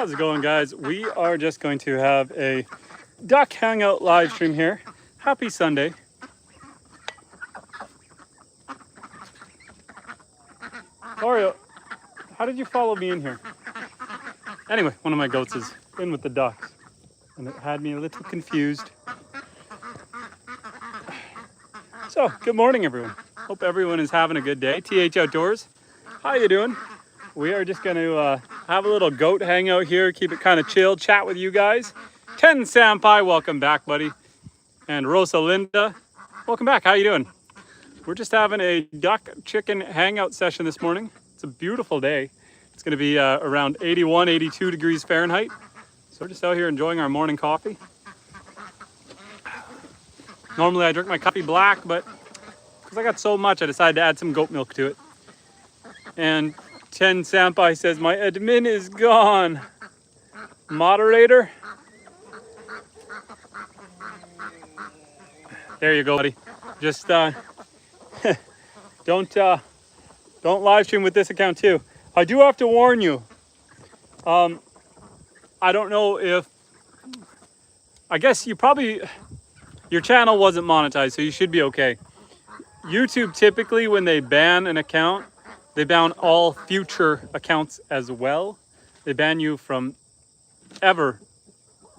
How's it going, guys? We are just going to have a duck hangout live stream here. Happy Sunday. Oreo, how did you follow me in here? Anyway, one of my goats is in with the ducks, and it had me a little confused. So, good morning, everyone. Hope everyone is having a good day. TH Outdoors, how you doing? We are just going to have a little goat hangout here, keep it kind of chill, chat with you guys. Ken Sampai, welcome back, buddy. And Rosa Linda, welcome back. How you doing? We're just having a duck chicken hangout session this morning. It's a beautiful day. It's going to be around 81, 82 degrees Fahrenheit. So we're just out here enjoying our morning coffee. Normally I drink my coffee black, but because I got so much, I decided to add some goat milk to it. And Ken Sampai says, my admin is gone. Moderator. There you go, buddy. Just don't live stream with this account too. I do have to warn you. I don't know if, I guess your channel wasn't monetized, so you should be okay. YouTube typically, when they ban an account, they ban all future accounts as well. They ban you from ever,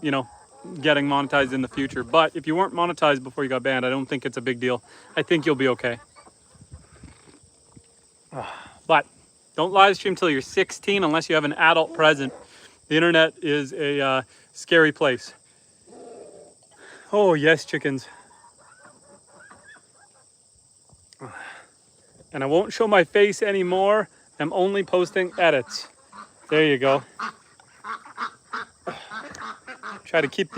getting monetized in the future. But if you weren't monetized before you got banned, I don't think it's a big deal. I think you'll be okay. But don't live stream till you're 16 unless you have an adult present. The internet is a scary place. Oh yes, chickens. And I won't show my face anymore. I'm only posting edits. There you go. Try to keep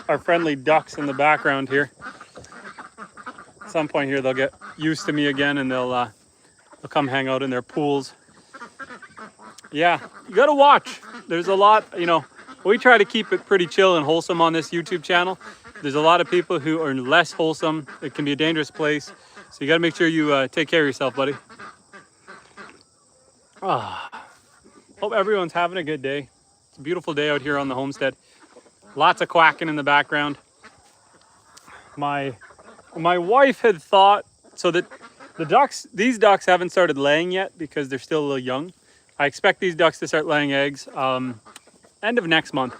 our friendly ducks in the background here. At some point here, they'll get used to me again, and they'll come hang out in their pools. Yeah, you gotta watch. There's a lot, we try to keep it pretty chill and wholesome on this YouTube channel. There's a lot of people who are less wholesome. It can be a dangerous place. So you gotta make sure you take care of yourself, buddy. Hope everyone's having a good day. It's a beautiful day out here on the homestead. Lots of quacking in the background. My wife had thought, so that these ducks haven't started laying yet because they're still a little young. I expect these ducks to start laying eggs end of next month.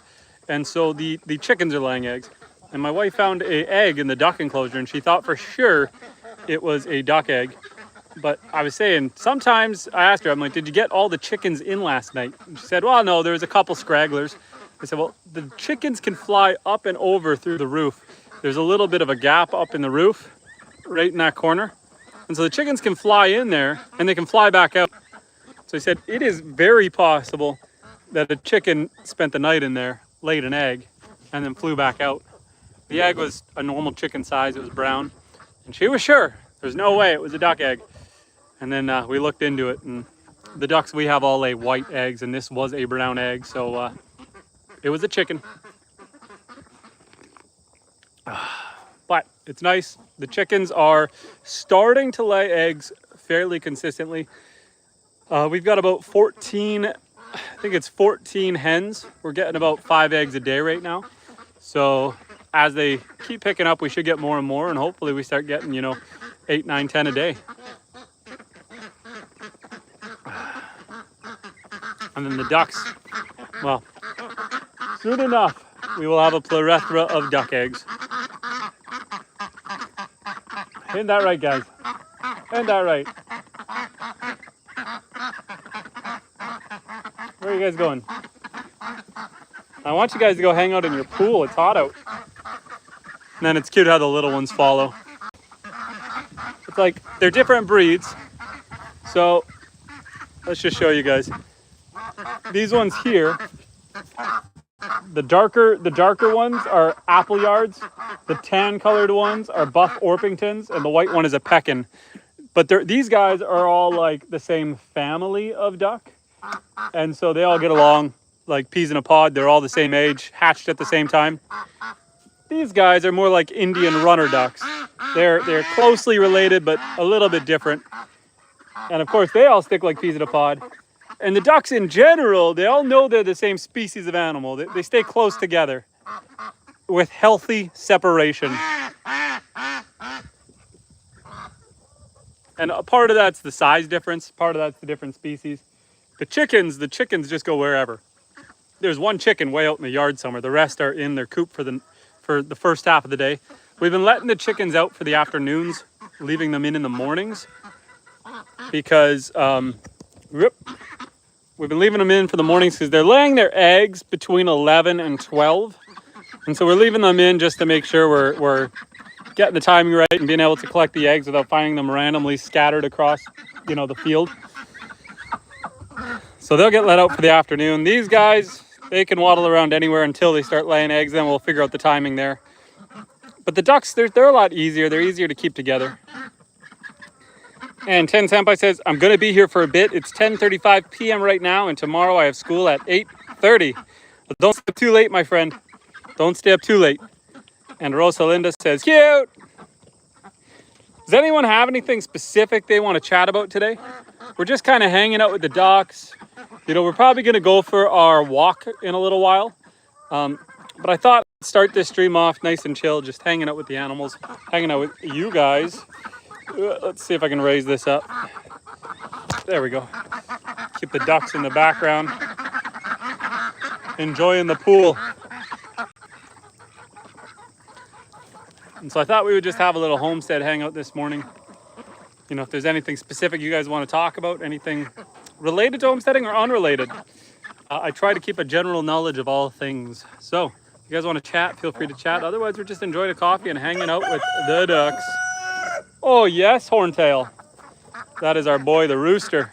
And so the chickens are laying eggs. And my wife found an egg in the duck enclosure, and she thought for sure it was a duck egg. But I was saying, sometimes I asked her, I'm like, did you get all the chickens in last night? And she said, well, no, there was a couple scragglers. I said, well, the chickens can fly up and over through the roof. There's a little bit of a gap up in the roof, right in that corner. And so the chickens can fly in there and they can fly back out. So he said, it is very possible that a chicken spent the night in there, laid an egg, and then flew back out. The egg was a normal chicken size, it was brown. And she was sure, there's no way it was a duck egg. And then we looked into it, and the ducks we have all lay white eggs, and this was a brown egg, so it was a chicken. But it's nice. The chickens are starting to lay eggs fairly consistently. We've got about 14, I think it's 14 hens. We're getting about 5 eggs a day right now. So as they keep picking up, we should get more and more, and hopefully we start getting, 8, 9, 10 a day. And then the ducks, well, soon enough, we will have a plethora of duck eggs. Isn't that right, guys? Isn't that right? Where are you guys going? I want you guys to go hang out in your pool. It's hot out. And then it's cute how the little ones follow. It's like, they're different breeds. So, let's just show you guys. These ones here, the darker ones are Appleyards, the tan colored ones are Buff Orpingtons, and the white one is a Pekin. But these guys are all like the same family of duck, and so they all get along like peas in a pod. They're all the same age, hatched at the same time. These guys are more like Indian runner ducks. They're closely related, but a little bit different. And of course, they all stick like peas in a pod. And the ducks in general, they all know they're the same species of animal. They stay close together with healthy separation. And a part of that's the size difference. Part of that's the different species. The chickens just go wherever. There's one chicken way out in the yard somewhere. The rest are in their coop for the first half of the day. We've been letting the chickens out for the afternoons, leaving them in the mornings because we've been leaving them in for the mornings because they're laying their eggs between 11 and 12. And so we're leaving them in just to make sure we're getting the timing right and being able to collect the eggs without finding them randomly scattered across, the field. So they'll get let out for the afternoon. These guys, they can waddle around anywhere until they start laying eggs. Then we'll figure out the timing there. But the ducks, they're a lot easier. They're easier to keep together. And Ten Senpai says, I'm going to be here for a bit. It's 10:35 p.m. right now, and tomorrow I have school at 8:30. But don't stay up too late, my friend. Don't stay up too late. And Rosalinda says, cute. Does anyone have anything specific they want to chat about today? We're just kind of hanging out with the ducks. We're probably going to go for our walk in a little while. But I thought I'd start this stream off nice and chill, just hanging out with the animals, hanging out with you guys. Let's see if I can raise this up. There we go. Keep the ducks in the background, enjoying the pool. And so I thought we would just have a little homestead hangout this morning. If there's anything specific you guys want to talk about, anything related to homesteading or unrelated. I try to keep a general knowledge of all things. So if you guys want to chat, feel free to chat. Otherwise, we're just enjoying a coffee and hanging out with the ducks. Oh yes, Horntail. That is our boy, the Rooster.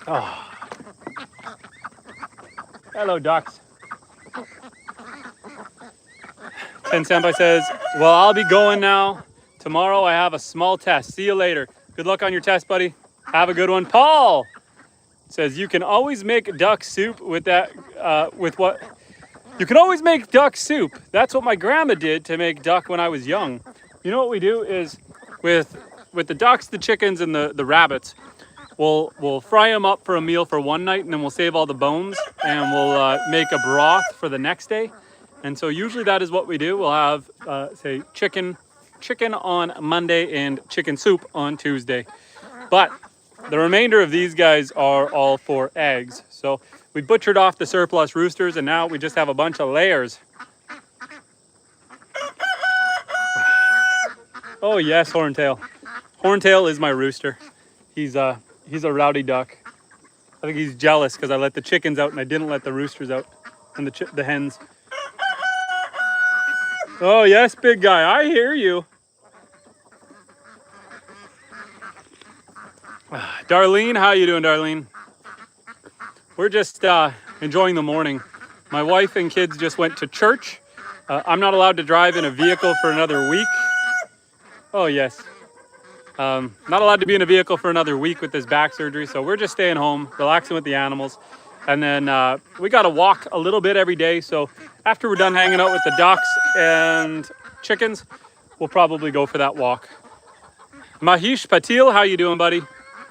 Oh. Hello, ducks. Ten Senpai says, well, I'll be going now. Tomorrow I have a small test. See you later. Good luck on your test, buddy. Have a good one. Paul says, you can always make duck soup with that, with what? You can always make duck soup. That's what my grandma did to make duck when I was young. You know what we do is with the ducks, the chickens, and the rabbits, we'll fry them up for a meal for one night, and then we'll save all the bones, and we'll make a broth for the next day. And so usually that is what we do. We'll have, say, chicken on Monday and chicken soup on Tuesday. But the remainder of these guys are all for eggs. So we butchered off the surplus roosters, and now we just have a bunch of layers. Oh yes, Horntail. Horntail is my rooster. He's a rowdy duck. I think he's jealous because I let the chickens out and I didn't let the roosters out and the hens. Oh yes, big guy, I hear you. Darlene, how you doing, Darlene? We're just enjoying the morning. My wife and kids just went to church. I'm not allowed to drive in a vehicle for another week. Oh yes. Not allowed to be in a vehicle for another week with this back surgery, so we're just staying home, relaxing with the animals. And then we got to walk a little bit every day, so after we're done hanging out with the ducks and chickens, we'll probably go for that walk. Mahish Patil, how you doing, buddy?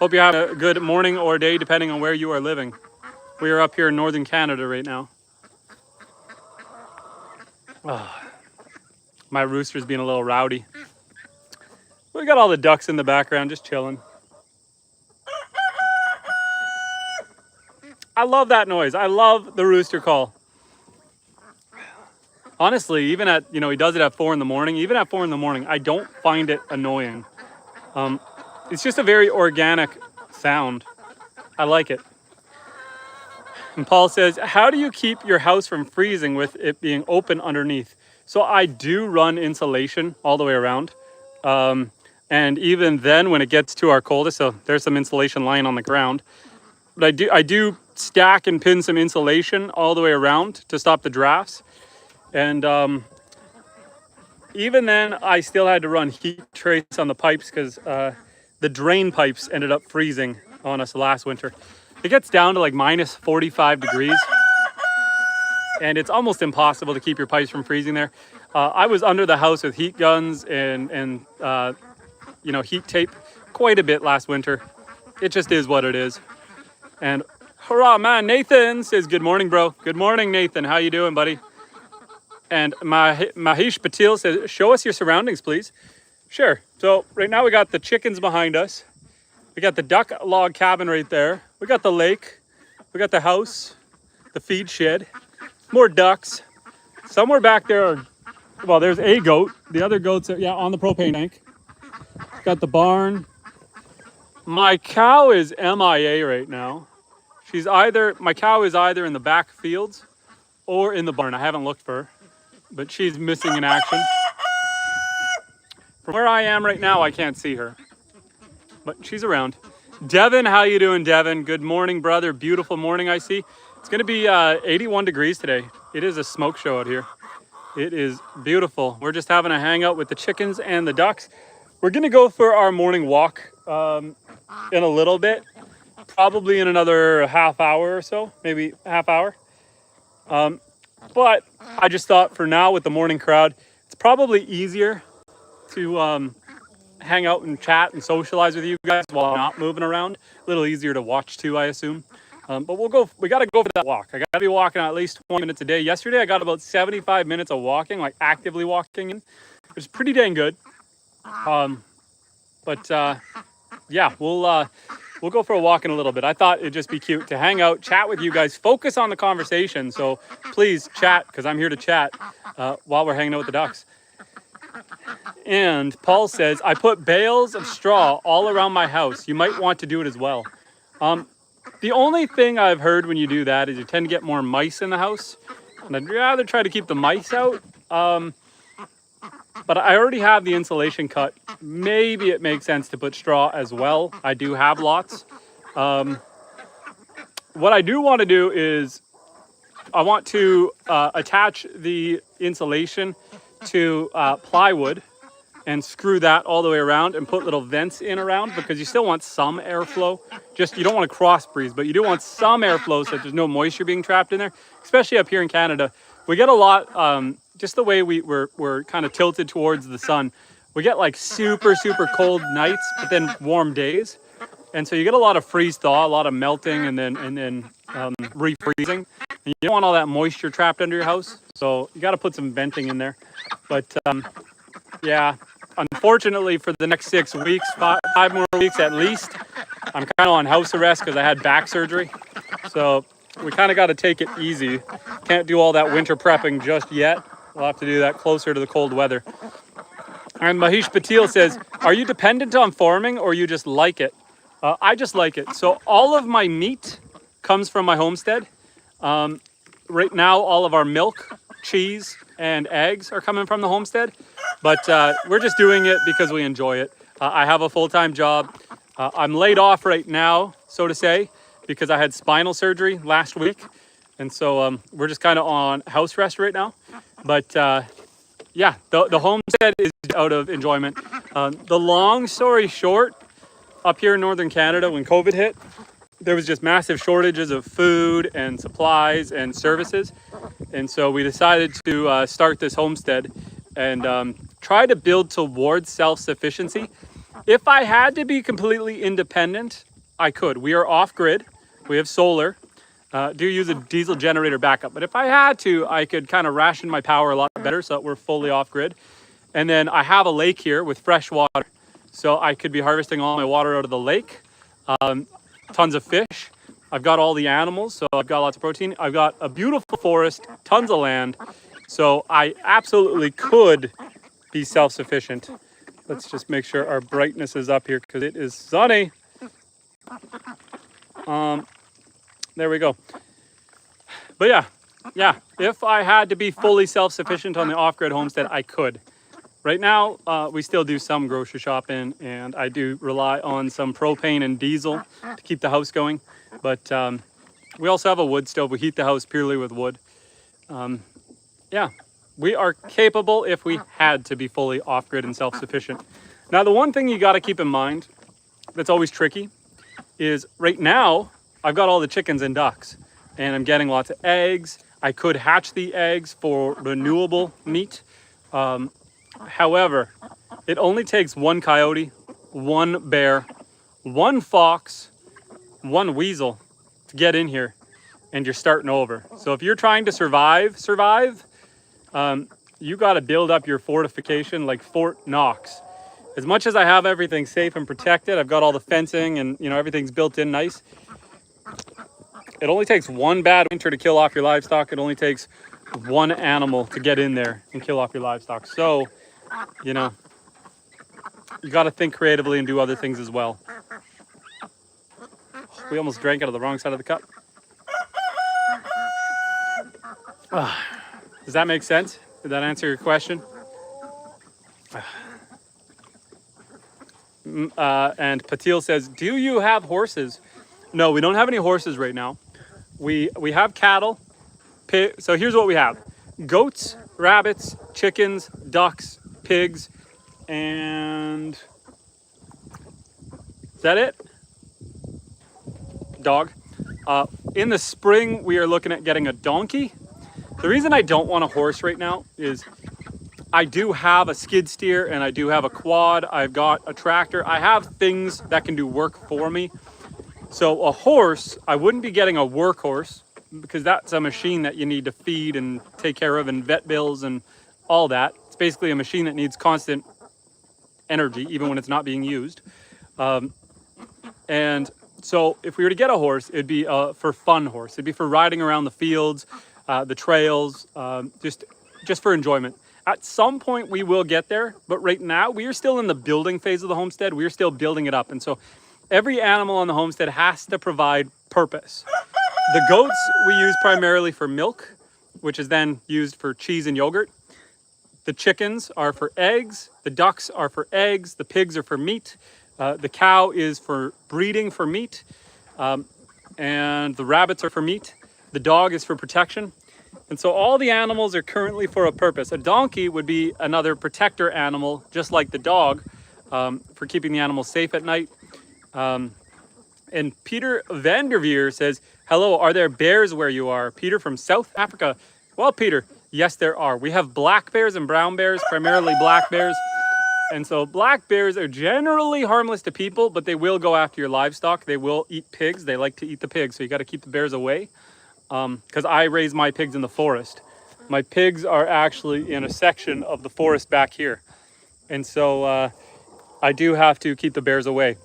Hope you have a good morning or day, depending on where you are living. We are up here in northern Canada right now. Oh, my rooster's being a little rowdy. We got all the ducks in the background just chilling. I love that noise. I love the rooster call. Honestly, even at, he does it at 4 in the morning. Even at 4 in the morning, I don't find it annoying. It's just a very organic sound. I like it. And Paul says, how do you keep your house from freezing with it being open underneath? So I do run insulation all the way around. And even then when it gets to our coldest, so there's some insulation lying on the ground. But I do stack and pin some insulation all the way around to stop the drafts. And even then, I still had to run heat trace on the pipes because the drain pipes ended up freezing on us last winter. It gets down to like minus 45 degrees. And it's almost impossible to keep your pipes from freezing there. I was under the house with heat guns and heat tape quite a bit last winter. It just is what it is. And hurrah, man, Nathan says, good morning, bro. Good morning, Nathan. How you doing, buddy? And Mahesh Patil says, show us your surroundings, please. Sure. So right now we got the chickens behind us. We got the duck log cabin right there. We got the lake. We got the house, the feed shed, more ducks. Somewhere back there are, well, there's a goat. The other goats are, yeah, on the propane tank. Got the barn. My cow is MIA right now. My cow is either in the back fields or in the barn. I haven't looked for her, but she's missing in action. From where I am right now, I can't see her, but she's around. Devin, how you doing, Devin? Good morning, brother. Beautiful morning, I see. It's gonna be 81 degrees today. It is a smoke show out here. It is beautiful. We're just having a hangout with the chickens and the ducks. We're gonna go for our morning walk in a little bit, probably in another half hour or so, maybe half hour. But I just thought for now with the morning crowd, it's probably easier to hang out and chat and socialize with you guys while I'm not moving around. A little easier to watch too, I assume. But we gotta go for that walk. I gotta be walking at least 20 minutes a day. Yesterday I got about 75 minutes of walking, like actively walking in, which is pretty dang good. Yeah, we'll go for a walk in a little bit. I thought it'd just be cute to hang out, chat with you guys, focus on the conversation. So please chat, because I'm here to chat while we're hanging out with the ducks. And Paul says, I put bales of straw all around my house. You might want to do it as well. The only thing I've heard when you do that is you tend to get more mice in the house. And I'd rather try to keep the mice out. But I already have the insulation cut. Maybe it makes sense to put straw as well. I do have lots. What I do want to do is I want to attach the insulation to plywood and screw that all the way around and put little vents in around, because you still want some airflow. You don't want to cross breeze, but you do want some airflow so that there's no moisture being trapped in there, especially up here in Canada. We get a lot, just the way we're kind of tilted towards the sun. We get like super, super cold nights, but then warm days. And so you get a lot of freeze thaw, a lot of melting and then refreezing. And you don't want all that moisture trapped under your house. So you got to put some venting in there. But yeah, unfortunately for the next 6 weeks, five more weeks at least, I'm kind of on house arrest because I had back surgery. So we kind of got to take it easy. Can't do all that winter prepping just yet. We'll have to do that closer to the cold weather. And Mahesh Patil says, are you dependent on farming or you just like it? I just like it. So all of my meat comes from my homestead. Right now, all of our milk, cheese, and eggs are coming from the homestead. But we're just doing it because we enjoy it. I have a full-time job. I'm laid off right now, so to say, because I had spinal surgery last week. And so we're just kind of on house rest right now. But yeah, the homestead is out of enjoyment. The long story short, up here in Northern Canada, when COVID hit, there was just massive shortages of food and supplies and services. And so we decided to start this homestead and try to build towards self-sufficiency. If I had to be completely independent, I could. We are off-grid. We have solar. Do use a diesel generator backup. But if I had to, I could kind of ration my power a lot better so that we're fully off-grid. And then I have a lake here with fresh water. So I could be harvesting all my water out of the lake. Tons of fish. I've got all the animals, so I've got lots of protein. I've got a beautiful forest, tons of land. So I absolutely could be self-sufficient. Let's just make sure our brightness is up here because it is sunny. There we go. But yeah, if I had to be fully self-sufficient on the off-grid homestead, I could. Right now, we still do some grocery shopping, and I do rely on some propane and diesel to keep the house going. But we also have a wood stove. We heat the house purely with wood. Yeah, we are capable if we had to be fully off-grid and self-sufficient. Now, the one thing you got to keep in mind that's always tricky is right now, I've got all the chickens and ducks, and I'm getting lots of eggs. I could hatch the eggs for renewable meat. However, it only takes one coyote, one bear, one fox, one weasel to get in here, and you're starting over. So if you're trying to survive, you got to build up your fortification like Fort Knox. As much as I have everything safe and protected, I've got all the fencing and everything's built in nice. It only takes one bad winter to kill off your livestock. It only takes one animal to get in there and kill off your livestock. So, you got to think creatively and do other things as well. We almost drank out of the wrong side of the cup. Does that make sense? Did that answer your question? And Patil says, do you have horses? No, we don't have any horses right now. We have cattle. So here's what we have. Goats, rabbits, chickens, ducks, pigs, and is that it? Dog. In the spring, we are looking at getting a donkey. The reason I don't want a horse right now is I do have a skid steer and I do have a quad. I've got a tractor. I have things that can do work for me. So a horse, I wouldn't be getting a workhorse because that's a machine that you need to feed and take care of and vet bills and all that. It's basically a machine that needs constant energy, even when it's not being used. And so if we were to get a horse, it'd be for fun horse. It'd be for riding around the fields, the trails, just for enjoyment. At some point we will get there, but right now we are still in the building phase of the homestead. We are still building it up. And so every animal on the homestead has to provide purpose. The goats we use primarily for milk, which is then used for cheese and yogurt. The chickens are for eggs. The ducks are for eggs. The pigs are for meat. The cow is for breeding for meat. And the rabbits are for meat. The dog is for protection. And so all the animals are currently for a purpose. A donkey would be another protector animal, just like the dog, for keeping the animals safe at night. And Peter Vanderveer says, hello, are there bears where you are? Peter from South Africa. Well, Peter, yes, there are. We have black bears and brown bears, primarily black bears. And so black bears are generally harmless to people, but they will go after your livestock. They will eat pigs. They like to eat the pigs. So you got to keep the bears away. Because I raise my pigs in the forest. My pigs are actually in a section of the forest back here. And so I do have to keep the bears away.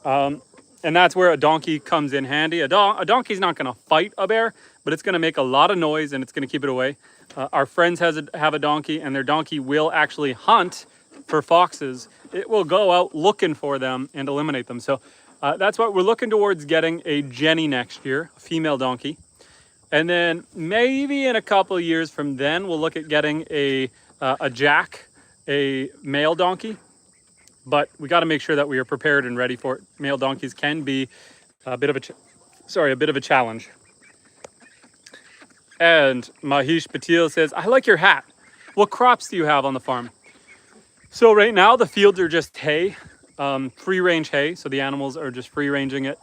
And that's where a donkey comes in handy. A donkey's not going to fight a bear, but it's going to make a lot of noise and it's going to keep it away. Our friends have a donkey, and their donkey will actually hunt for foxes. It will go out looking for them and eliminate them. So that's what we're looking towards, getting a Jenny next year, a female donkey. And then maybe in a couple of years from then, we'll look at getting a Jack, a male donkey. But we got to make sure that we are prepared and ready for it. Male donkeys can be a bit of a challenge. And Mahesh Patil says, I like your hat. What crops do you have on the farm? So right now the fields are just hay, free range hay. So the animals are just free ranging it.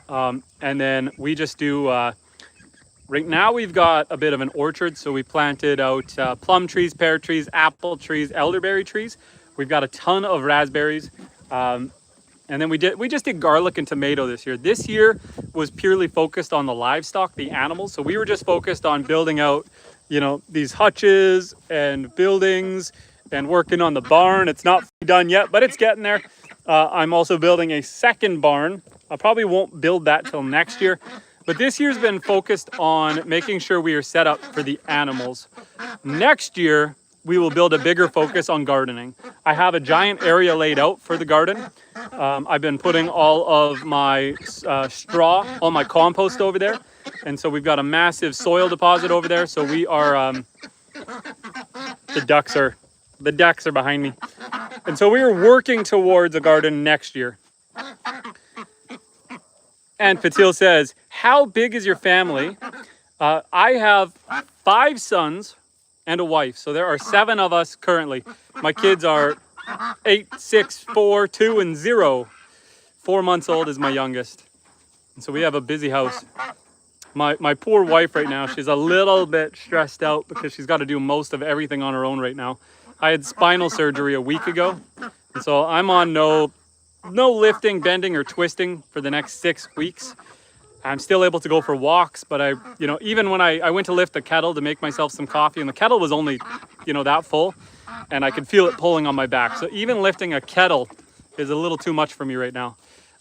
And then we just do, right now we've got a bit of an orchard. So we planted out plum trees, pear trees, apple trees, elderberry trees. We've got a ton of raspberries. And then we just did garlic and tomato this year. This year was purely focused on the livestock, the animals. So we were just focused on building out, these hutches and buildings and working on the barn. It's not done yet, but it's getting there. I'm also building a second barn. I probably won't build that till next year. But this year's been focused on making sure we are set up for the animals. Next year, we will build a bigger focus on gardening. I have a giant area laid out for the garden. I've been putting all of my straw, all my compost over there. And so we've got a massive soil deposit over there. So we are, the ducks are behind me. And so we are working towards a garden next year. And Patil says, how big is your family? I have 5 sons and a wife. So there are 7 of us currently. My kids are 8, 6, 4, 2, and 0. 4 months old is my youngest. And so we have a busy house. My poor wife right now, she's a little bit stressed out because she's got to do most of everything on her own right now. I had spinal surgery a week ago. And so I'm on no no lifting, bending, or twisting for the next 6 weeks. I'm still able to go for walks, but even when I went to lift the kettle to make myself some coffee, and the kettle was only, that full, and I could feel it pulling on my back. So even lifting a kettle is a little too much for me right now.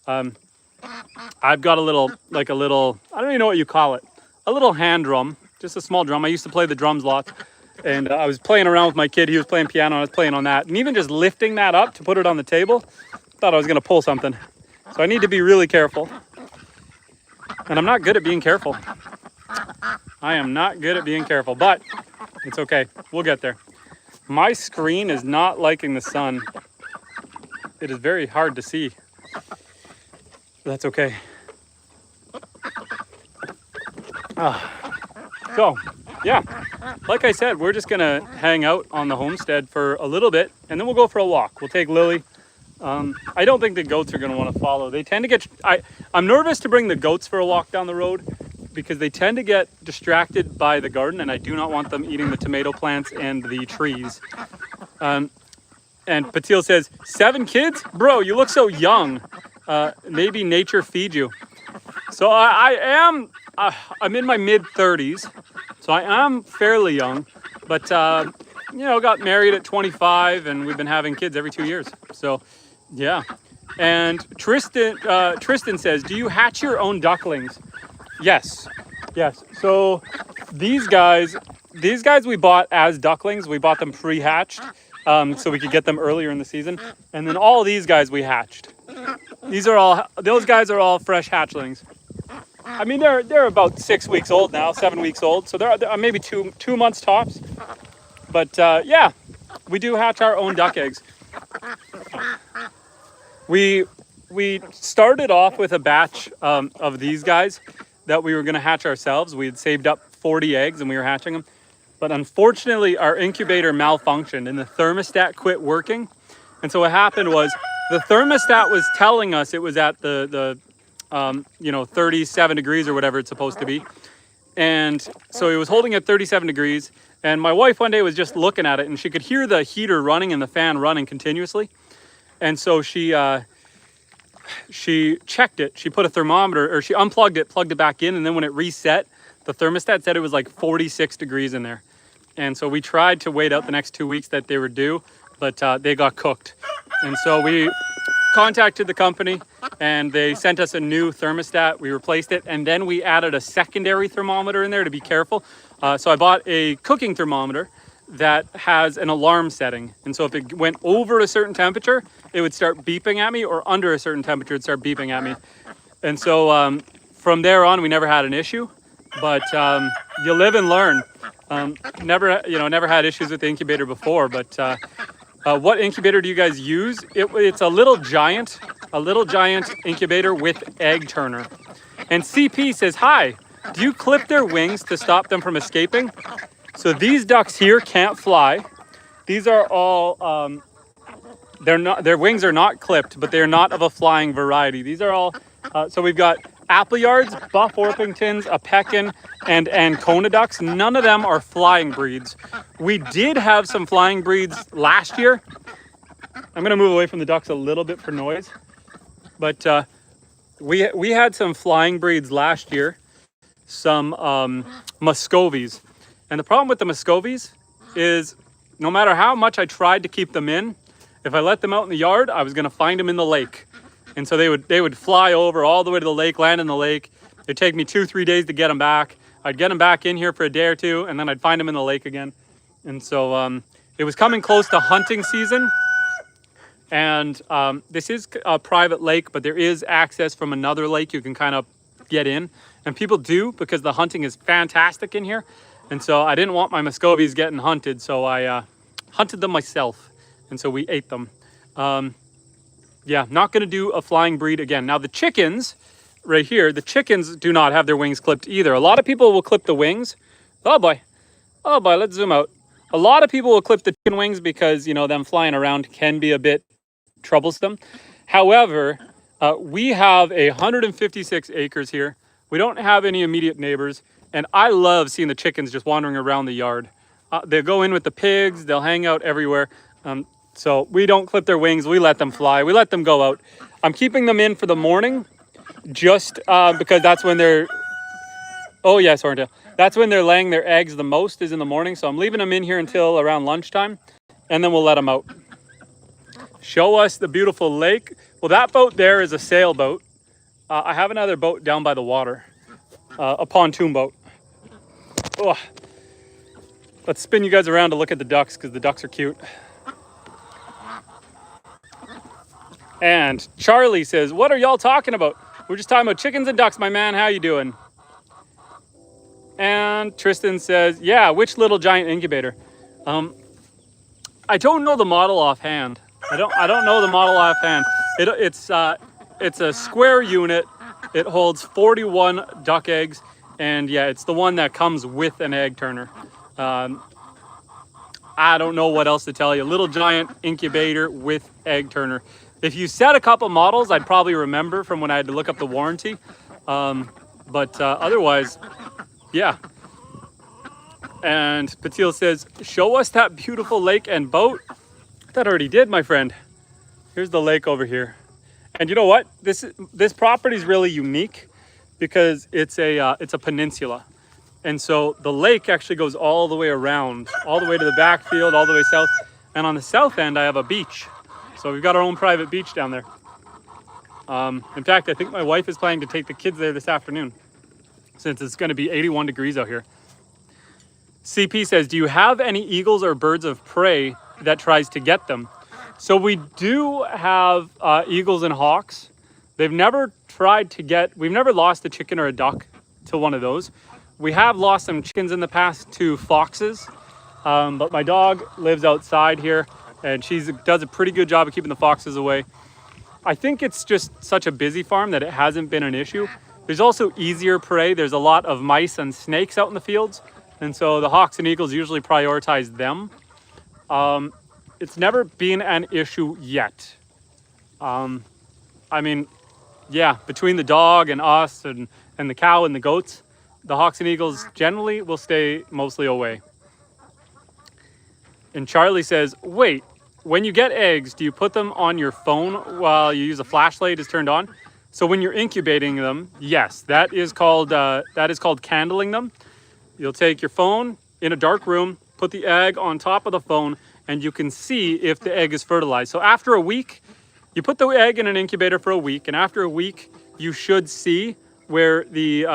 I've got a little, I don't even know what you call it, a little hand drum, just a small drum. I used to play the drums a lot, and I was playing around with my kid. He was playing piano, and I was playing on that. And even just lifting that up to put it on the table, I thought I was gonna pull something. So I need to be really careful. And I'm not good at being careful. I am not good at being careful, but it's okay. We'll get there. My screen is not liking the sun. It is very hard to see. That's okay. So, yeah, like I said, we're just gonna hang out on the homestead for a little bit, and then we'll go for a walk. We'll take Lily. I don't think the goats are gonna want to follow. They tend to get, I'm nervous to bring the goats for a walk down the road because they tend to get distracted by the garden, and I do not want them eating the tomato plants and the trees. And Patil says, 7 kids? Bro, you look so young. Maybe nature feed you. So I'm in my mid-30s, so I am fairly young, but got married at 25, and we've been having kids every 2 years. So, yeah. And Tristan says, do you hatch your own ducklings? Yes. So these guys we bought as ducklings. We bought them pre-hatched, so we could get them earlier in the season. And then all these guys we hatched. Those guys are all fresh hatchlings. I mean, they're about 6 weeks old now, 7 weeks old. So they're maybe two months tops. But yeah, we do hatch our own duck eggs. We started off with a batch of these guys that we were going to hatch ourselves. We had saved up 40 eggs and we were hatching them. But unfortunately, our incubator malfunctioned and the thermostat quit working. And so what happened was the thermostat was telling us it was at the 37 degrees or whatever it's supposed to be. And so it was holding at 37 degrees. And my wife one day was just looking at it and she could hear the heater running and the fan running continuously. And so she checked it. She put a thermometer, or she unplugged it, plugged it back in. And then when it reset, the thermostat said it was like 46 degrees in there. And so we tried to wait out the next 2 weeks that they were due, but they got cooked. And so we contacted the company and they sent us a new thermostat. We replaced it. And then we added a secondary thermometer in there to be careful. So I bought a cooking thermometer that has an alarm setting. And so if it went over a certain temperature, it would start beeping at me, or under a certain temperature, it'd start beeping at me. And so from there on, we never had an issue, but you live and learn. Never had issues with the incubator before, but what incubator do you guys use? It's a little giant incubator with egg turner. And CP says, hi, do you clip their wings to stop them from escaping? So these ducks here can't fly. These are all, their wings are not clipped, but they're not of a flying variety. These are all, so we've got Appleyards, Buff Orpingtons, a Pekin, and Ancona ducks. None of them are flying breeds. We did have some flying breeds last year. I'm gonna move away from the ducks a little bit for noise. But we had some flying breeds last year, some Muscovies. And the problem with the Muscovies is no matter how much I tried to keep them in, if I let them out in the yard, I was gonna find them in the lake. And so they would fly over all the way to the lake, land in the lake. It'd take me 2-3 days to get them back. I'd get them back in here for a day or two, and then I'd find them in the lake again. And so it was coming close to hunting season. And this is a private lake, but there is access from another lake you can kind of get in. And people do, because the hunting is fantastic in here. And so I didn't want my Muscovies getting hunted, so I hunted them myself. And so we ate them. Yeah, not going to do a flying breed again. Now the chickens right here, the chickens do not have their wings clipped either. A lot of people will clip the wings. Oh boy, let's zoom out. A lot of people will clip the chicken wings because, them flying around can be a bit troublesome. However, we have 156 acres here. We don't have any immediate neighbors. And I love seeing the chickens just wandering around the yard. They'll go in with the pigs. They'll hang out everywhere. So we don't clip their wings. We let them fly. We let them go out. I'm keeping them in for the morning just because that's when they're, oh yes, Horntail. That's when they're laying their eggs the most, is in the morning. So I'm leaving them in here until around lunchtime, and then we'll let them out. Show us the beautiful lake. Well, that boat there is a sailboat. I have another boat down by the water, a pontoon boat. Oh, let's spin you guys around to look at the ducks because the ducks are cute. And Charlie says, what are y'all talking about? We're just talking about chickens and ducks, my man. How you doing? And Tristan says, yeah, which little giant incubator? I don't know the model offhand. I don't know the model offhand. It's a square unit. It holds 41 duck eggs, and yeah, it's the one that comes with an egg turner. I don't know what else to tell you. Little giant incubator with egg turner. If you said a couple models, I'd probably remember from when I had to look up the warranty. But otherwise, yeah. And Patil says, show us that beautiful lake and boat. That already did, my friend. Here's the lake over here. And you know what? This property is really unique because it's a peninsula. And so the lake actually goes all the way around, all the way to the backfield, all the way south. And on the south end, I have a beach. So we've got our own private beach down there. In fact, I think my wife is planning to take the kids there this afternoon since it's going to be 81 degrees out here. CP says, do you have any eagles or birds of prey that tries to get them? So we do have eagles and hawks. They've never tried to get, we've never lost a chicken or a duck to one of those. We have lost some chickens in the past to foxes, but my dog lives outside here and she does a pretty good job of keeping the foxes away. I think it's just such a busy farm that it hasn't been an issue. There's also easier prey. There's a lot of mice and snakes out in the fields. And so the hawks and eagles usually prioritize them. It's never been an issue yet. I mean, yeah, between the dog and us and the cow and the goats, the hawks and eagles generally will stay mostly away. And Charlie says, wait, when you get eggs, do you put them on your phone while you use a flashlight is turned on? So when you're incubating them, yes, that is called candling them. You'll take your phone in a dark room, put the egg on top of the phone, and you can see if the egg is fertilized. So after a week, you put the egg in an incubator for a week, and after a week, you should see where the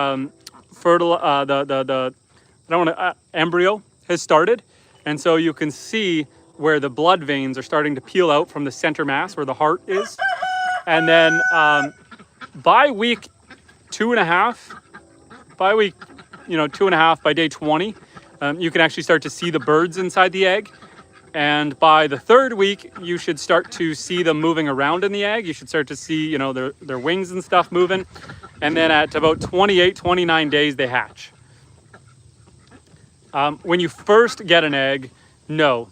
embryo has started. And so you can see where the blood veins are starting to peel out from the center mass where the heart is. And then by week 2.5, by day 20, you can actually start to see the birds inside the egg. And by the 3rd week, you should start to see them moving around in the egg. You should start to see, their wings and stuff moving. And then at about 28, 29 days, they hatch. When you first get an egg, no.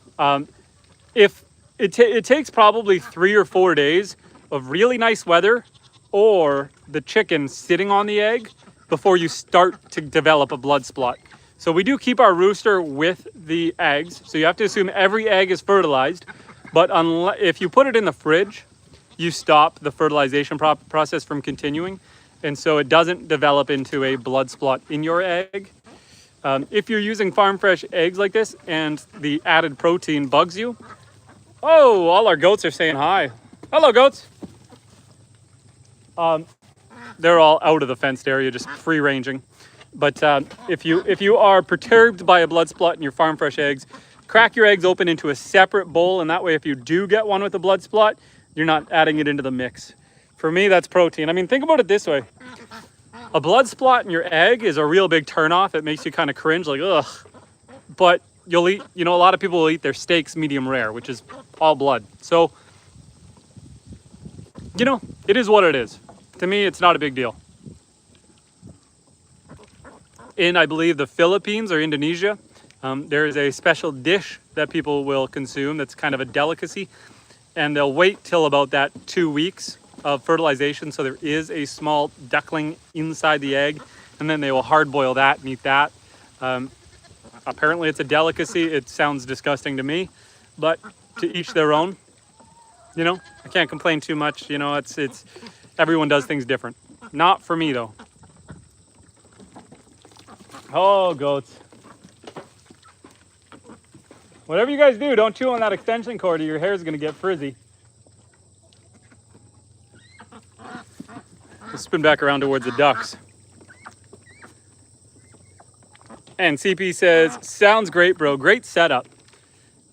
If it takes probably 3 or 4 days of really nice weather or the chicken sitting on the egg before you start to develop a blood spot. So we do keep our rooster with the eggs. So you have to assume every egg is fertilized. But if you put it in the fridge, you stop the fertilization process from continuing. And so it doesn't develop into a blood spot in your egg. If you're using farm fresh eggs like this and the added protein bugs you, oh, all our goats are saying hi. Hello, goats. They're all out of the fenced area, just free ranging. But if you are perturbed by a blood spot in your farm fresh eggs, crack your eggs open into a separate bowl, and that way if you do get one with a blood spot, you're not adding it into the mix. For me, that's protein. I mean, think about it this way. A blood spot in your egg is a real big turnoff. It makes you kind of cringe, like, ugh. But you'll eat, a lot of people will eat their steaks medium rare, which is all blood. So, it is what it is. To me, it's not a big deal. In, I believe, the Philippines or Indonesia, there is a special dish that people will consume that's kind of a delicacy. And they'll wait till about that 2 weeks of fertilization. So there is a small duckling inside the egg. And then they will hard boil that and eat that. Apparently it's a delicacy. It sounds disgusting to me, but to each their own. You know, I can't complain too much. You know, it's everyone does things different. Not for me though. Oh, goats. Whatever you guys do, don't chew on that extension cord or your hair is going to get frizzy. Let's spin back around towards the ducks. And CP says, sounds great, bro. Great setup.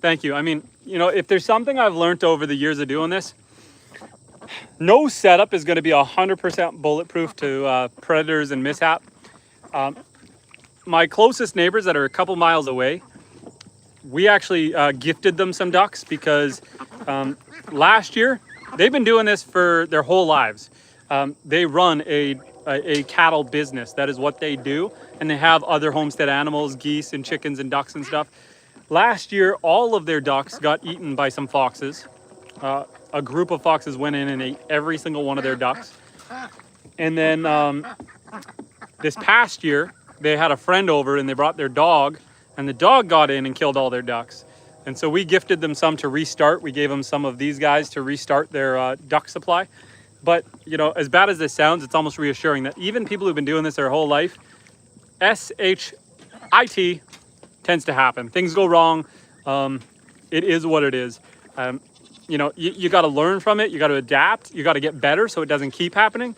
Thank you. I mean, you know, if there's something I've learned over the years of doing this, no setup is going to be 100% bulletproof to predators and mishap. My closest neighbors that are a couple miles away, we actually gifted them some ducks because last year, they've been doing this for their whole lives. They run a cattle business. That is what they do. And they have other homestead animals, geese and chickens and ducks and stuff. Last year, all of their ducks got eaten by some foxes. A group of foxes went in and ate every single one of their ducks. And then this past year, they had a friend over and they brought their dog, and the dog got in and killed all their ducks. And so we gifted them some to restart. We gave them some of these guys to restart their duck supply. But, you know, as bad as this sounds, it's almost reassuring that even people who've been doing this their whole life, SHIT tends to happen. Things go wrong. It is what it is. You know, you got to learn from it. You got to adapt. You got to get better so it doesn't keep happening.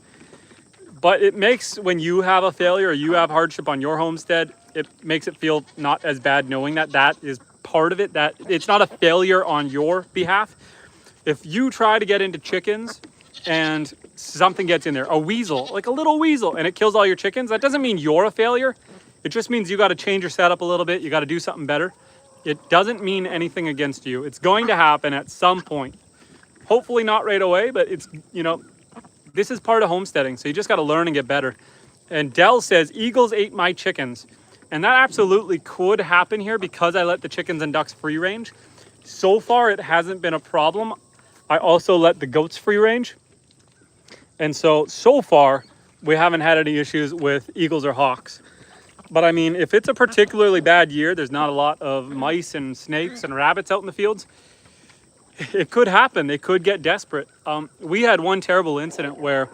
But it makes, when you have a failure or you have hardship on your homestead, it makes it feel not as bad knowing that that is part of it, that it's not a failure on your behalf. If you try to get into chickens and something gets in there, a weasel, like a little weasel, and it kills all your chickens, that doesn't mean you're a failure. It just means you got to change your setup a little bit. You got to do something better. It doesn't mean anything against you. It's going to happen at some point. Hopefully not right away, but it's, you know, this is part of homesteading. So you just got to learn and get better. And Dell says, eagles ate my chickens. And that absolutely could happen here because I let the chickens and ducks free range. So far, it hasn't been a problem. I also let the goats free range. And so far, we haven't had any issues with eagles or hawks. But I mean, if it's a particularly bad year, there's not a lot of mice and snakes and rabbits out in the fields, it could happen. They could get desperate. We had one terrible incident where,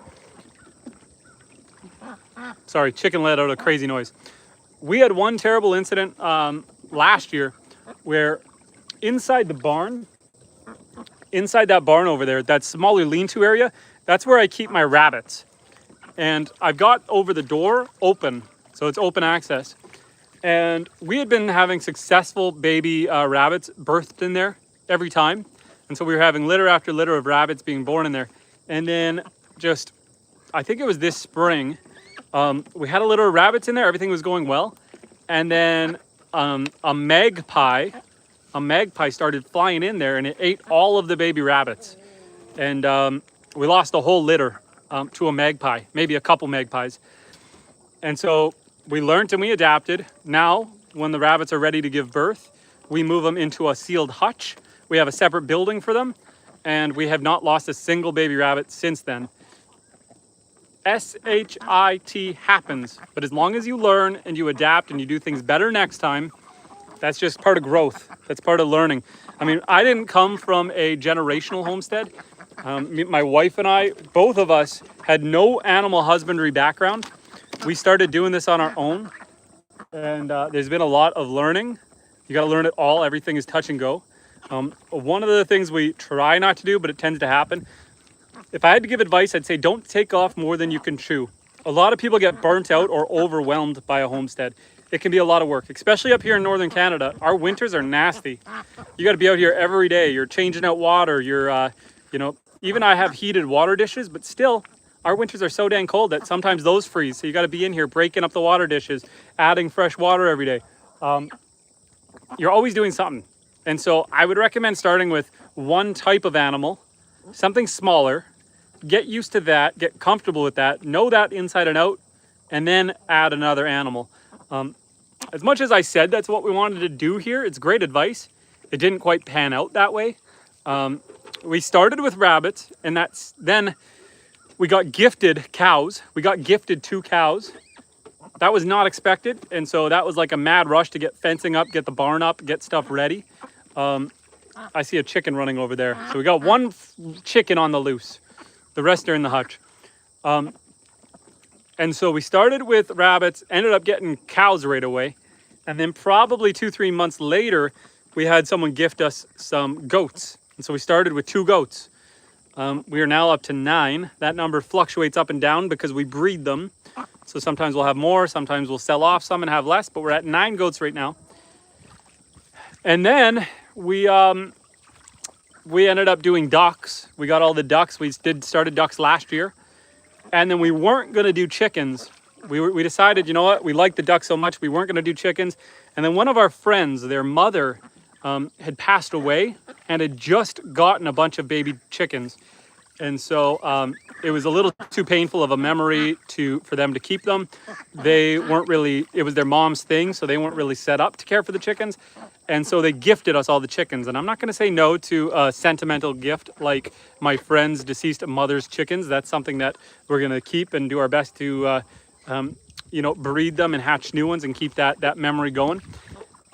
sorry, chicken let out a crazy noise. We had one terrible incident last year where inside that barn over there, that smaller lean-to area, that's where I keep my rabbits. And I've got over the door open, so it's open access. And we had been having successful baby rabbits birthed in there every time. And so we were having litter after litter of rabbits being born in there. And then just, I think it was this spring, we had a litter of rabbits in there. Everything was going well. And then a magpie started flying in there and it ate all of the baby rabbits. And we lost the whole litter to a magpie, maybe a couple magpies. And so we learned and we adapted. Now, when the rabbits are ready to give birth, we move them into a sealed hutch. We have a separate building for them, and we have not lost a single baby rabbit since then. SHIT happens, but as long as you learn and you adapt and you do things better next time, that's just part of growth. That's part of learning. I mean, I didn't come from a generational homestead. My wife and I, both of us, had no animal husbandry background. We started doing this on our own, and there's been a lot of learning. You got to learn it all. Everything is touch and go. One of the things we try not to do, but it tends to happen, if I had to give advice, I'd say don't take off more than you can chew. A lot of people get burnt out or overwhelmed by a homestead. It can be a lot of work, especially up here in northern Canada. Our winters are nasty. You got to be out here every day. You're changing out water. You're, even I have heated water dishes, but still, our winters are so dang cold that sometimes those freeze. So you got to be in here breaking up the water dishes, adding fresh water every day. You're always doing something. And so I would recommend starting with one type of animal, something smaller, get used to that, get comfortable with that, know that inside and out, and then add another animal. As much as I said that's what we wanted to do here, it's great advice. It didn't quite pan out that way. We started with rabbits, and then we got gifted cows. We got gifted 2 cows. That was not expected, and so that was like a mad rush to get fencing up, get the barn up, get stuff ready. I see a chicken running over there. So we got one chicken on the loose. The rest are in the hutch. And so we started with rabbits, ended up getting cows right away. And then probably 2-3 months later, we had someone gift us some goats. And so we started with 2 goats. We are now up to 9. That number fluctuates up and down because we breed them. So sometimes we'll have more, sometimes we'll sell off some and have less, but we're at 9 goats right now. And then we ended up doing ducks. We got all the ducks. We started ducks last year. And then we weren't going to do chickens. We decided, you know what, we liked the ducks so much, we weren't going to do chickens. And then one of our friends, their mother, had passed away and had just gotten a bunch of baby chickens. And so it was a little too painful of a memory for them to keep them. They weren't really, it was their mom's thing, so they weren't really set up to care for the chickens. And so they gifted us all the chickens. And I'm not going to say no to a sentimental gift like my friend's deceased mother's chickens. That's something that we're going to keep and do our best to, you know, breed them and hatch new ones and keep that memory going.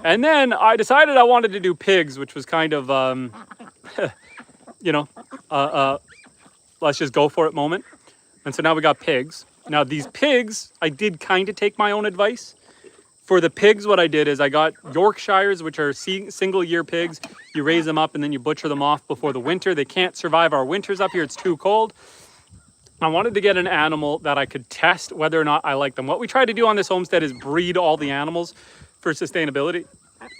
And then I decided I wanted to do pigs, which was kind of, you know, let's just go for it moment. And so now we got pigs. Now these pigs, I did kind of take my own advice. For the pigs, what I did is I got Yorkshires, which are single year pigs. You raise them up and then you butcher them off before the winter. They can't survive our winters up here. It's too cold. I wanted to get an animal that I could test whether or not I like them. What we try to do on this homestead is breed all the animals for sustainability.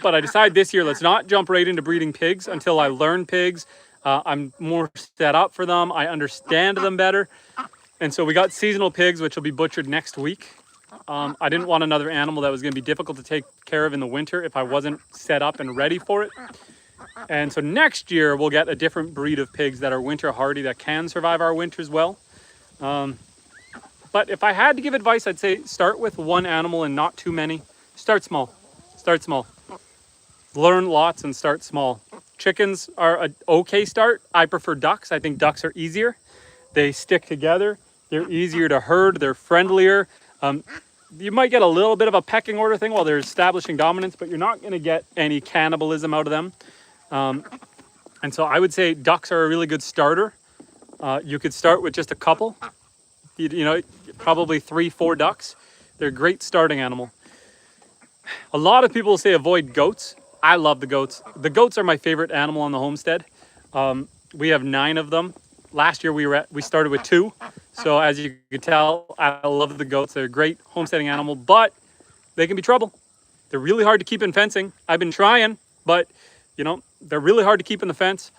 But I decided this year, let's not jump right into breeding pigs until I learn pigs. I'm more set up for them. I understand them better. And so we got seasonal pigs, which will be butchered next week. I didn't want another animal that was going to be difficult to take care of in the winter if I wasn't set up and ready for it. And so next year we'll get a different breed of pigs that are winter hardy, that can survive our winters well. But if I had to give advice, I'd say start with one animal and not too many. Start small. Start small. Learn lots and start small. Chickens are an okay start. I prefer ducks. I think ducks are easier. They stick together. They're easier to herd. They're friendlier. You might get a little bit of a pecking order thing while they're establishing dominance, but you're not going to get any cannibalism out of them. And so I would say ducks are a really good starter. You could start with just a couple, you know, probably 3-4 ducks. They're a great starting animal. A lot of people say avoid goats. I love the goats. The goats are my favorite animal on the homestead. We have 9 of them. Last year we started with 2. So as you can tell, I love the goats. They're a great homesteading animal, but they can be trouble. They're really hard to keep in fencing. I've been trying, but you know, they're really hard to keep in the fence.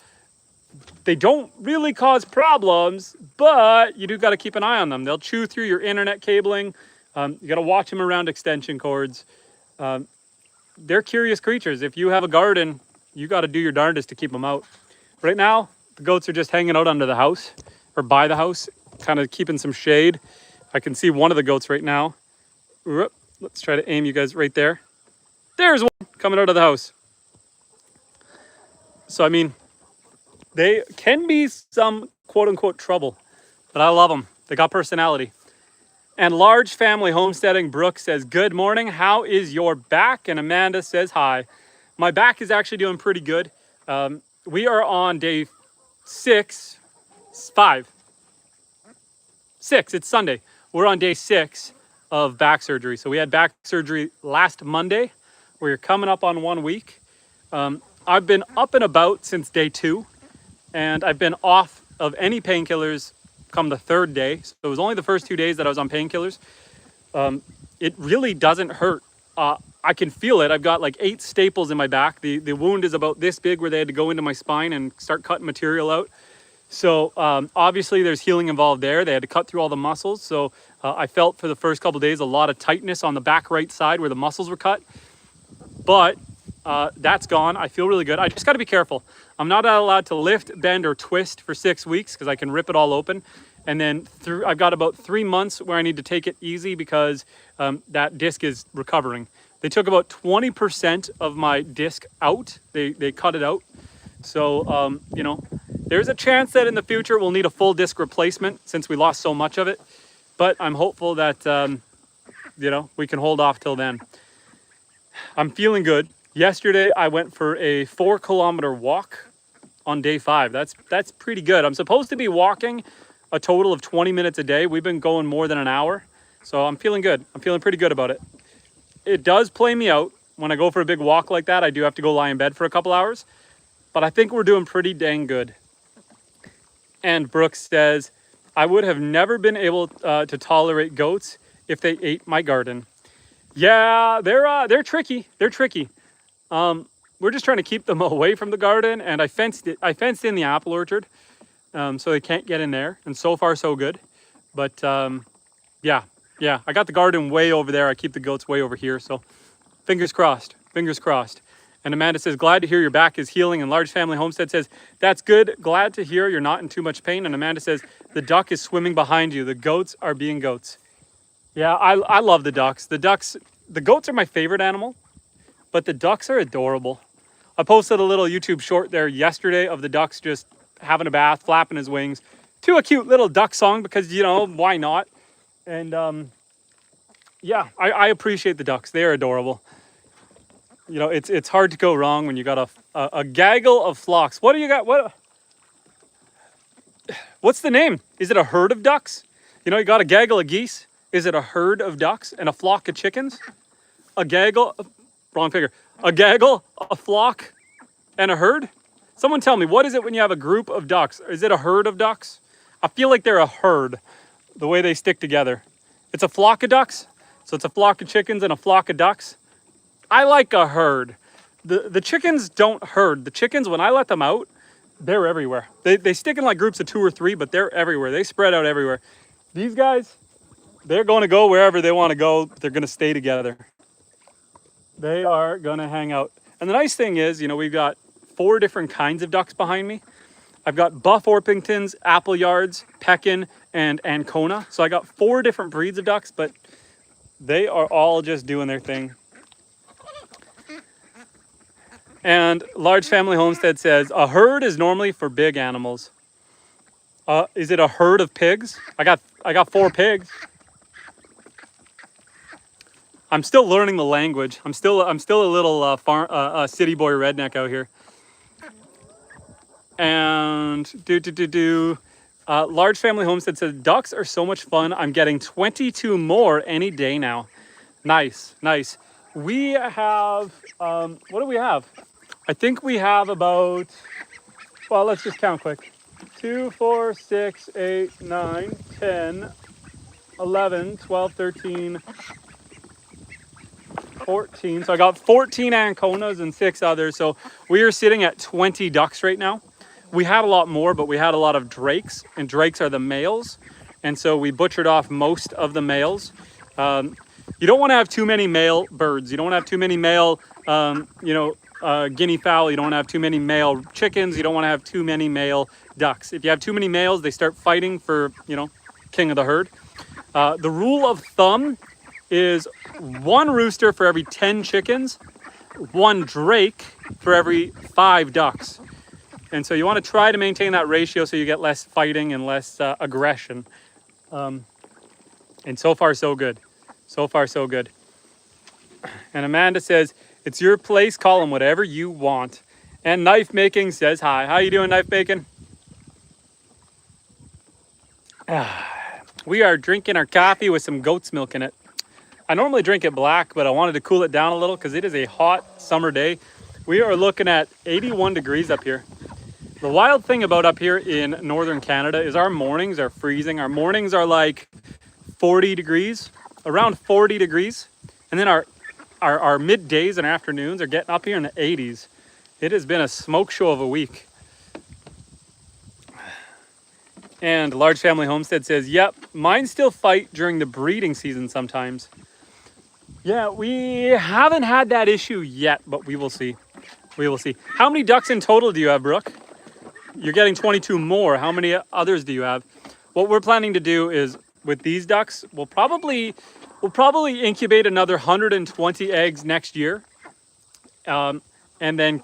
They don't really cause problems, but you do got to keep an eye on them. They'll chew through your internet cabling. You got to watch them around extension cords. They're curious creatures. If you have a garden, you got to do your darndest to keep them out. Right now, the goats are just hanging out under the house or by the house, kind of keeping some shade. I can see one of the goats right now. Let's try to aim you guys right there. There's one coming out of the house. So, I mean, they can be some quote unquote trouble, but I love them. They got personality. And Large Family Homesteading Brooke says, good morning. How is your back? And Amanda says, hi. My back is actually doing pretty good. We are on day 6, it's Sunday. We're on day 6 of back surgery. So we had back surgery last Monday. We're coming up on 1 week. I've been up and about since day 2, and I've been off of any painkillers come the 3rd day. So it was only the first 2 days that I was on painkillers. It really doesn't hurt. I can feel it. I've got like 8 staples in my back. The wound is about this big where they had to go into my spine and start cutting material out. So obviously there's healing involved there. They had to cut through all the muscles. So I felt for the first couple of days a lot of tightness on the back right side where the muscles were cut. But that's gone. I feel really good. I just got to be careful. I'm not allowed to lift, bend, or twist for 6 weeks because I can rip it all open. And then I've got about 3 months where I need to take it easy because that disc is recovering. They took about 20% of my disc out. They cut it out. So, you know, there's a chance that in the future we'll need a full disc replacement since we lost so much of it. But I'm hopeful that, you know, we can hold off till then. I'm feeling good. Yesterday, I went for a 4-kilometer walk on day 5. That's pretty good. I'm supposed to be walking a total of 20 minutes a day. We've been going more than an hour. So I'm feeling good. I'm feeling pretty good about it. It does play me out. When I go for a big walk like that, I do have to go lie in bed for a couple hours. But I think we're doing pretty dang good. And Brooks says, I would have never been able to tolerate goats if they ate my garden. Yeah, they're tricky. They're tricky. We're just trying to keep them away from the garden, and I fenced in the apple orchard, so they can't get in there. And so far, so good. But yeah, I got the garden way over there. I keep the goats way over here. So fingers crossed. Fingers crossed. And Amanda says, glad to hear your back is healing. And Large Family Homestead says, that's good. Glad to hear you're not in too much pain. And Amanda says, the duck is swimming behind you. The goats are being goats. Yeah, I love the ducks. The goats are my favorite animal, but the ducks are adorable. I posted a little YouTube short there yesterday of the ducks just having a bath, flapping his wings to a cute little duck song because, you know, why not? And yeah, I appreciate the ducks. They are adorable. You know, it's hard to go wrong when you got a gaggle of flocks. What do you got? What's the name? Is it a herd of ducks? You know, you got a gaggle of geese. Is it a herd of ducks and a flock of chickens? A gaggle, wrong figure. A gaggle, a flock, and a herd? Someone tell me, what is it when you have a group of ducks? Is it a herd of ducks? I feel like they're a herd, the way they stick together. It's a flock of ducks, so it's a flock of chickens and a flock of ducks. I like a herd. The chickens don't herd. The chickens, when I let them out, they're everywhere. They stick in like groups of 2 or 3, but they're everywhere. They spread out everywhere. These guys, they're going to go wherever they want to go. They're going to stay together. They are going to hang out. And the nice thing is, you know, we've got 4 different kinds of ducks behind me. I've got Buff Orpingtons, Appleyards, Pekin, and Ancona. So I got 4 different breeds of ducks, but they are all just doing their thing. And Large Family Homestead says, a herd is normally for big animals. Is it a herd of pigs? I got 4 pigs. I'm still learning the language. I'm still a little city boy redneck out here. And Large Family Homestead says, ducks are so much fun. I'm getting 22 more any day now. Nice, nice. We have, what do we have? I think we have about, well, let's just count quick. 2, 4, 6, 8, 9, 10, 11, 12, 13, 14. So I got 14 Anconas and 6 others. So we are sitting at 20 ducks right now. We had a lot more, but we had a lot of drakes, and drakes are the males. And so we butchered off most of the males. You don't want to have too many male birds. You don't want to have too many male, guinea fowl. You don't want to have too many male chickens. You don't want to have too many male ducks. If you have too many males, they start fighting for, king of the herd. The rule of thumb is 1 rooster for every 10 chickens, 1 drake for every 5 ducks. And so you want to try to maintain that ratio so you get less fighting and less aggression. And so far, so good. So far, so good. And Amanda says, it's your place, call them whatever you want. And Knife Making says hi. How you doing, Knife Making? We are drinking our coffee with some goat's milk in it. I normally drink it black, but I wanted to cool it down a little because it is a hot summer day. We are looking at 81 degrees up here. The wild thing about up here in northern Canada is our mornings are freezing. Our mornings are like 40 degrees, around 40 degrees. And then our middays and afternoons are getting up here in the 80s. It has been a smoke show of a week. And Large Family Homestead says, yep, mine still fight during the breeding season sometimes. Yeah, we haven't had that issue yet, but we will see. We will see. How many ducks in total do you have, Brooke? You're getting 22 more. How many others do you have? What we're planning to do is with these ducks, we'll probably incubate another 120 eggs next year. And then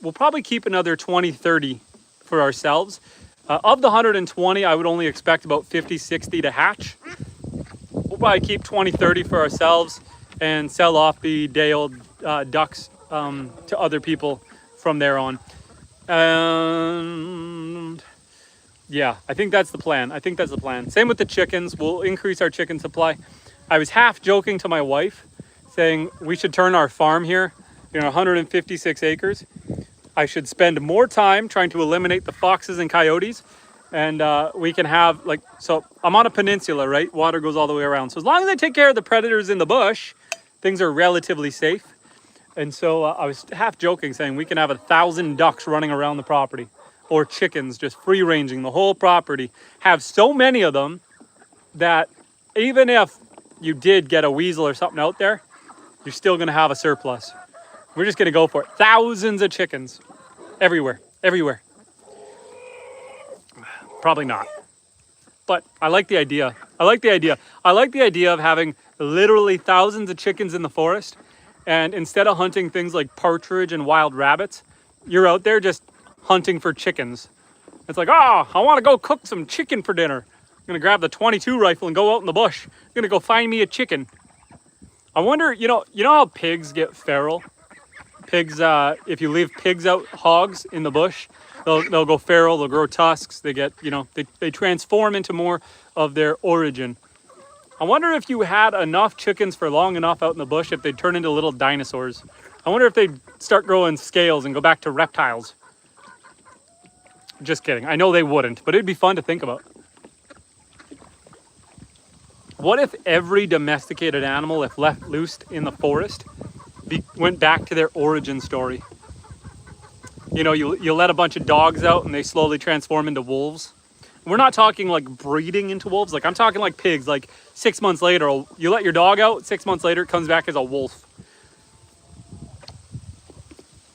we'll probably keep another 20, 30 for ourselves. Of the 120, I would only expect about 50, 60 to hatch. We'll probably keep 20, 30 for ourselves. and sell off the day-old ducks to other people from there on. And yeah, I think that's the plan. Same with the chickens. We'll increase our chicken supply. I was half joking to my wife, saying we should turn our farm here, 156 acres. I should spend more time trying to eliminate the foxes and coyotes, and we can have so I'm on a peninsula, right? Water goes all the way around. So as long as I take care of the predators in the bush, things are relatively safe. And so I was half joking, saying we can have 1,000 ducks running around the property, or chickens just free ranging the whole property. Have so many of them that even if you did get a weasel or something out there, you're still going to have a surplus. We're just going to go for it. Thousands of chickens everywhere. Probably not. But I like the idea. I like the idea of having literally thousands of chickens in the forest. And instead of hunting things like partridge and wild rabbits, you're out there just hunting for chickens. It's like, I want to go cook some chicken for dinner. I'm going to grab the .22 rifle and go out in the bush. I'm going to go find me a chicken. I wonder, you know how pigs get feral? Pigs, if you leave pigs out, hogs in the bush, they'll go feral, they'll grow tusks, they get, they transform into more of their origin. I wonder if you had enough chickens for long enough out in the bush, if they'd turn into little dinosaurs. I wonder if they'd start growing scales and go back to reptiles. Just kidding. I know they wouldn't, but it'd be fun to think about. What if every domesticated animal, if left loose in the forest, went back to their origin story? You let a bunch of dogs out and they slowly transform into wolves. We're not talking like breeding into wolves. I'm talking like pigs. 6 months later, you let your dog out, 6 months later, it comes back as a wolf.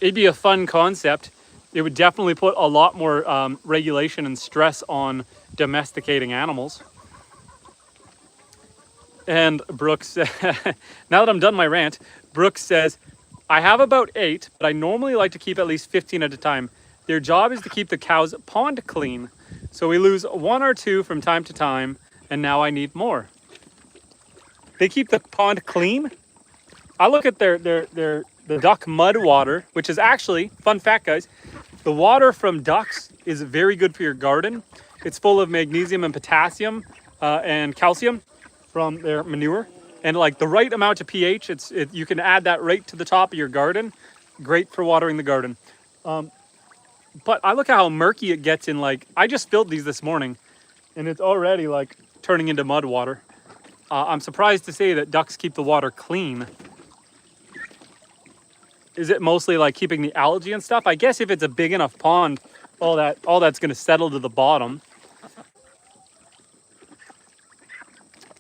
It'd be a fun concept. It would definitely put a lot more regulation and stress on domesticating animals. And Brooks, now that I'm done my rant, Brooks says, I have about 8, but I normally like to keep at least 15 at a time. Their job is to keep the cow's pond clean. So we lose 1 or 2 from time to time, and now I need more. They keep the pond clean? I look at the duck mud water, which is actually, fun fact guys, the water from ducks is very good for your garden. It's full of magnesium and potassium and calcium from their manure. And the right amount of pH, you can add that right to the top of your garden. Great for watering the garden. But I look at how murky it gets in I just filled these this morning and it's already turning into mud water. I'm surprised to say that ducks keep the water clean. Is it mostly keeping the algae and stuff? I guess if it's a big enough pond, all that's going to settle to the bottom.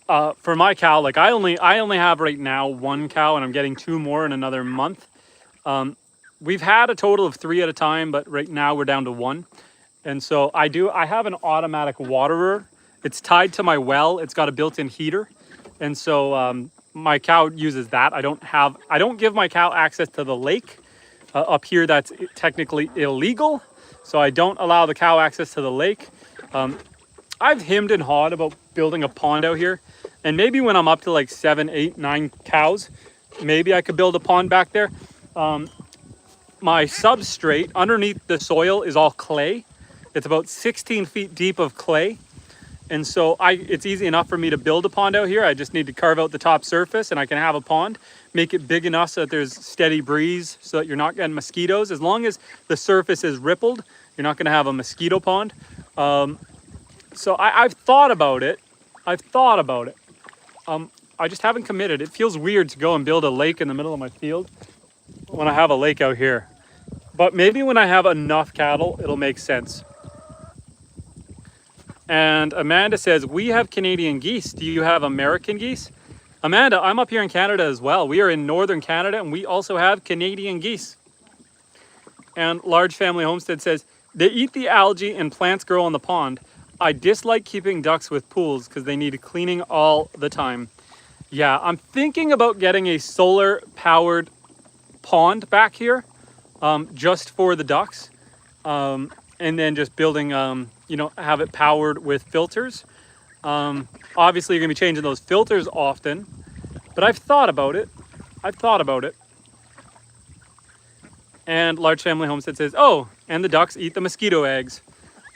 For my cow, I only have right now 1 cow, and I'm getting 2 more in another month. We've had a total of 3 at a time, but right now we're down to 1. And so I have an automatic waterer. It's tied to my well. It's got a built-in heater. And so my cow uses that. I don't give my cow access to the lake. Up here, that's technically illegal. So I don't allow the cow access to the lake. I've hemmed and hawed about building a pond out here. And maybe when I'm up to 7, 8, 9 cows, maybe I could build a pond back there. My substrate underneath the soil is all clay. It's about 16 feet deep of clay. And so it's easy enough for me to build a pond out here. I just need to carve out the top surface and I can have a pond, make it big enough so that there's steady breeze so that you're not getting mosquitoes. As long as the surface is rippled, you're not gonna have a mosquito pond. So I've thought about it. I just haven't committed. It feels weird to go and build a lake in the middle of my field when I have a lake out here. But maybe when I have enough cattle, it'll make sense. And Amanda says, we have Canadian geese. Do you have American geese? Amanda, I'm up here in Canada as well. We are in northern Canada and we also have Canadian geese. And Large Family Homestead says, they eat the algae and plants grow in the pond. I dislike keeping ducks with pools because they need cleaning all the time. Yeah, I'm thinking about getting a solar powered pond back here just for the ducks. And then just building, have it powered with filters. Obviously, you're going to be changing those filters often. but I've thought about it. And Large Family Homestead says, oh, and the ducks eat the mosquito eggs.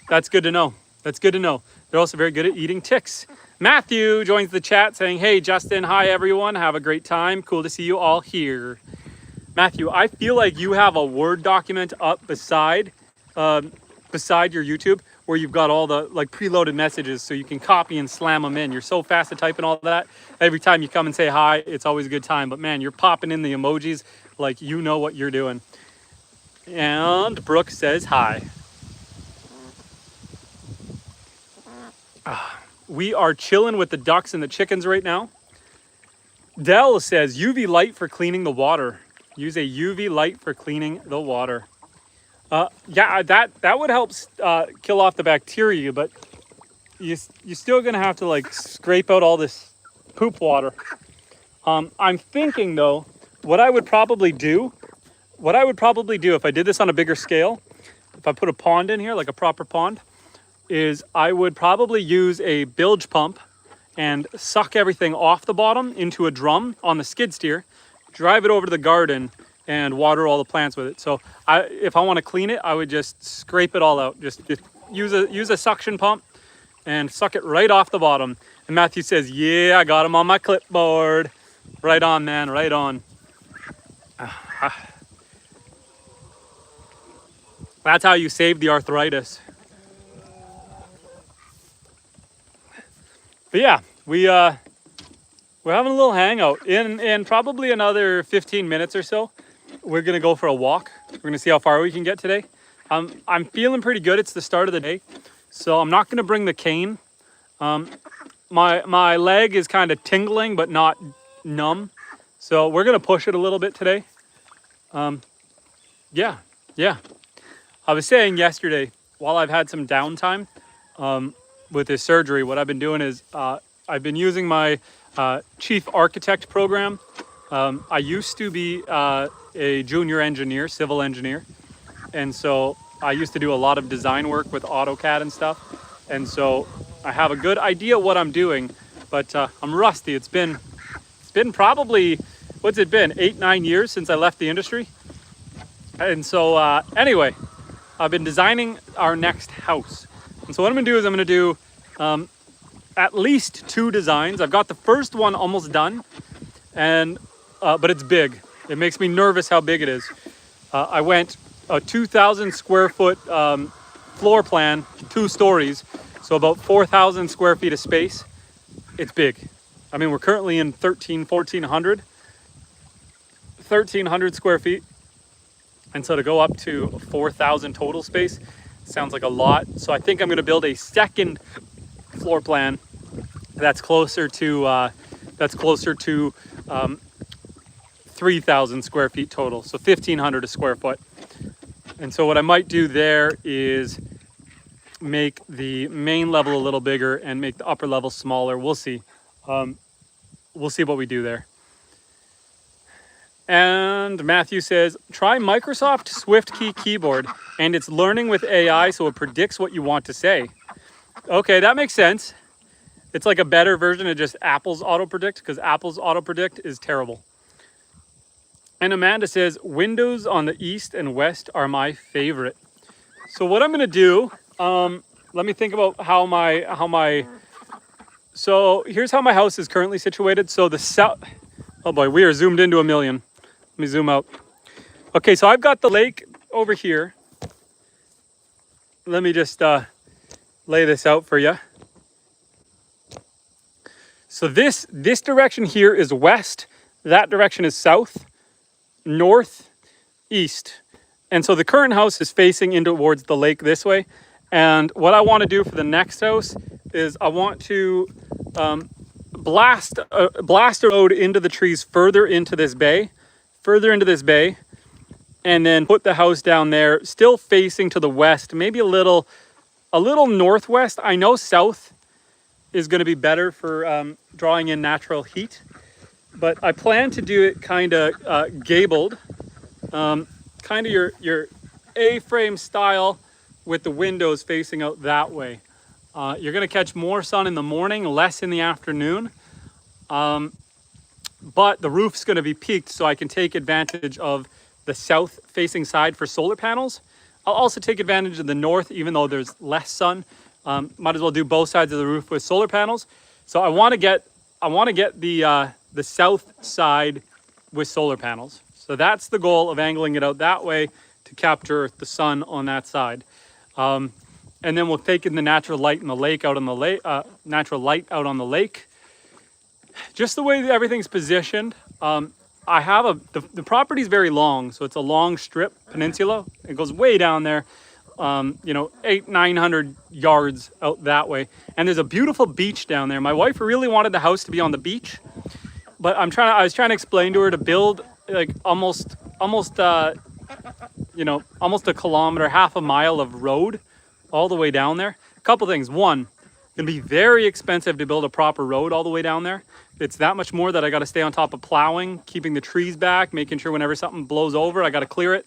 That's good to know. That's good to know. They're also very good at eating ticks. Matthew joins the chat saying, hey, Justin, hi, everyone. Have a great time. Cool to see you all here. Matthew, I feel like you have a Word document up beside your YouTube where you've got all the like preloaded messages so you can copy and slam them in. You're so fast at typing all that. Every time you come and say hi, it's always a good time. But man, you're popping in the emojis like you know what you're doing. And Brooke says hi. We are chilling with the ducks and the chickens right now. Dell says UV light for cleaning the water. Use a UV light for cleaning the water. Yeah, that would help kill off the bacteria, but you're still gonna have to like scrape out all this poop water. I'm thinking though, what I would probably do if I did this on a bigger scale, if I put a pond in here, like a proper pond, is I would probably use a bilge pump and suck everything off the bottom into a drum on the skid steer, drive it over to the garden and water all the plants with it. So if I want to clean it, I would just scrape it all out. Just use a suction pump and suck it right off the bottom. And Matthew says, yeah, I got him on my clipboard. Right on, man, right on. That's how you save the arthritis. But yeah, we're having a little hangout. In probably another 15 minutes or so, we're gonna go for a walk. We're gonna see how far we can get today. I'm feeling pretty good. It's the start of the day, so I'm not gonna bring the cane. My leg is kind of tingling, but not numb. So we're gonna push it a little bit today. Yeah. I was saying yesterday, while I've had some downtime, with this surgery, what I've been doing is I've been using my chief architect program. I used to be a junior engineer, civil engineer. And so I used to do a lot of design work with AutoCAD and stuff. And so I have a good idea what I'm doing, but I'm rusty. It's been probably, what's it been, 8-9 years since I left the industry. And so anyway, I've been designing our next house. And so what I'm gonna do is I'm gonna do at least 2 designs. I've got the first one almost done, and but it's big. It makes me nervous how big it is. I went a 2,000 square foot floor plan, 2 stories, so about 4,000 square feet of space. It's big. I mean, we're currently in 1,400 square feet. And so to go up to 4,000 total space sounds like a lot. So I think I'm gonna build a second floor plan that's closer to 3,000 square feet total. So 1,500 a square foot. And so what I might do there is make the main level a little bigger and make the upper level smaller. We'll see. We'll see what we do there. And Matthew says, try Microsoft SwiftKey keyboard and it's learning with AI so it predicts what you want to say. Okay, that makes sense. It's like a better version of just Apple's autopredict, because Apple's autopredict is terrible. And Amanda says, windows on the east and west are my favorite. So what I'm gonna do, let me think about how my, so here's how my house is currently situated. So the south, oh boy, we are zoomed into a million. Let me zoom out. Okay, so I've got the lake over here. Let me just lay this out for you. So this direction here is west, that direction is south, north, east. And so the current house is facing in towards the lake this way. And what I want to do for the next house is I want to blast a road into the trees further into this bay, and then put the house down there, still facing to the west, maybe a little northwest. I know south is going to be better for drawing in natural heat, but I plan to do it kind of gabled, kind of your A-frame style with the windows facing out that way. You're going to catch more sun in the morning, less in the afternoon. but the roof's going to be peaked so I can take advantage of the south facing side for solar panels. I'll also take advantage of the north, even though there's less sun. Might as well do both sides of the roof with solar panels. So I want to get the south side with solar panels. So that's the goal of angling it out that way to capture the sun on that side. And then we'll take in the natural light in the lake out on the lake, natural light out on the lake. Just the way that everything's positioned. I have the property's very long, so it's a long strip peninsula. It goes way down there, 800-900 yards out that way. And there's a beautiful beach down there. My wife really wanted the house to be on the beach, but I was trying to explain to her to build like almost a kilometer, half a mile of road all the way down there. A couple things. One, it's gonna be very expensive to build a proper road all the way down there. It's that much more that I got to stay on top of plowing, keeping the trees back, making sure whenever something blows over, I got to clear it.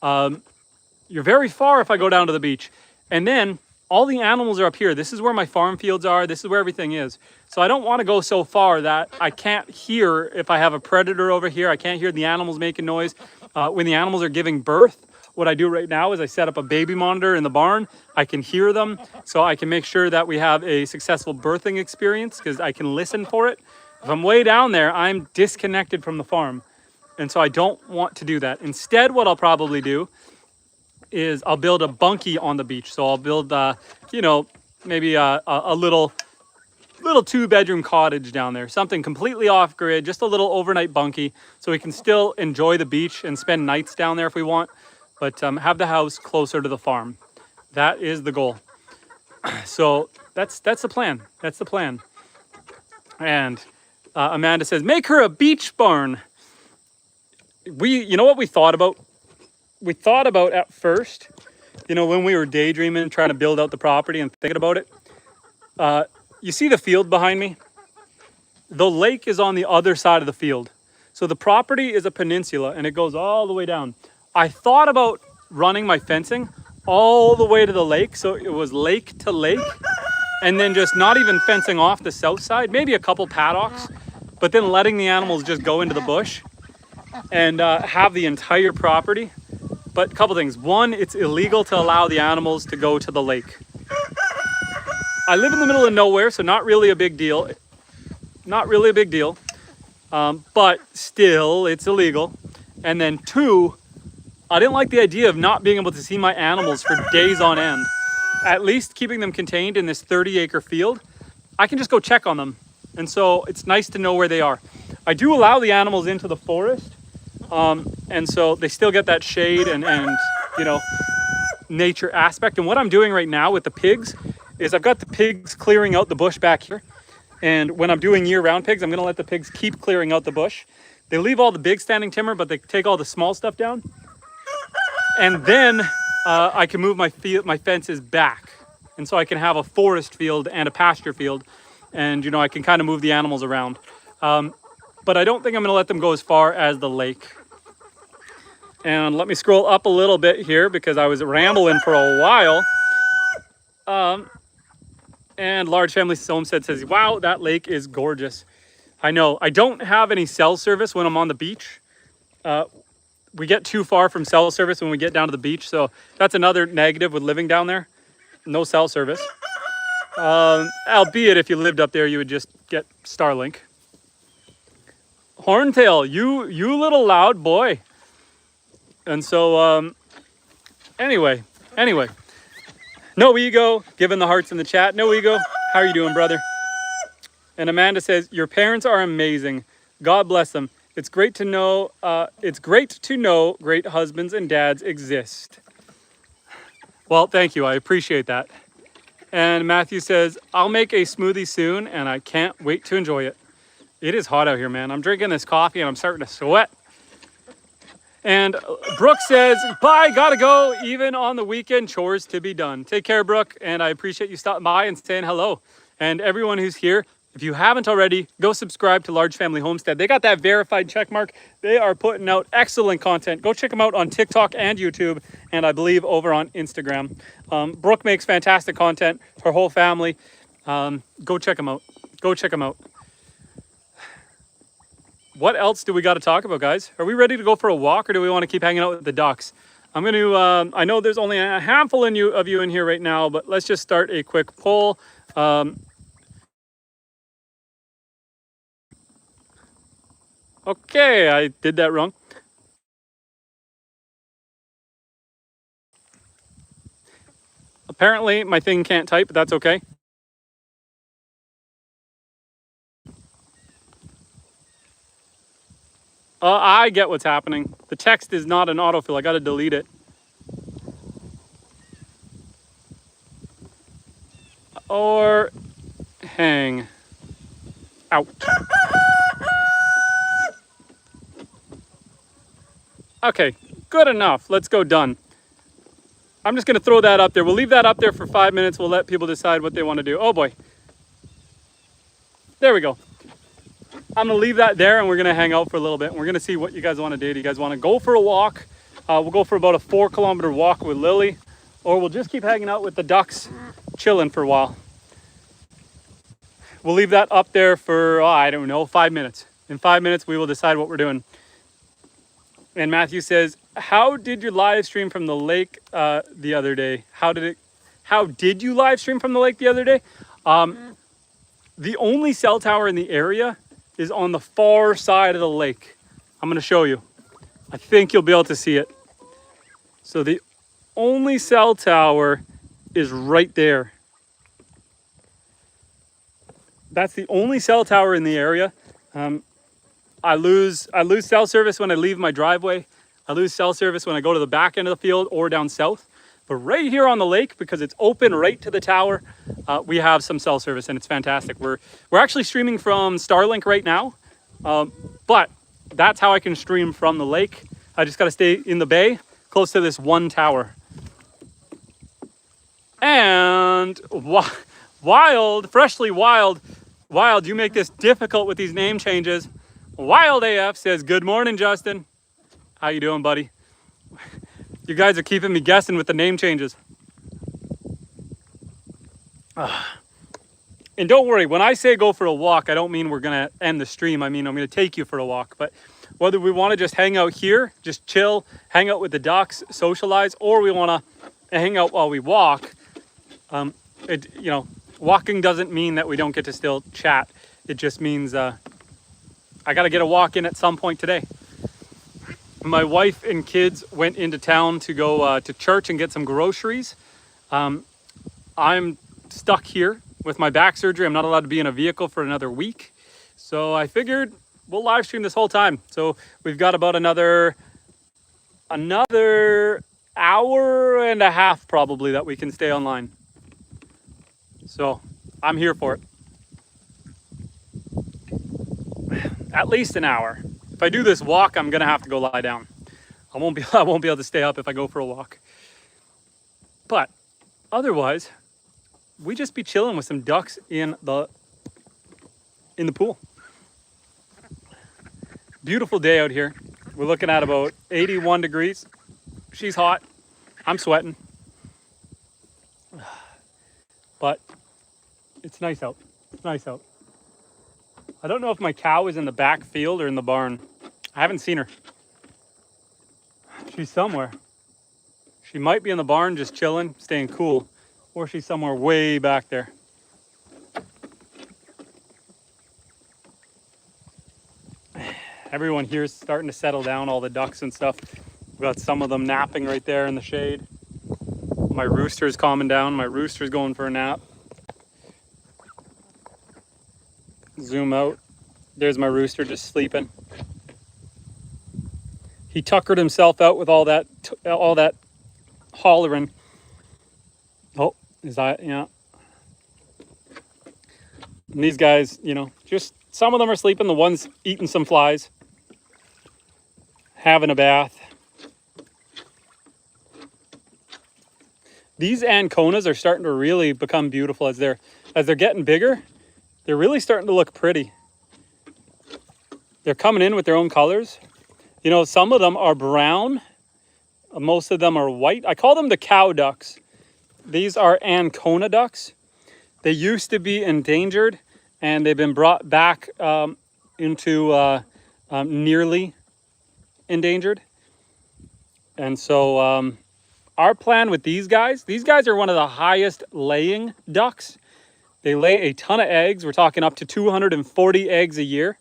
You're very far if I go down to the beach. And then all the animals are up here. This is where my farm fields are. This is where everything is. So I don't want to go so far that I can't hear if I have a predator over here. I can't hear the animals making noise. When the animals are giving birth, what I do right now is I set up a baby monitor in the barn. I can hear them, so I can make sure that we have a successful birthing experience because I can listen for it. If I'm way down there, I'm disconnected from the farm. And so I don't want to do that. Instead, what I'll probably do is I'll build a bunkie on the beach. So I'll build, maybe a little 2-bedroom cottage down there. Something completely off grid, just a little overnight bunkie. So we can still enjoy the beach and spend nights down there if we want. But have the house closer to the farm. That is the goal. So that's the plan. That's the plan. And Amanda says, make her a beach barn. You know what we thought about? We thought about at first, when we were daydreaming, trying to build out the property and thinking about it. You see the field behind me? The lake is on the other side of the field. So the property is a peninsula and it goes all the way down. I thought about running my fencing all the way to the lake. So it was lake to lake. And then just not even fencing off the south side, maybe a couple paddocks, but then letting the animals just go into the bush and have the entire property. But a couple things. One, it's illegal to allow the animals to go to the lake. I live in the middle of nowhere, so not really a big deal. Not really a big deal, but still it's illegal. And then two, I didn't like the idea of not being able to see my animals for days on end. At least keeping them contained in this 30-acre field, I can just go check on them. And so it's nice to know where they are. I do allow the animals into the forest. And so they still get that shade and nature aspect. And what I'm doing right now with the pigs is I've got the pigs clearing out the bush back here. And when I'm doing year-round pigs, I'm going to let the pigs keep clearing out the bush. They leave all the big standing timber, but they take all the small stuff down. And then I can move my fences back. And so I can have a forest field and a pasture field. And, I can kind of move the animals around. But I don't think I'm going to let them go as far as the lake. And let me scroll up a little bit here because I was rambling for a while. And Large Family Homestead says, wow, that lake is gorgeous. I know. I don't have any cell service when I'm on the beach. We get too far from cell service when we get down to the beach. So that's another negative with living down there. No cell service. Albeit if you lived up there, you would just get Starlink. Horntail, you little loud boy. And so, anyway. No ego, giving the hearts in the chat. No ego. How are you doing, brother? And Amanda says, your parents are amazing. God bless them. It's great to know great husbands and dads exist. Well, thank you. I appreciate that. And Matthew says, I'll make a smoothie soon and I can't wait to enjoy it. It is hot out here, man. I'm drinking this coffee and I'm starting to sweat. And Brooke says, bye, gotta go. Even on the weekend, chores to be done. Take care, Brooke. And I appreciate you stopping by and saying hello. And everyone who's here, if you haven't already, go subscribe to Large Family Homestead. They got that verified check mark. They are putting out excellent content. Go check them out on TikTok and YouTube, and I believe over on Instagram. Brooke makes fantastic content. Her whole family. Go check them out. Go check them out. what else do we got to talk about, guys? Are we ready to go for a walk, or do we want to keep hanging out with the ducks? I'm going to, I know there's only a handful of you in here right now, but let's just start a quick poll. Okay, I did that wrong. Apparently my thing can't type, but that's okay. I get what's happening. The text is not an autofill. I got to delete it. Or hang out. Okay, good enough. Let's go done. I'm just going to throw that up there. We'll leave that up there for 5 minutes. We'll let people decide what they want to do. Oh boy. There we go. I'm going to leave that there and we're going to hang out for a little bit. We're going to see what you guys want to do. Do you guys want to go for a walk? We'll go for about a 4-kilometer walk with Lily, or we'll just keep hanging out with the ducks, chilling for a while. We'll leave that up there for, I don't know, 5 minutes. In 5 minutes, we will decide what we're doing. And Matthew says, how did you live stream from the lake the other day? How did you live stream from the lake the other day? The only cell tower in the area is on the far side of the lake. I'm going to show you. I think you'll be able to see it. So the only cell tower is right there. That's the only cell tower in the area. I lose cell service when I leave my driveway. I lose cell service when I go to the back end of the field or down south. But right here on the lake, because it's open right to the tower, we have some cell service and it's fantastic. We're actually streaming from Starlink right now, but that's how I can stream from the lake. I just got to stay in the bay, close to this one tower. And freshly wild, you make this difficult with these name changes. Wild AF says, good morning, Justin. How you doing, buddy? You guys are keeping me guessing with the name changes. And don't worry, when I say go for a walk, I don't mean we're going to end the stream. I mean, I'm going to take you for a walk. But whether we want to just hang out here, just chill, hang out with the ducks, socialize, or we want to hang out while we walk, walking doesn't mean that we don't get to still chat. It just means I got to get a walk in at some point today. My wife and kids went into town to go to church and get some groceries. I'm stuck here with my back surgery. I'm not allowed to be in a vehicle for another week. So I figured we'll live stream this whole time. So we've got about another hour and a half probably that we can stay online. So I'm here for it. At least an hour. If I do this walk, I'm gonna have to go lie down. I won't be able to stay up if I go for a walk. But otherwise, we just be chilling with some ducks in the pool. Beautiful day out here. We're looking at about 81 degrees. She's hot. I'm sweating. But it's nice out. It's nice out. I don't know if my cow is in the back field or in the barn. I haven't seen her. She's somewhere. She might be in the barn just chilling, staying cool, or she's somewhere way back there. Everyone here is starting to settle down, all the ducks and stuff. We've got some of them napping right there in the shade. My rooster is calming down. My rooster is going for a nap. Zoom out. There's my rooster just sleeping. He tuckered himself out with all that hollering. Oh, is that, yeah. And these guys, just some of them are sleeping. The one's eating some flies, having a bath. These anconas are starting to really become beautiful as they're getting bigger. They're really starting to look pretty. They're coming in with their own colors. Some of them are brown. Most of them are white. I call them the cow ducks. These are ancona ducks. They used to be endangered and they've been brought back into nearly endangered. And so our plan with these guys are one of the highest laying ducks. They lay a ton of eggs. We're talking up to 240 eggs a year.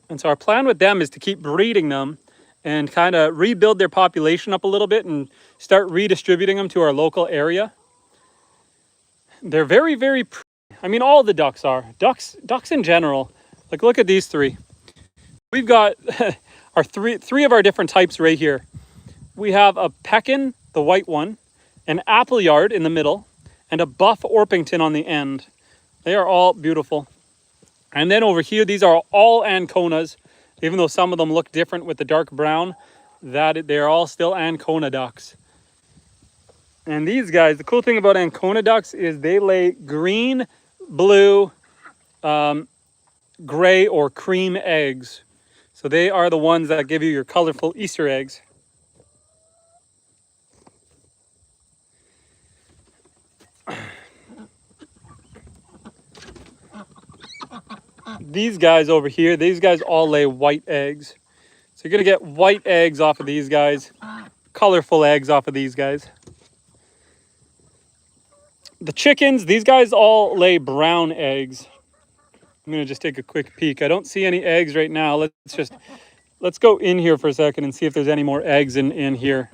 And so our plan with them is to keep breeding them and kind of rebuild their population up a little bit and start redistributing them to our local area. They're very, very pretty. I mean, all the ducks are. Ducks in general. Like, look at these three. We've got our three of our different types right here. We have a Pekin, the white one, an Appleyard in the middle, and a Buff Orpington on the end. They are all beautiful. And then over here, these are all Anconas. Even though some of them look different with the dark brown, that they're all still Ancona ducks. And these guys, the cool thing about Ancona ducks is they lay green, blue, gray, or cream eggs. So they are the ones that give you your colorful Easter eggs. These guys over here, these guys all lay white eggs. So you're gonna get white eggs off of these guys, colorful eggs off of these guys. The chickens, these guys all lay brown eggs. I'm gonna just take a quick peek. I don't see any eggs right now. Let's go in here for a second and see if there's any more eggs in here.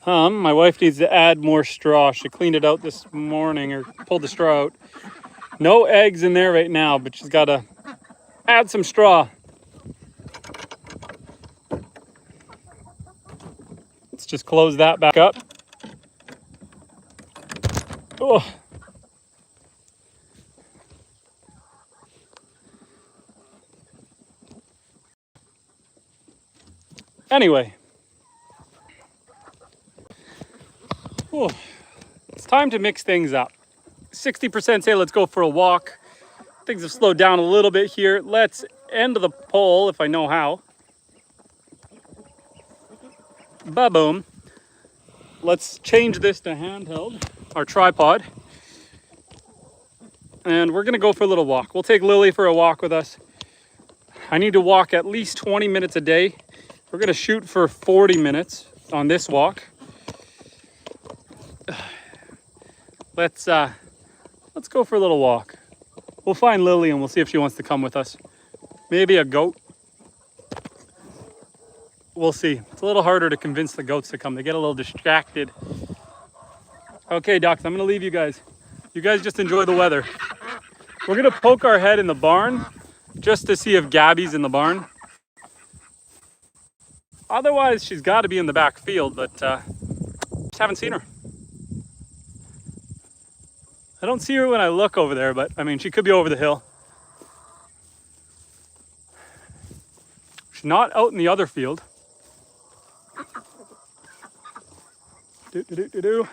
My wife needs to add more straw. She cleaned it out this morning, or pulled the straw out. No eggs in there right now, but she's got to add some straw. Let's just close that back up. Oh. Anyway. Oh. It's time to mix things up. 60% say let's go for a walk. Things have slowed down a little bit here. Let's end the poll if I know how. Ba-boom. Let's change this to handheld, our tripod. And we're gonna go for a little walk. We'll take Lily for a walk with us. I need to walk at least 20 minutes a day. We're gonna shoot for 40 minutes on this walk. Let's go for a little walk. We'll find Lily and we'll see if she wants to come with us. Maybe a goat. We'll see. It's a little harder to convince the goats to come. They get a little distracted. Okay, ducks, I'm gonna leave you guys. You guys just enjoy the weather. We're gonna poke our head in the barn just to see if Gabby's in the barn. Otherwise, she's gotta be in the back field, but just haven't seen her. I don't see her when I look over there, but I mean, she could be over the hill. She's not out in the other field. Do.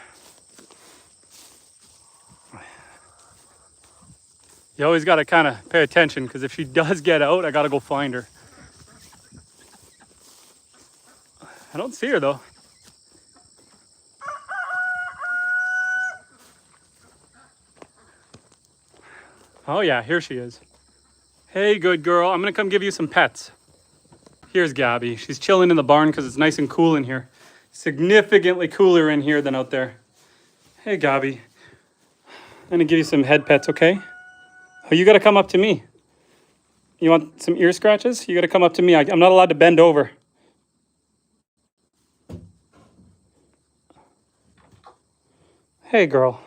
You always got to kind of pay attention, because if she does get out, I got to go find her. I don't see her though. Oh yeah, here she is. Hey, good girl. I'm gonna come give you some pets. Here's Gabby. She's chilling in the barn because it's nice and cool in here. Significantly cooler in here than out there. Hey, Gabby. I'm gonna give you some head pets, okay? Oh, you gotta come up to me. You want some ear scratches? You gotta come up to me. I'm not allowed to bend over. Hey, girl.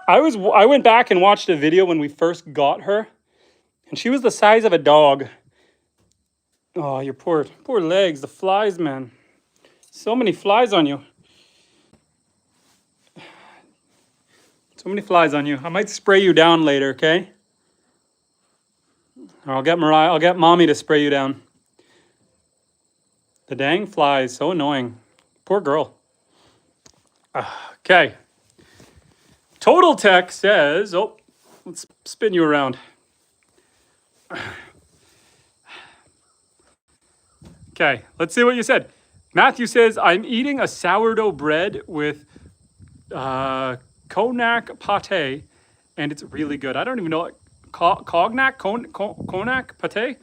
I went back and watched a video when we first got her, and she was the size of a dog. Oh, your poor legs, the flies, man. So many flies on you. So many flies on you. I might spray you down later, okay? Or I'll get mommy to spray you down. The dang flies, so annoying. Poor girl. Okay. Total Tech says, oh, let's spin you around. Okay, let's see what you said. Matthew says, I'm eating a sourdough bread with cognac pate, and it's really good. I don't even know what cognac pate,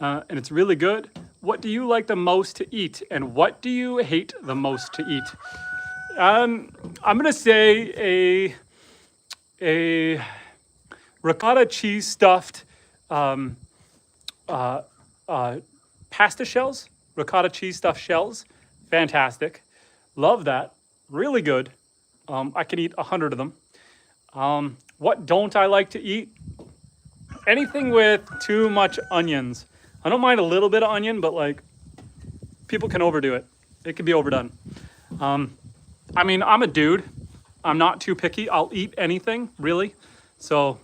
and it's really good. What do you like the most to eat, and what do you hate the most to eat? I'm gonna say a ricotta cheese stuffed pasta shells, ricotta cheese stuffed shells. Fantastic. Love that. Really good. I could eat 100 of them. What don't I like to eat? Anything with too much onions. I don't mind a little bit of onion, but like people can overdo it. It can be overdone. I mean, I'm a dude. I'm not too picky. I'll eat anything, really. So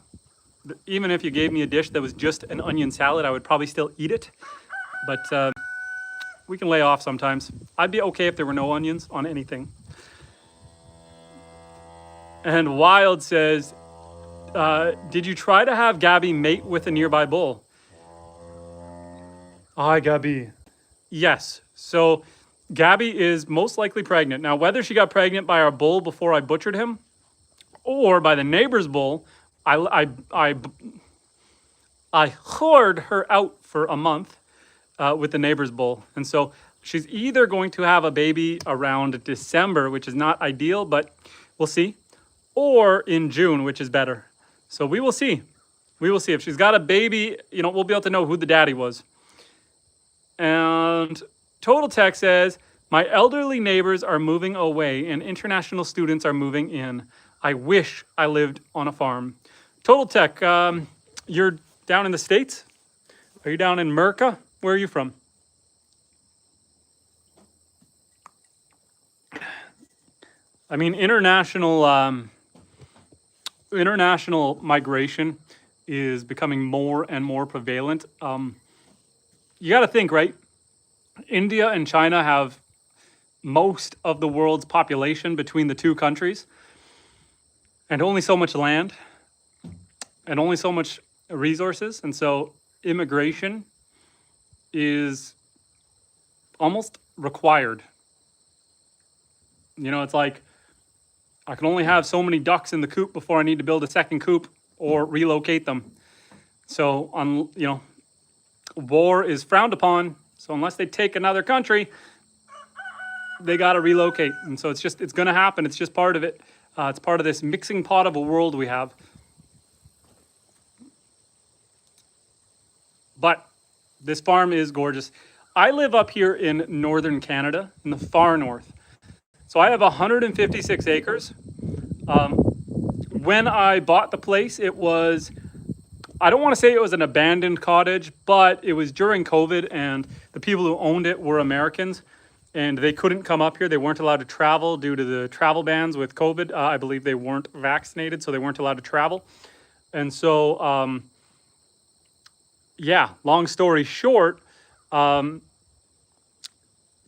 even if you gave me a dish that was just an onion salad, I would probably still eat it. But we can lay off sometimes. I'd be okay if there were no onions on anything. And Wild says, did you try to have Gabby mate with a nearby bull? Hi, Gabby. Yes. So Gabby is most likely pregnant. Now, whether she got pregnant by our bull before I butchered him or by the neighbor's bull, I whored her out for a month with the neighbor's bull. And so she's either going to have a baby around December, which is not ideal, but we'll see, or in June, which is better. So we will see. We will see. If she's got a baby, we'll be able to know who the daddy was. And Total Tech says, my elderly neighbors are moving away and international students are moving in. I wish I lived on a farm. Total Tech, you're down in the States? Are you down in Merca? Where are you from? I mean, international migration is becoming more and more prevalent. You got to think, right? India and China have most of the world's population between the two countries, and only so much land, and only so much resources. And so immigration is almost required. It's like I can only have so many ducks in the coop before I need to build a second coop or relocate them. So war is frowned upon. So unless they take another country, they got to relocate. And so it's going to happen. It's just part of it. It's part of this mixing pot of a world we have. But this farm is gorgeous. I live up here in northern Canada, in the far north. So I have 156 acres. When I bought the place, it was, I don't want to say it was an abandoned cottage, but it was during COVID and the people who owned it were Americans and they couldn't come up here. They weren't allowed to travel due to the travel bans with COVID. I believe they weren't vaccinated, so they weren't allowed to travel. And so, long story short,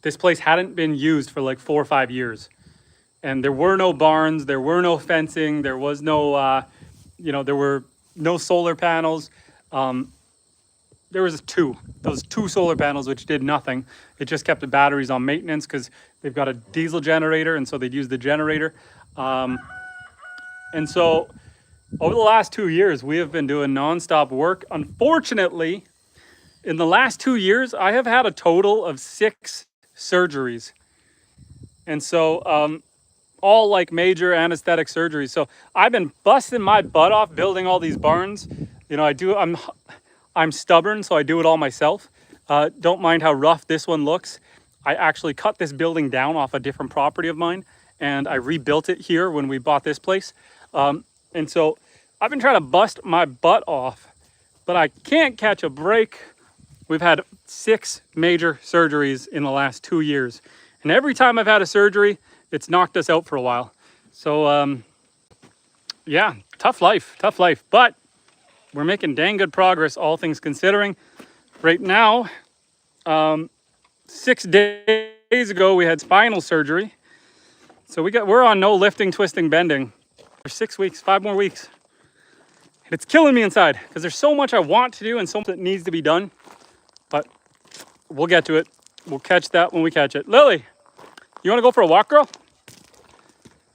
this place hadn't been used for like 4 or 5 years. And there were no barns, there were no fencing, there was no, there were no solar panels. There was those two solar panels, which did nothing. It just kept the batteries on maintenance because they've got a diesel generator, and so they'd use the generator. And so over the last 2 years, we have been doing nonstop work. Unfortunately, in the last 2 years, I have had a total of 6 surgeries. And so, all like major anesthetic surgeries. So I've been busting my butt off building all these barns. I'm stubborn, so I do it all myself. Don't mind how rough this one looks. I actually cut this building down off a different property of mine, and I rebuilt it here when we bought this place. And so I've been trying to bust my butt off, but I can't catch a break. We've had 6 major surgeries in the last 2 years. And every time I've had a surgery, it's knocked us out for a while. So, tough life. But we're making dang good progress, all things considering. Right now, 6 days ago, we had spinal surgery. So we're on no lifting, twisting, bending for 6 weeks, 5 more weeks. And it's killing me inside because there's so much I want to do and so much that needs to be done. But we'll get to it. We'll catch that when we catch it. Lily, you want to go for a walk, girl?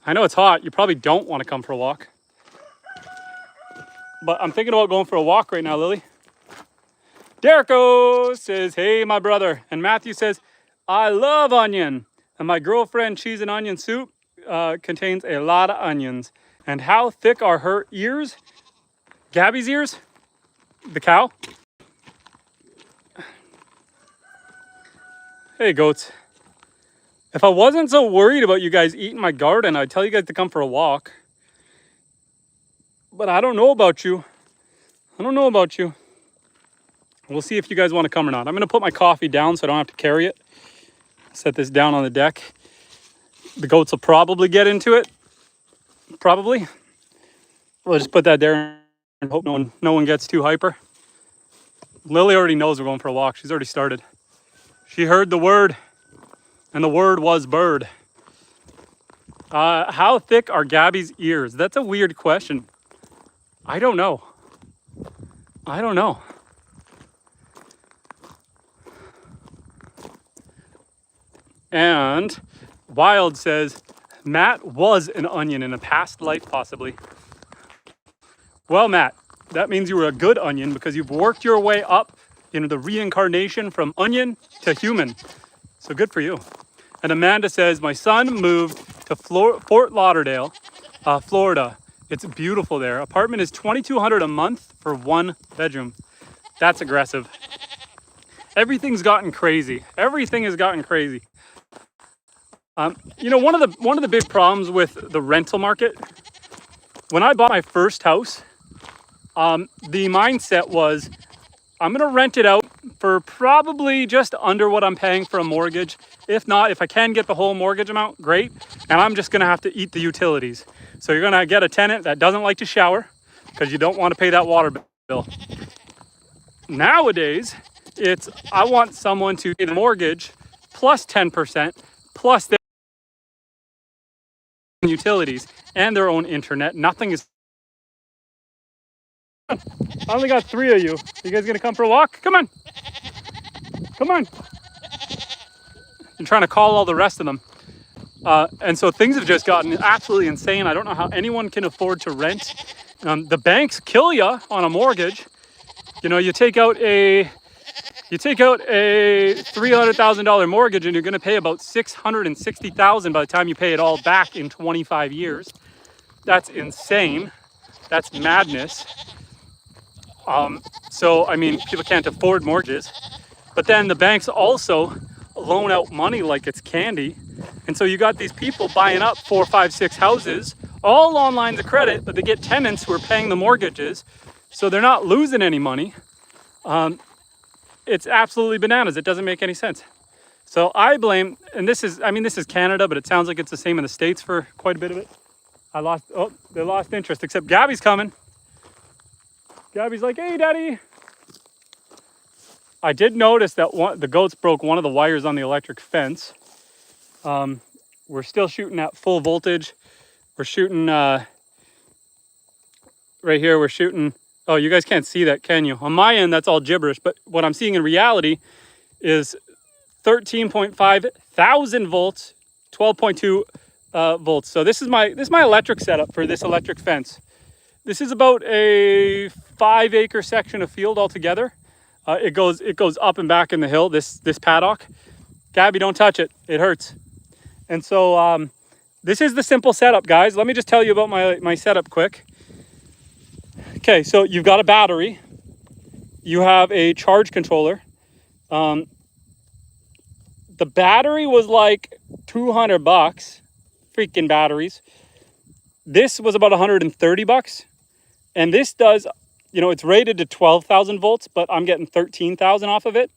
I know it's hot. You probably don't want to come for a walk. But I'm thinking about going for a walk right now, Lily. Derico says, hey, my brother. And Matthew says, I love onion. And my girlfriend, cheese and onion soup contains a lot of onions. And how thick are her ears? Gabby's ears? The cow? Hey, goats. If I wasn't so worried about you guys eating my garden, I'd tell you guys to come for a walk. But I don't know about you. I don't know about you. We'll see if you guys want to come or not. I'm going to put my coffee down so I don't have to carry it. Set this down on the deck. The goats will probably get into it. Probably. We'll just put that there and hope no one gets too hyper. Lily already knows we're going for a walk. She's already started. She heard the word, and the word was bird. How thick are Gabby's ears? That's a weird question. I don't know. I don't know. And Wild says, Matt was an onion in a past life, possibly. Well, Matt, that means you were a good onion because you've worked your way up, the reincarnation from onion to human. So good for you. And Amanda says, my son moved to Fort Lauderdale, Florida. It's beautiful there. Apartment is $2,200 a month for 1 bedroom. That's aggressive. Everything's gotten crazy. Everything has gotten crazy. One of the big problems with the rental market, when I bought my first house, the mindset was, I'm going to rent it out for probably just under what I'm paying for a mortgage. If not, if I can get the whole mortgage amount, great. And I'm just going to have to eat the utilities. So you're going to get a tenant that doesn't like to shower because you don't want to pay that water bill. Nowadays, I want someone to pay the mortgage plus 10% plus their utilities and their own internet. Nothing is... I only got 3 of you. You guys gonna come for a walk? Come on. Come on. I'm trying to call all the rest of them. And so things have just gotten absolutely insane. I don't know how anyone can afford to rent. The banks kill you on a mortgage. You take out a $300,000 mortgage and you're going to pay about $660,000 by the time you pay it all back in 25 years. That's insane. That's madness. So, I mean, people can't afford mortgages. But then the banks also loan out money like it's candy. And so you got these people buying up 4, 5, 6 houses, all on lines of credit, but they get tenants who are paying the mortgages. So they're not losing any money. It's absolutely bananas. It doesn't make any sense. So I blame, and this is Canada, but it sounds like it's the same in the States for quite a bit of it. They lost interest, except Gabby's coming. Gabby's like, hey, Daddy. I did notice that the goats broke one of the wires on the electric fence. We're still shooting at full voltage. We're shooting, right here, we're shooting, oh, you guys can't see that, can you? On my end, that's all gibberish, but what I'm seeing in reality is 13.5 thousand volts, 12.2 volts. So this is my electric setup for this electric fence. This is about a 5-acre section of field altogether. It goes up and back in the hill, this paddock. Gabby, don't touch it. It hurts. And so this is the simple setup, guys. Let me just tell you about my setup quick. Okay, so you've got a battery. You have a charge controller. The battery was like $200, freaking batteries. This was about $130. And this does, it's rated to 12,000 volts, but I'm getting 13,000 off of it.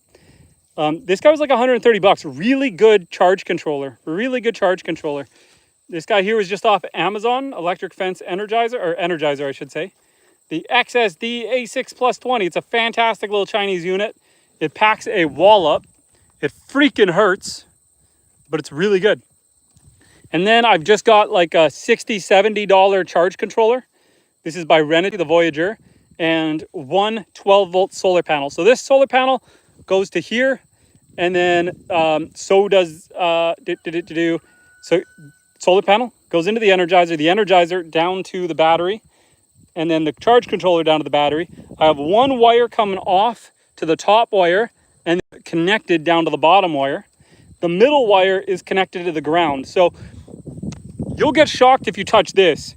This guy was like $130. Really good charge controller. Really good charge controller. This guy here was just off Amazon, electric fence energizer, I should say. The XSD A6 Plus 20. It's a fantastic little Chinese unit. It packs a wall up. It freaking hurts, but it's really good. And then I've just got like a $60, $70 charge controller. This is by Renity, the Voyager, and one 12-volt solar panel. So this solar panel goes to here, And then so does so solar panel goes into the energizer down to the battery, and then the charge controller down to the battery. I have one wire coming off to the top wire and connected down to the bottom wire. The middle wire is connected to the ground. So you'll get shocked if you touch this.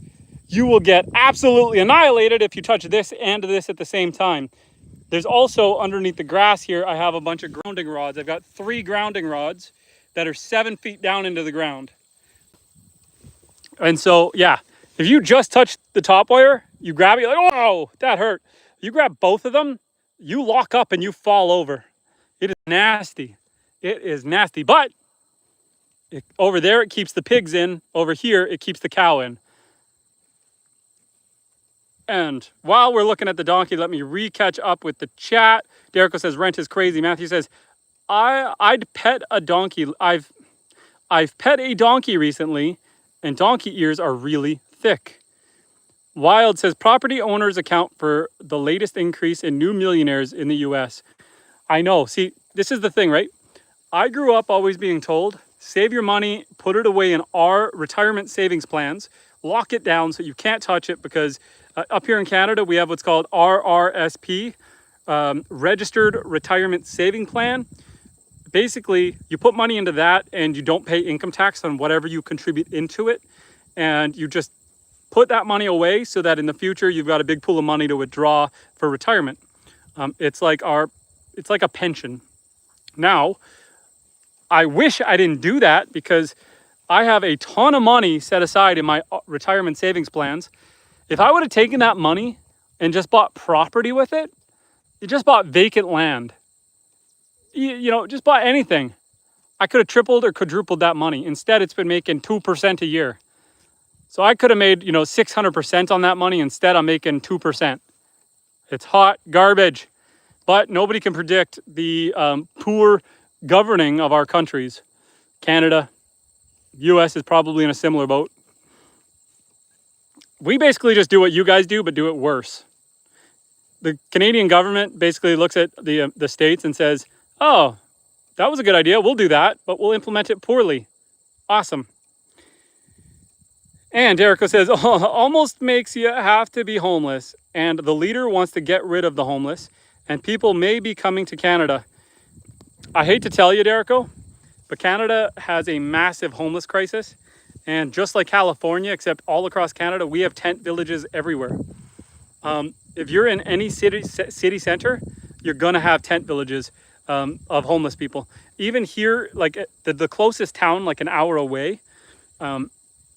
You will get absolutely annihilated if you touch this and this at the same time. There's also underneath the grass here, I have a bunch of grounding rods. I've got 3 grounding rods that are 7 feet down into the ground. And so, yeah, if you just touch the top wire, you grab it, you're like, whoa, that hurt. You grab both of them, you lock up and you fall over. It is nasty. It is nasty. But over there, it keeps the pigs in. Over here, it keeps the cow in. And while we're looking at the donkey, let me re-catch up with the chat. Derico says, rent is crazy. Matthew says, I'd pet a donkey. I've pet a donkey recently, and donkey ears are really thick. Wild says, property owners account for the latest increase in new millionaires in the US. I know. See, this is the thing, right? I grew up always being told, save your money, put it away in our retirement savings plans, lock it down so you can't touch it, because up here in Canada, we have what's called RRSP, Registered Retirement Saving Plan. Basically, you put money into that and you don't pay income tax on whatever you contribute into it. And you just put that money away so that in the future, you've got a big pool of money to withdraw for retirement. It's like a pension. Now, I wish I didn't do that, because I have a ton of money set aside in my retirement savings plans. If I would have taken that money and just bought property with it, you just bought vacant land, you know, just bought anything, I could have tripled or quadrupled that money. Instead, it's been making 2% a year. So I could have made, 600% on that money. Instead, I'm making 2%. It's hot garbage. But nobody can predict the poor governing of our countries. Canada, US is probably in a similar boat. We basically just do what you guys do, but do it worse. The Canadian government basically looks at the states and says, oh, that was a good idea. We'll do that, but we'll implement it poorly. Awesome. And Derico says, oh, almost makes you have to be homeless. And the leader wants to get rid of the homeless. And people may be coming to Canada. I hate to tell you, Derico, but Canada has a massive homeless crisis. And just like California, except all across Canada, we have tent villages everywhere. If you're in any city center, you're going to have tent villages of homeless people. Even here, like the closest town, like an hour away,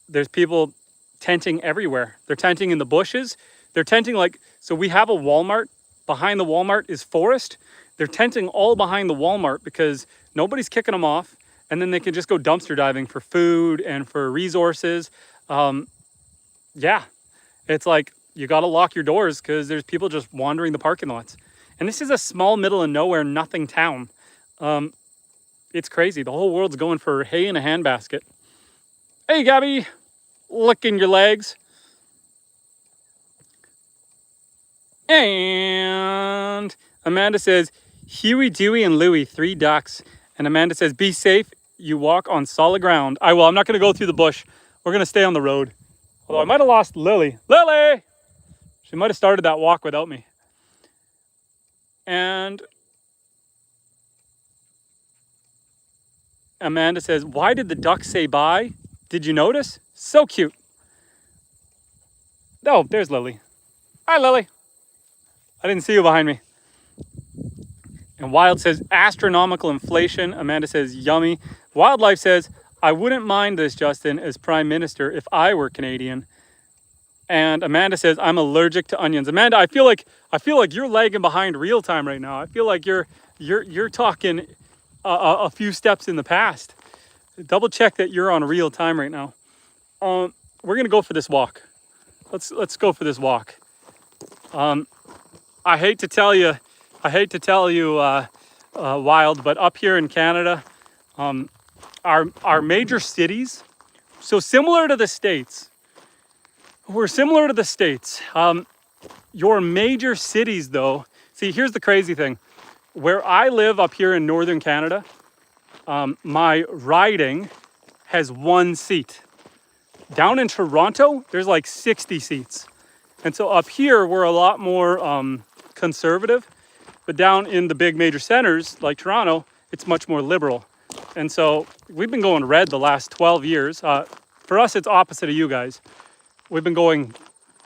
there's people tenting everywhere. They're tenting in the bushes. They're tenting so we have a Walmart. Behind the Walmart is forest. They're tenting all behind the Walmart because nobody's kicking them off. And then they can just go dumpster diving for food and for resources. Yeah, it's like you got to lock your doors because there's people just wandering the parking lots. And this is a small middle of nowhere, nothing town. It's crazy. The whole world's going for hay in a handbasket. Hey, Gabby, licking your legs. And Amanda says, Huey, Dewey, and Louie, 3 ducks. And Amanda says, be safe. You walk on solid ground. I will. I'm not going to go through the bush. We're going to stay on the road. Although I might have lost Lily. Lily! She might have started that walk without me. And Amanda says, why did the duck say bye? Did you notice? So cute. Oh, there's Lily. Hi, Lily. I didn't see you behind me. And Wild says, astronomical inflation. Amanda says, yummy. Wildlife says, I wouldn't mind this, Justin, as Prime Minister if I were Canadian. And Amanda says, I'm allergic to onions. Amanda, I feel like you're lagging behind real time right now. I feel like you're talking a few steps in the past. Double check that you're on real time right now. We're gonna go for this walk. Let's go for this walk. I hate to tell you, Wild, but up here in Canada, our major cities, so similar to the States, we're similar to the States. Your major cities, though, see, here's the crazy thing. where I live up here in Northern Canada, my riding has 1 seat. Down in Toronto, there's like 60 seats. And so up here, we're a lot more conservative. But down in the big major centers like Toronto, it's much more liberal. And so we've been going red the last 12 years. For us, it's opposite of you guys. We've been going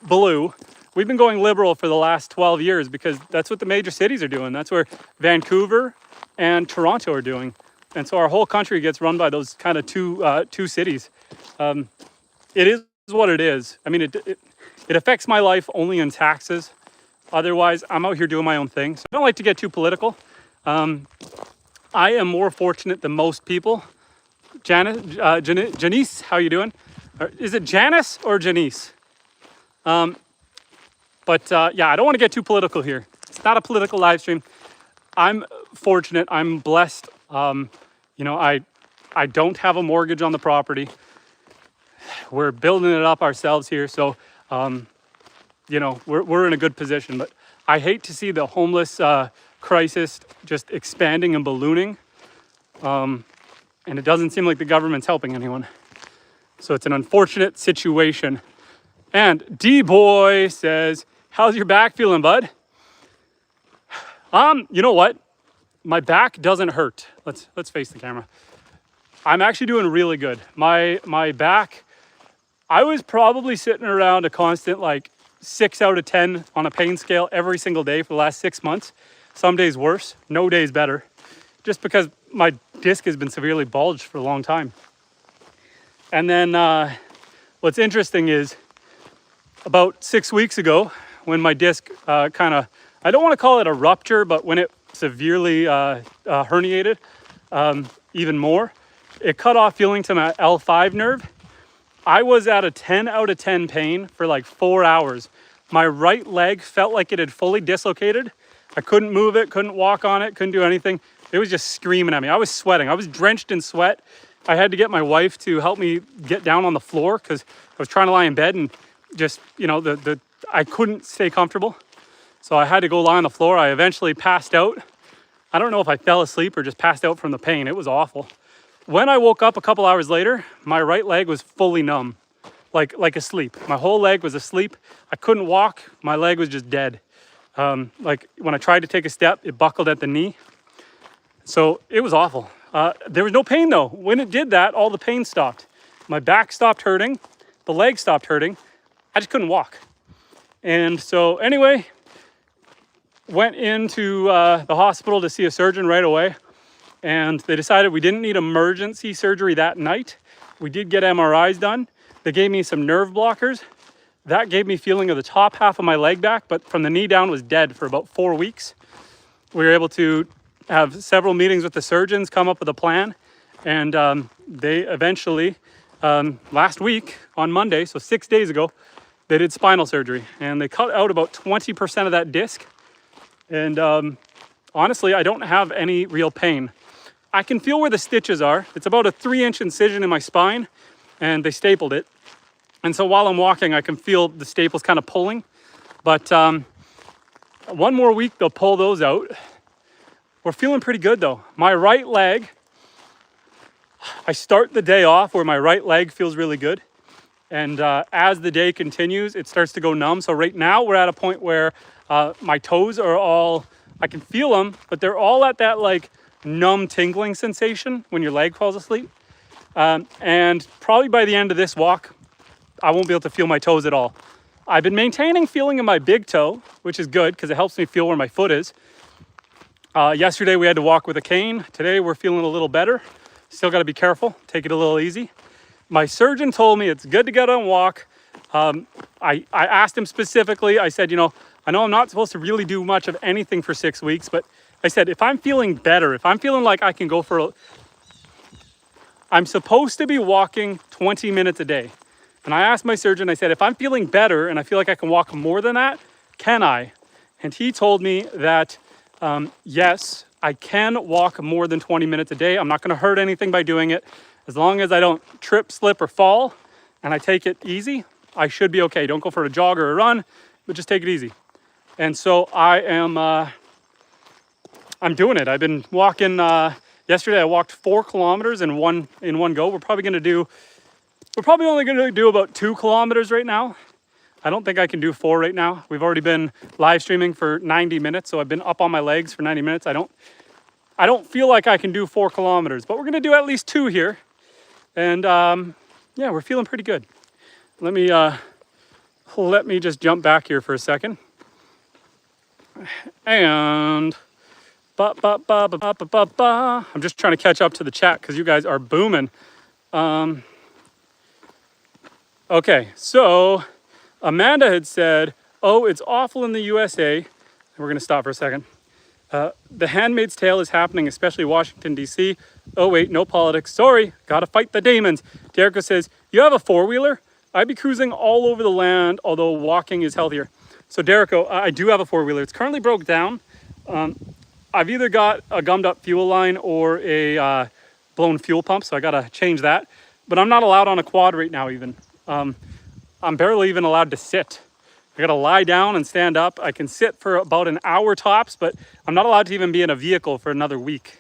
blue. We've been going liberal for the last 12 years because that's what the major cities are doing. That's where Vancouver and Toronto are doing. And so our whole country gets run by those kind of two cities. It is what it is. I mean, it affects my life only in taxes. Otherwise, I'm out here doing my own thing. So I don't like to get too political. I am more fortunate than most people. Janice, how you doing? Is it Janice or Janice? Yeah, I don't want to get too political here. It's not a political live stream. I'm fortunate. I'm blessed. I don't have a mortgage on the property. We're building it up ourselves here. So, we're in a good position. But I hate to see the homeless crisis just expanding and ballooning. And it doesn't seem like the government's helping anyone. So it's an unfortunate situation. And D-Boy says, how's your back feeling, bud? You know what? My back doesn't hurt. Let's face the camera. I'm actually doing really good. My back, I was probably sitting around a constant like 6 out of 10 on a pain scale every single day for the last 6 months. Some days worse, no days better. Just because my disc has been severely bulged for a long time. And then what's interesting is about 6 weeks ago when my disc I don't want to call it a rupture, but when it severely herniated even more, it cut off feeling to my L5 nerve. I was at a 10 out of 10 pain for like 4 hours. My right leg felt like it had fully dislocated. I couldn't move it, couldn't walk on it, couldn't do anything. It was just screaming at me. I was sweating. I was drenched in sweat. I had to get my wife to help me get down on the floor because I was trying to lie in bed and just, I couldn't stay comfortable. So I had to go lie on the floor. I eventually passed out. I don't know if I fell asleep or just passed out from the pain. It was awful. When I woke up a couple hours later, my right leg was fully numb, like asleep. My whole leg was asleep. I couldn't walk. My leg was just dead. Like when I tried to take a step, it buckled at the knee. So it was awful. There was no pain though. When it did that, all the pain stopped. My back stopped hurting. The leg stopped hurting. I just couldn't walk. And so anyway, went into the hospital to see a surgeon right away. And they decided we didn't need emergency surgery that night. We did get MRIs done. They gave me some nerve blockers. That gave me feeling of the top half of my leg back, but from the knee down was dead for about 4 weeks. We were able to have several meetings with the surgeons, come up with a plan. And they eventually, last week on Monday, so 6 days ago, they did spinal surgery. And they cut out about 20% of that disc. And honestly, I don't have any real pain. I can feel where the stitches are. It's about a 3-inch incision in my spine, and they stapled it. And so while I'm walking, I can feel the staples kind of pulling. But 1 more week, they'll pull those out. We're feeling pretty good though. My right leg, I start the day off where my right leg feels really good. And as the day continues, it starts to go numb. So right now we're at a point where my toes are all, I can feel them, but they're all at that like numb tingling sensation when your leg falls asleep. And probably by the end of this walk, I won't be able to feel my toes at all. I've been maintaining feeling in my big toe, which is good because it helps me feel where my foot is. Yesterday we had to walk with a cane. Today we're feeling a little better. Still got to be careful, take it a little easy. My surgeon told me it's good to get on a walk. I asked him specifically, I said, I know I'm not supposed to really do much of anything for 6 weeks, but I said, if I'm feeling better, if I'm feeling like I can go I'm supposed to be walking 20 minutes a day. And I asked my surgeon, I said, if I'm feeling better and I feel like I can walk more than that, can I? And he told me that, yes, I can walk more than 20 minutes a day. I'm not going to hurt anything by doing it. As long as I don't trip, slip, or fall, and I take it easy, I should be okay. Don't go for a jog or a run, but just take it easy. And so I'm I'm doing it. I've been walking, yesterday I walked 4 kilometers in one go. We're probably only gonna do about 2 kilometers right now. I don't think I can do 4 right now. We've already been live streaming for 90 minutes, so I've been up on my legs for 90 minutes. I don't feel like I can do 4 kilometers, but we're gonna do at least 2 here. And yeah, we're feeling pretty good. Let me just jump back here for a second. And I'm just trying to catch up to the chat because you guys are booming. Okay, so Amanda had said, oh, it's awful in the USA. We're gonna stop for a second. The Handmaid's Tale is happening, especially Washington, D.C. Oh wait, no politics. Sorry, gotta fight the demons. Derek says, you have a 4-wheeler? I'd be cruising all over the land, although walking is healthier. So Derrico, I do have a 4-wheeler. It's currently broke down. I've either got a gummed up fuel line or a blown fuel pump, so I gotta change that. But I'm not allowed on a quad right now even. I'm barely even allowed to sit. I gotta lie down and stand up. I can sit for about an hour tops, but I'm not allowed to even be in a vehicle for another week.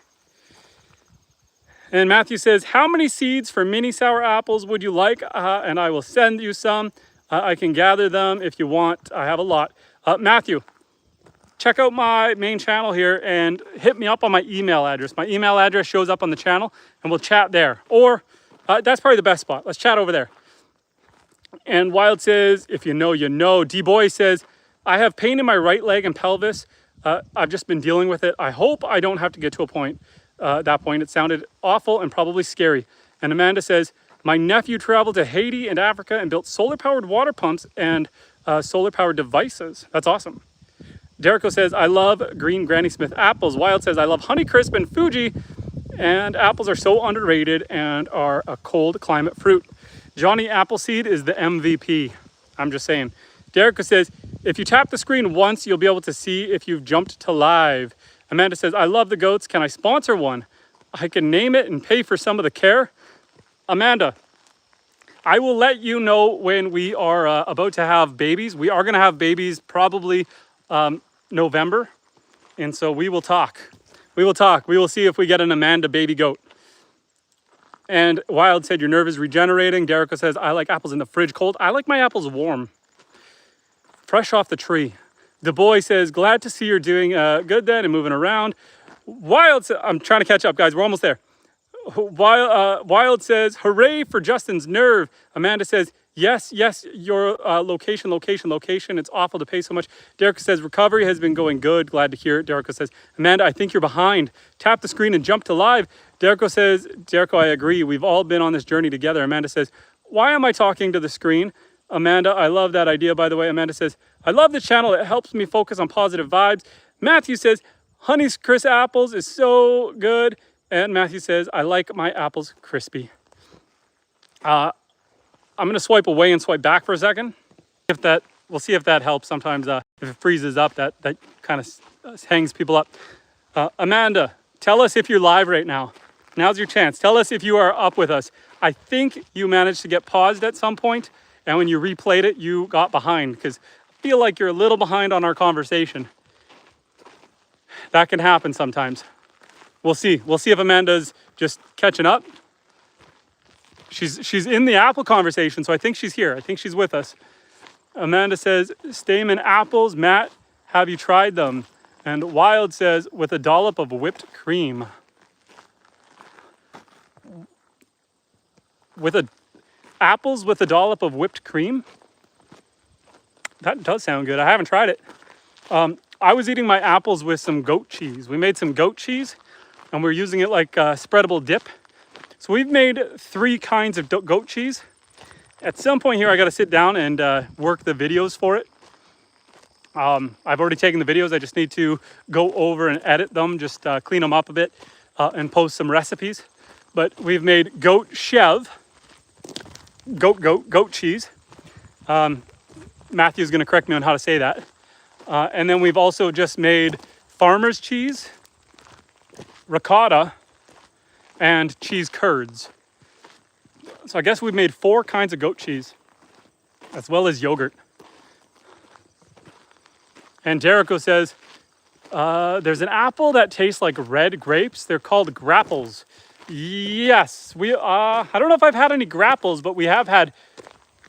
And Matthew says, how many seeds for mini sour apples would you like? And I will send you some. I can gather them if you want. I have a lot. Matthew, check out my main channel here and hit me up on my email address. My email address shows up on the channel and we'll chat there. Or that's probably the best spot. Let's chat over there. And Wild says, if you know, you know. D-Boy says, I have pain in my right leg and pelvis. I've just been dealing with it. I hope I don't have to get to a point. That point, it sounded awful and probably scary. And Amanda says, my nephew traveled to Haiti and Africa and built solar-powered water pumps and solar-powered devices. That's awesome. Derrico says, I love green Granny Smith apples. Wild says, I love Honeycrisp and Fuji. And apples are so underrated and are a cold climate fruit. Johnny Appleseed is the MVP. I'm just saying. Derrico says, if you tap the screen once, you'll be able to see if you've jumped to live. Amanda says, I love the goats. Can I sponsor one? I can name it and pay for some of the care. Amanda, I will let you know when we are about to have babies. We are going to have babies probably November. And so we will talk. We will talk. We will see if we get an Amanda baby goat. And Wild said, your nerve is regenerating. Derrico says, I like apples in the fridge cold. I like my apples warm. Fresh off the tree. The boy says, glad to see you're doing good then and moving around. Wild says, I'm trying to catch up, guys. We're almost there. Wild says, hooray for Justin's nerve. Amanda says, yes, your location. It's awful to pay so much. Derrico says, recovery has been going good. Glad to hear it. Derrico says, Amanda, I think you're behind. Tap the screen and jump to live. Derrico says, Derrico, I agree. We've all been on this journey together. Amanda says, why am I talking to the screen? Amanda, I love that idea, by the way. Amanda says, I love the channel. It helps me focus on positive vibes. Matthew says, Honeycrisp apples is so good. And Matthew says, I like my apples crispy. I'm going to swipe away and swipe back for a second. We'll see if that helps. Sometimes if it freezes up, that kind of hangs people up. Amanda, tell us if you're live right now. Now's your chance. Tell us if you are up with us. I think you managed to get paused at some point, and when you replayed it, you got behind, because I feel like you're a little behind on our conversation. That can happen sometimes. We'll see. We'll see if Amanda's just catching up. She's in the apple conversation, so I think she's here. I think she's with us. Amanda says, Stamen apples. Matt, have you tried them? And Wild says, with a dollop of whipped cream. Apples with a dollop of whipped cream? That does sound good. I haven't tried it. I was eating my apples with some goat cheese. We made some goat cheese, and we're using it like a spreadable dip. So we've made 3 kinds of goat cheese. At some point here, I got to sit down and work the videos for it. I've already taken the videos. I just need to go over and edit them, just clean them up a bit and post some recipes. But we've made goat chev, goat cheese. Matthew's going to correct me on how to say that. And then we've also just made farmer's cheese, ricotta, and cheese curds. So I guess we've made 4 kinds of goat cheese, as well as yogurt. And Derrico says, There's an apple that tastes like red grapes. They're called grapples. Yes, I don't know if I've had any grapples, but we have had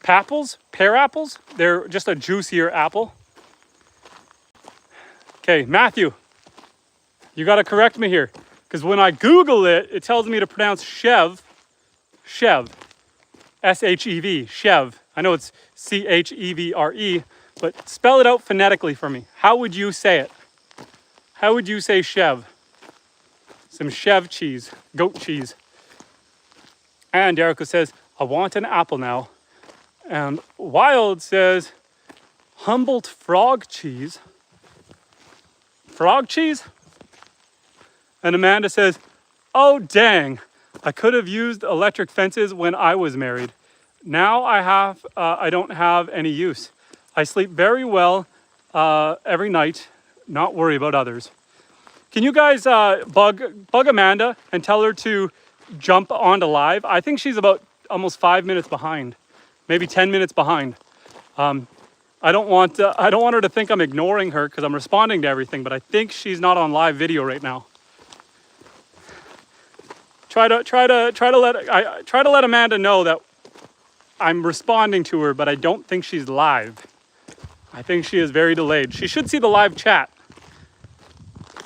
papples, pear apples. They're just a juicier apple. Okay, Matthew, you got to correct me here, because when I Google it, it tells me to pronounce Chev, S-H-E-V, Chev. I know it's C-H-E-V-R-E, but spell it out phonetically for me. How would you say it? How would you say Chev? Some Chev cheese, goat cheese. And Erica says, I want an apple now. And Wild says, Humboldt frog cheese. Frog cheese? And Amanda says, oh dang, I could have used electric fences when I was married. Now I don't have any use. I sleep very well every night, not worry about others. Can you guys bug Amanda and tell her to jump onto live? I think she's about almost 5 minutes behind, maybe 10 minutes behind. I don't want her to think I'm ignoring her because I'm responding to everything, but I think she's not on live video right now. Try to let Amanda know that I'm responding to her, but I don't think she's live. I think she is very delayed. She should see the live chat.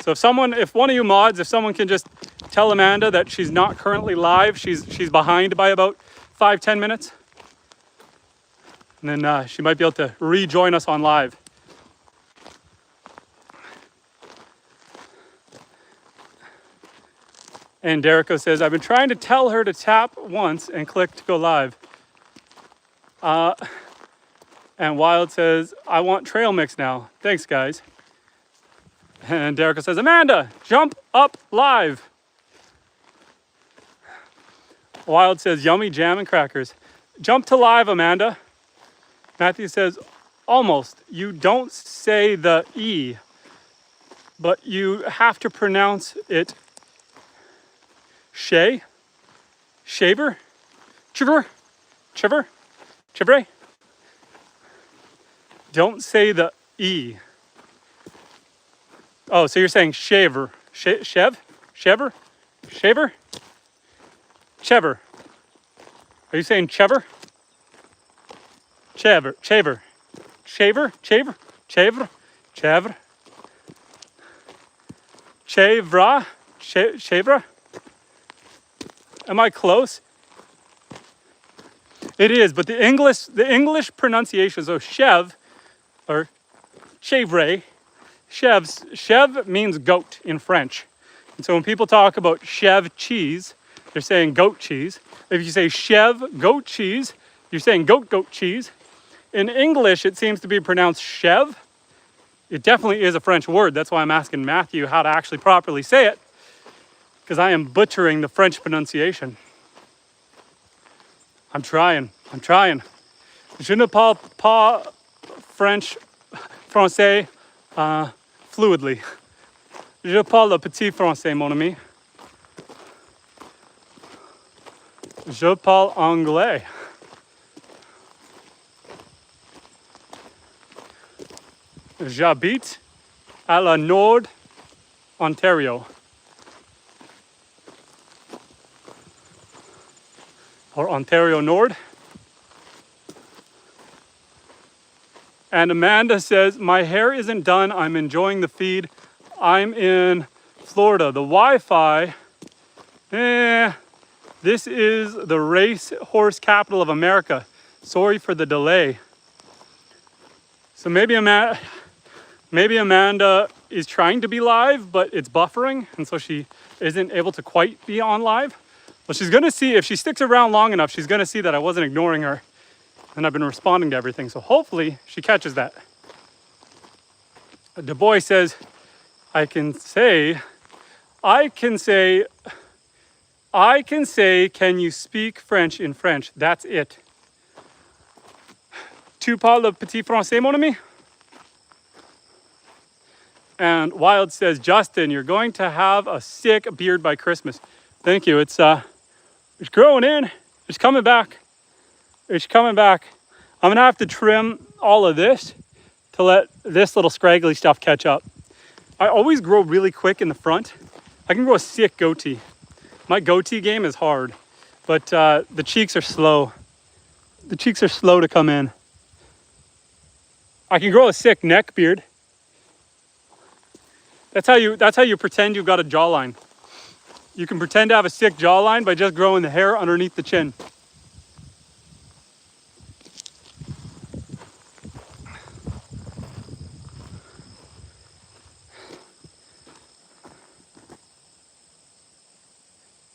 So if one of you mods, if someone can just tell Amanda that she's not currently live, she's behind by about 5-10 minutes. And then she might be able to rejoin us on live. And Derico says, I've been trying to tell her to tap once and click to go live. And Wild says, I want trail mix now. Thanks, guys. And Derico says, Amanda, jump up live. Wild says, yummy jam and crackers. Jump to live, Amanda. Matthew says, almost. You don't say the E, but you have to pronounce it shaver, chiver. Don't say the E. Oh, so you're saying shaver. Chever? Are you saying chever? Chaver. Chavra? Am I close? It is, but the English pronunciation, so chev, or chevre, chev means goat in French. And so when people talk about chev cheese, they're saying goat cheese. If you say chev goat cheese, you're saying goat cheese. In English, it seems to be pronounced chev. It definitely is a French word. That's why I'm asking Matthew how to actually properly say it, because I am butchering the French pronunciation. I'm trying. Je ne parle pas français fluidly. Je parle le petit français, mon ami. Je parle anglais. J'habite à la Nord, Ontario. Or Ontario Nord. And Amanda says, my hair isn't done. I'm enjoying the feed. I'm in Florida. The Wi-Fi, this is the race horse capital of America. Sorry for the delay. So maybe Amanda is trying to be live, but it's buffering, and so she isn't able to quite be on live. Well, she's gonna see, if she sticks around long enough, she's gonna see that I wasn't ignoring her and I've been responding to everything. So hopefully she catches that. Du Bois says, I can say, can you speak French in French? That's it. Tu parles le petit français, mon ami? And Wild says, Justin, you're going to have a sick beard by Christmas. Thank you. It's growing in. It's coming back. I'm gonna have to trim all of this to let this little scraggly stuff catch up. I always grow really quick in the front. I can grow a sick goatee. My goatee game is hard, but the cheeks are slow. The cheeks are slow to come in. I can grow a sick neck beard. That's how you pretend you've got a jawline. You can pretend to have a sick jawline by just growing the hair underneath the chin.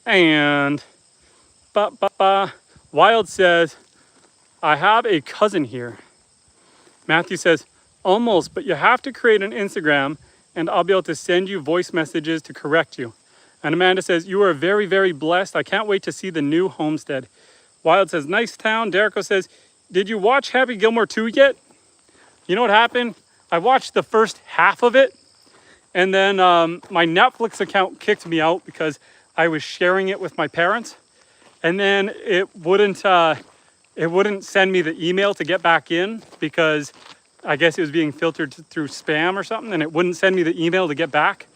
And Wild says, I have a cousin here. Matthew says, almost, but you have to create an Instagram and I'll be able to send you voice messages to correct you. And Amanda says, you are very, very blessed. I can't wait to see the new homestead. Wild says, nice town. Derico says, did you watch Happy Gilmore 2 yet? You know what happened? I watched the first half of it. And then my Netflix account kicked me out because I was sharing it with my parents. And then it wouldn't send me the email to get back in because I guess it was being filtered through spam or something, and it wouldn't send me the email to get back.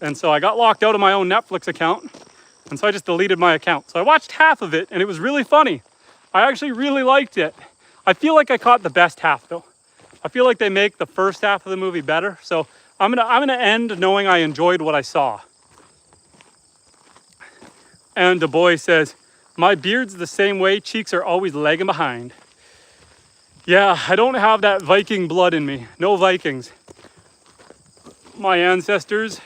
And so I got locked out of my own Netflix account, and so I just deleted my account. So I watched half of it, and it was really funny. I actually really liked it. I feel like I caught the best half, though. I feel like they make the first half of the movie better. So I'm gonna end knowing I enjoyed what I saw. And Du Bois says, my beard's the same way, cheeks are always lagging behind. Yeah, I don't have that Viking blood in me. No Vikings. My ancestors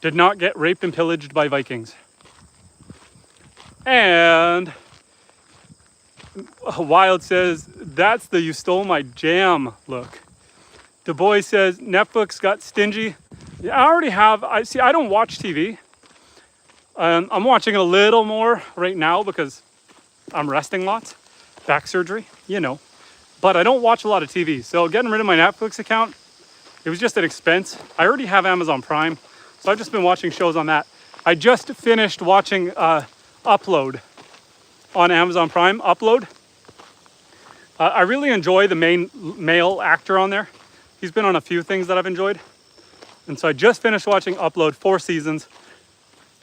did not get raped and pillaged by Vikings. And Wild says, that's the you stole my jam look. Du Bois says, Netflix got stingy. Yeah, I already have, I don't watch TV. I'm watching a little more right now because I'm resting lots. Back surgery, you know. But I don't watch a lot of TV. So getting rid of my Netflix account, it was just an expense. I already have Amazon Prime. So I've just been watching shows on that. I just finished watching Upload on Amazon Prime. Upload. I really enjoy the main male actor on there. He's been on a few things that I've enjoyed. And so I just finished watching Upload, 4 seasons.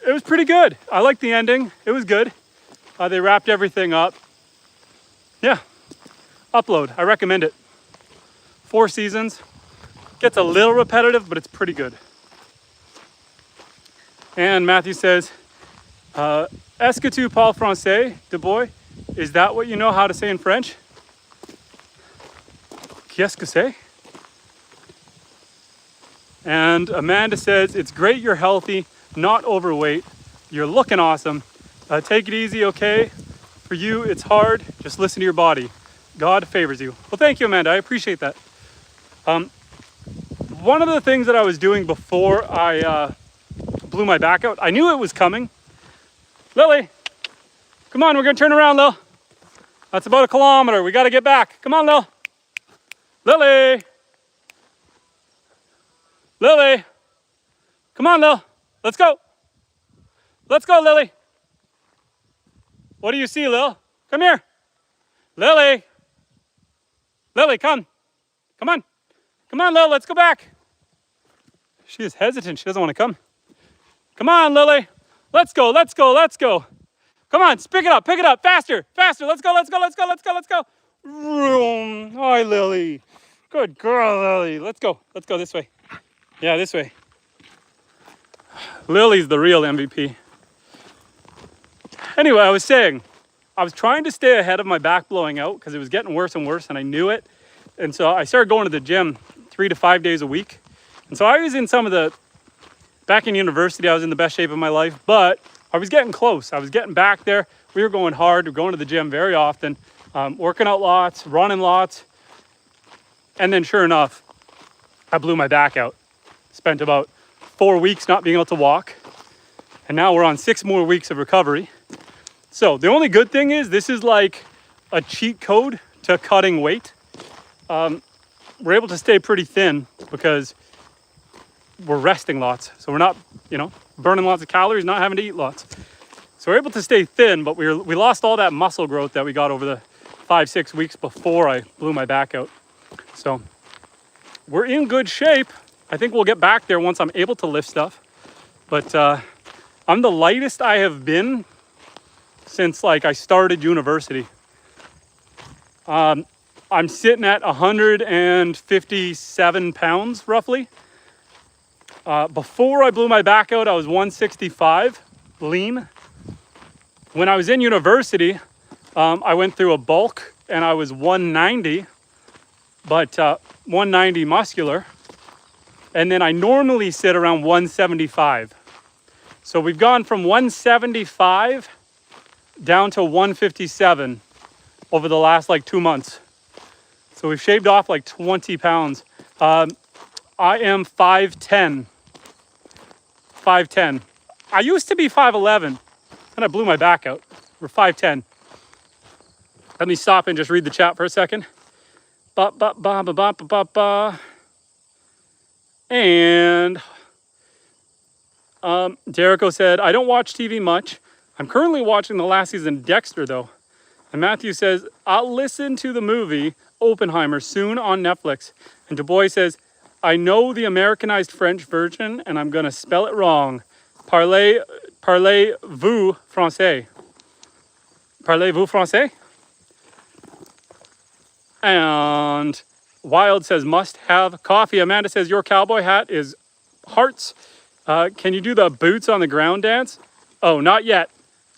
It was pretty good. I liked the ending. It was good. They wrapped everything up. Yeah. Upload. I recommend it. 4 seasons. Gets a little repetitive, but it's pretty good. And Matthew says, est-ce que tu parles français, Du Bois? Is that what you know how to say in French? Qu'est-ce que c'est? And Amanda says, it's great you're healthy, not overweight. You're looking awesome. Take it easy, okay? For you, it's hard. Just listen to your body. God favors you. Well, thank you, Amanda. I appreciate that. One of the things that I was doing before I blew my back out, I knew it was coming. Lily, come on, we're going to turn around, Lil. That's about 1 kilometer. We got to get back. Come on, Lil. Lily. Lily. Come on, Lil. Let's go. Let's go, Lily. What do you see, Lil? Come here. Lily. Lily, come. Come on. Come on, Lil. Let's go back. She is hesitant. She doesn't want to come. Come on, Lily. Let's go. Let's go. Let's go. Come on. Pick it up. Pick it up. Faster. Faster. Let's go. Let's go. Let's go. Let's go. Let's go. Vroom. Hi, Lily. Good girl, Lily. Let's go. Let's go this way. Yeah, this way. Lily's the real MVP. Anyway, I was saying, I was trying to stay ahead of my back blowing out because it was getting worse and worse and I knew it. And so I started going to the gym 3 to 5 days a week. And so I was in back in university, I was in the best shape of my life, but I was getting close. I was getting back there. We were going hard. We were going to the gym very often, working out lots, running lots. And then sure enough, I blew my back out. Spent about 4 weeks not being able to walk. And now we're on 6 more weeks of recovery. So the only good thing is this is like a cheat code to cutting weight. We're able to stay pretty thin because we're resting lots. So we're not, burning lots of calories, not having to eat lots. So we're able to stay thin, but we lost all that muscle growth that we got over the 5-6 weeks before I blew my back out. So we're in good shape. I think we'll get back there once I'm able to lift stuff. But I'm the lightest I have been since like I started university. I'm sitting at 157 pounds roughly. Before I blew my back out, I was 165 lean. When I was in university, I went through a bulk and I was 190, but 190 muscular. And then I normally sit around 175. So we've gone from 175 down to 157 over the last like 2 months. So we've shaved off like 20 pounds. I am 5'10". 5'10". I used to be 5'11", and I blew my back out. We're 5'10". Let me stop and just read the chat for a second. And Derico said, I don't watch TV much. I'm currently watching the last season of Dexter though. And Matthew says, I'll listen to the movie Oppenheimer soon on Netflix. And Du Bois says, I know the Americanized French version and I'm gonna spell it wrong. Parlez-vous français? Parlez-vous français? And Wild says, must have coffee. Amanda says, your cowboy hat is hearts. Can you do the boots on the ground dance? Oh, not yet.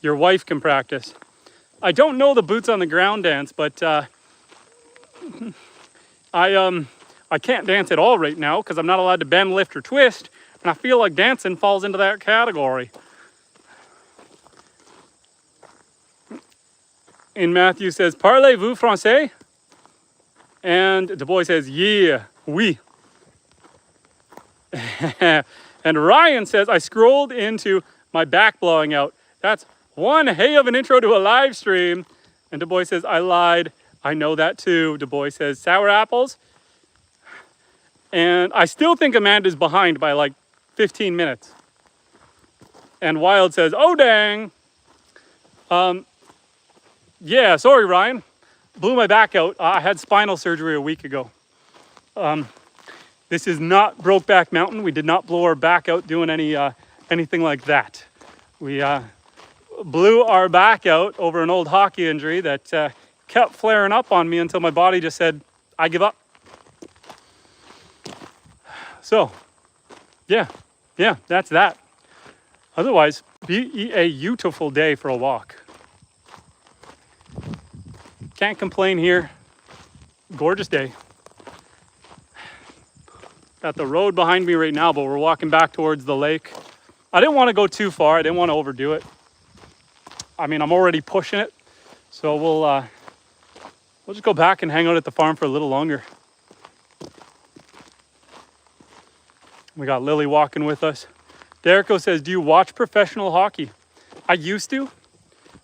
Your wife can practice. I don't know the boots on the ground dance, but I can't dance at all right now because I'm not allowed to bend, lift, or twist. And I feel like dancing falls into that category. And Matthew says, parlez-vous français? And Du Bois says, yeah, oui. And Ryan says, I scrolled into my back blowing out. That's one hey of an intro to a live stream. And Du Bois says, I lied. I know that too. Du Bois says, sour apples. And I still think Amanda's behind by like 15 minutes. And Wild says, oh, dang. Yeah, sorry, Ryan. Blew my back out. I had spinal surgery a week ago. This is not Brokeback Mountain. We did not blow our back out doing anything like that. We blew our back out over an old hockey injury that kept flaring up on me until my body just said, I give up. So, yeah, that's that. Otherwise, be a beautiful day for a walk. Can't complain here. Gorgeous day. Got the road behind me right now, but we're walking back towards the lake. I didn't want to go too far. I didn't want to overdo it. I mean, I'm already pushing it. So we'll just go back and hang out at the farm for a little longer. We got Lily walking with us. Derico says, do you watch professional hockey? I used to.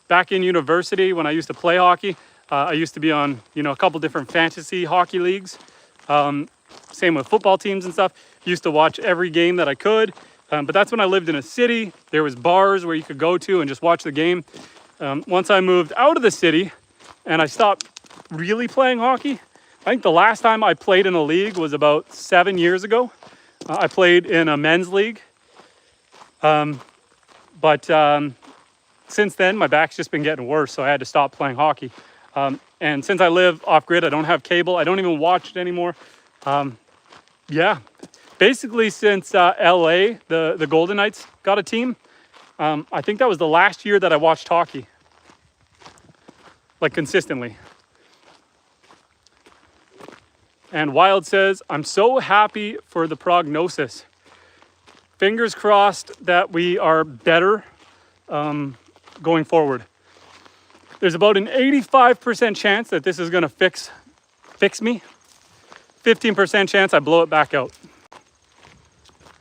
Back in university when I used to play hockey, I used to be on, a couple different fantasy hockey leagues. Same with football teams and stuff. Used to watch every game that I could. But that's when I lived in a city. There was bars where you could go to and just watch the game. Once I moved out of the city and I stopped really playing hockey, I think the last time I played in a league was about 7 years ago. I played in a men's league. But since then, my back's just been getting worse, so I had to stop playing hockey. And since I live off-grid, I don't have cable. I don't even watch it anymore. Yeah, basically since LA, the Golden Knights got a team, I think that was the last year that I watched hockey, like consistently. And Wild says, I'm so happy for the prognosis. Fingers crossed that we are better going forward. There's about an 85% chance that this is gonna fix me. 15% chance I blow it back out.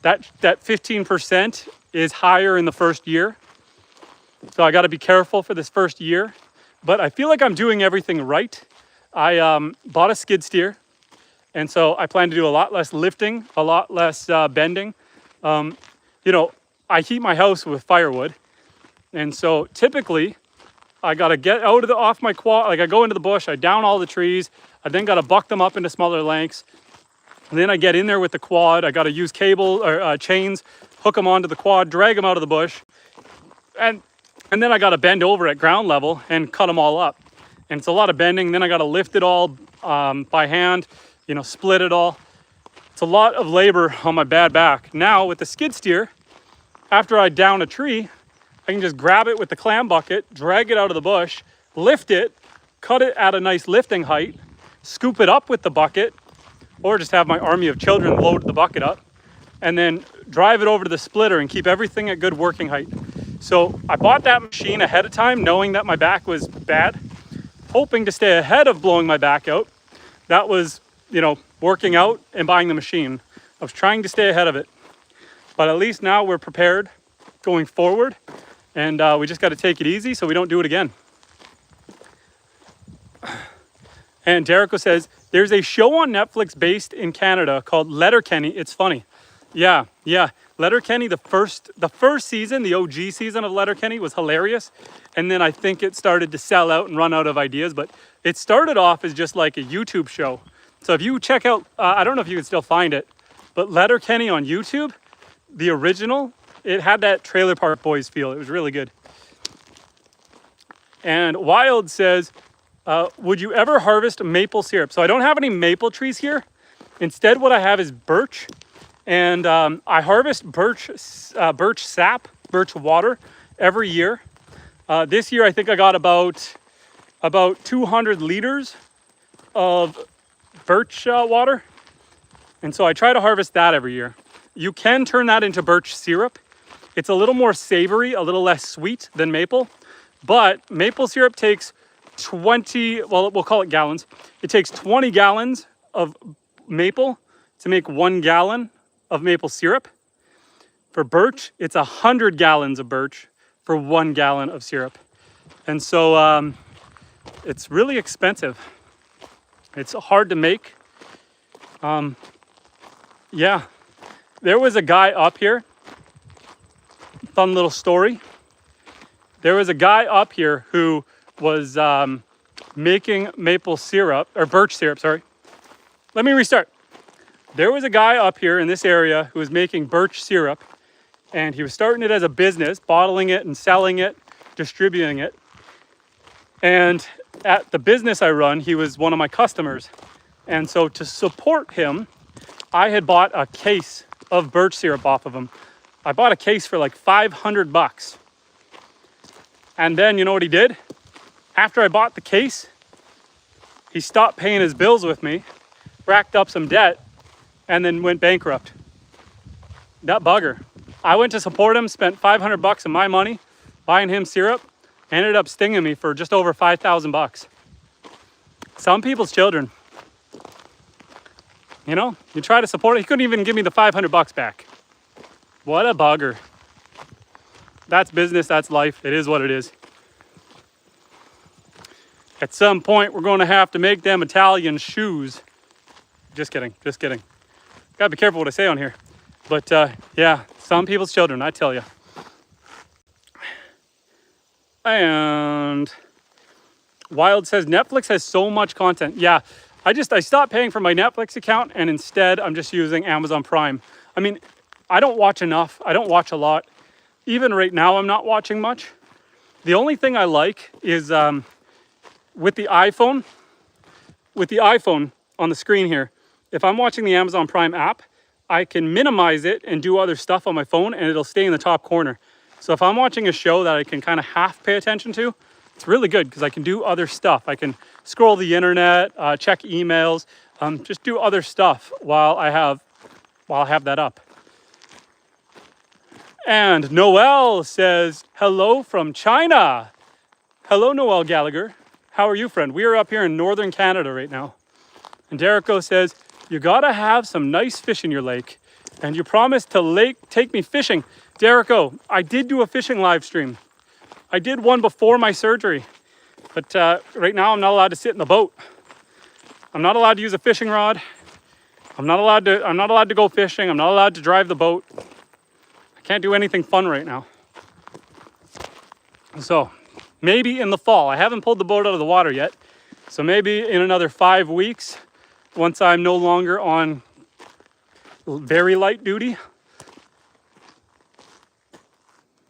That 15% is higher in the first year. So I gotta be careful for this first year. But I feel like I'm doing everything right. I bought a skid steer. And so I plan to do a lot less lifting, a lot less bending. I heat my house with firewood. And so typically I got to get off my quad. Like I go into the bush, I down all the trees. I then got to buck them up into smaller lengths. And then I get in there with the quad. I got to use cable or chains, hook them onto the quad, drag them out of the bush. And then I got to bend over at ground level and cut them all up. And it's a lot of bending. Then I got to lift it all by hand, you know, split it all. It's a lot of labor on my bad back. Now with the skid steer, after I down a tree, I can just grab it with the clam bucket, drag it out of the bush, lift it, cut it at a nice lifting height, scoop it up with the bucket, or just have my army of children load the bucket up, and then drive it over to the splitter and keep everything at good working height. So I bought that machine ahead of time, knowing that my back was bad, hoping to stay ahead of blowing my back out. That was, you know, working out and buying the machine. I was trying to stay ahead of it. But at least now we're prepared going forward, and we just got to take it easy so we don't do it again. And Derico says, there's a show on Netflix based in Canada called Letterkenny. It's funny. Yeah. Letterkenny, the first season, the OG season of Letterkenny was hilarious. And then I think it started to sell out and run out of ideas. But it started off as just like a YouTube show. So if you check out, I don't know if you can still find it, but Letterkenny on YouTube, the original, it had that Trailer Park Boys feel. It was really good. And Wild says, would you ever harvest maple syrup? So I don't have any maple trees here. Instead, what I have is birch. And I harvest birch sap, birch water every year. This year, I think I got about 200 liters of birch water. And so I try to harvest that every year. You can turn that into birch syrup. It's a little more savory, a little less sweet than maple. But maple syrup takes 20, well, we'll call it gallons. It takes 20 gallons of maple to make 1 gallon of maple syrup. For birch, it's 100 gallons of birch for 1 gallon of syrup. And so it's really expensive. It's hard to make. Yeah, there was a guy up here. Fun little story. There was a guy up here who was making maple syrup, or birch syrup, sorry. Let me restart. There was a guy up here in this area who was making birch syrup, and he was starting it as a business, bottling it and selling it, distributing it. And at the business I run, he was one of my customers. And so to support him, I had bought a case of birch syrup off of him. I bought a case for like $500. And then you know what he did? After I bought the case, he stopped paying his bills with me, racked up some debt, and then went bankrupt. That bugger. I went to support him, spent $500 of my money buying him syrup, ended up stinging me for just over $5,000. Some people's children. You know, you try to support it. He couldn't even give me the $500 back. What a bugger. That's business, that's life. It is what it is. At some point, we're going to have to make them Italian shoes. Just kidding, just kidding. Gotta be careful what I say on here. But yeah, some people's children, I tell you. And Wild says, Netflix has so much content. Yeah, I stopped paying for my Netflix account, and instead I'm just using Amazon Prime. I mean, I don't watch enough. I don't watch a lot. Even right now, I'm not watching much. The only thing I like is with the iPhone on the screen here, if I'm watching the Amazon Prime app, I can minimize it and do other stuff on my phone, and it'll stay in the top corner. So if I'm watching a show that I can kind of half pay attention to, it's really good because I can do other stuff. I can scroll the internet, check emails, just do other stuff while I have that up. And Noel says, hello from China. Hello, Noel Gallagher. How are you, friend? We are up here in northern Canada right now. And Derico says, you gotta have some nice fish in your lake. And you promised to take me fishing. Derico, I did do a fishing live stream. I did one before my surgery. But right now I'm not allowed to sit in the boat. I'm not allowed to use a fishing rod. I'm not allowed to go fishing. I'm not allowed to drive the boat. I can't do anything fun right now. So maybe in the fall. I haven't pulled the boat out of the water yet. So maybe in another 5 weeks, once I'm no longer on very light duty.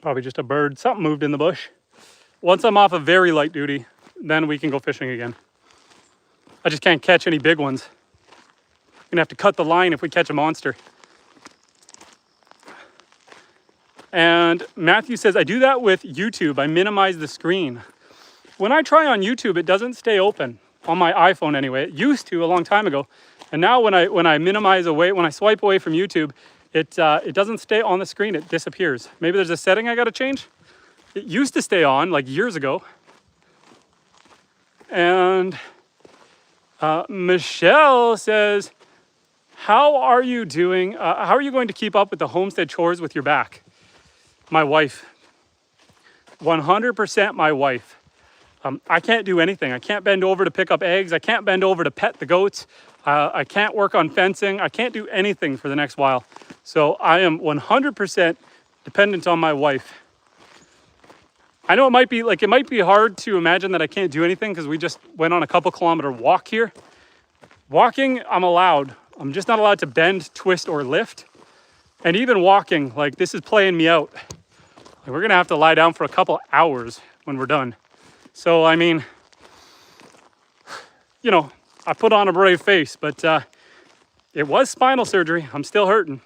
Probably just a bird. Something moved in the bush. Once I'm off of very light duty, then we can go fishing again. I just can't catch any big ones. Gonna have to cut the line if we catch a monster. And Matthew says, I do that with YouTube. I minimize the screen. When I try on YouTube, it doesn't stay open on my iPhone anyway. It used to a long time ago. And now when I minimize away, when I swipe away from YouTube, it doesn't stay on the screen, it disappears. Maybe there's a setting I gotta change. It used to stay on like years ago. And Michelle says, how are you doing? How are you going to keep up with the homestead chores with your back? My wife, 100% my wife. I can't do anything. I can't bend over to pick up eggs. I can't bend over to pet the goats. I can't work on fencing. I can't do anything for the next while. So I am 100% dependent on my wife. I know it might be hard to imagine that I can't do anything because we just went on a couple kilometer walk here. Walking, I'm allowed. I'm just not allowed to bend, twist, or lift. And even walking, like this is playing me out. Like, we're gonna have to lie down for a couple hours when we're done. So, I mean, you know, I put on a brave face, but it was spinal surgery. I'm still hurting.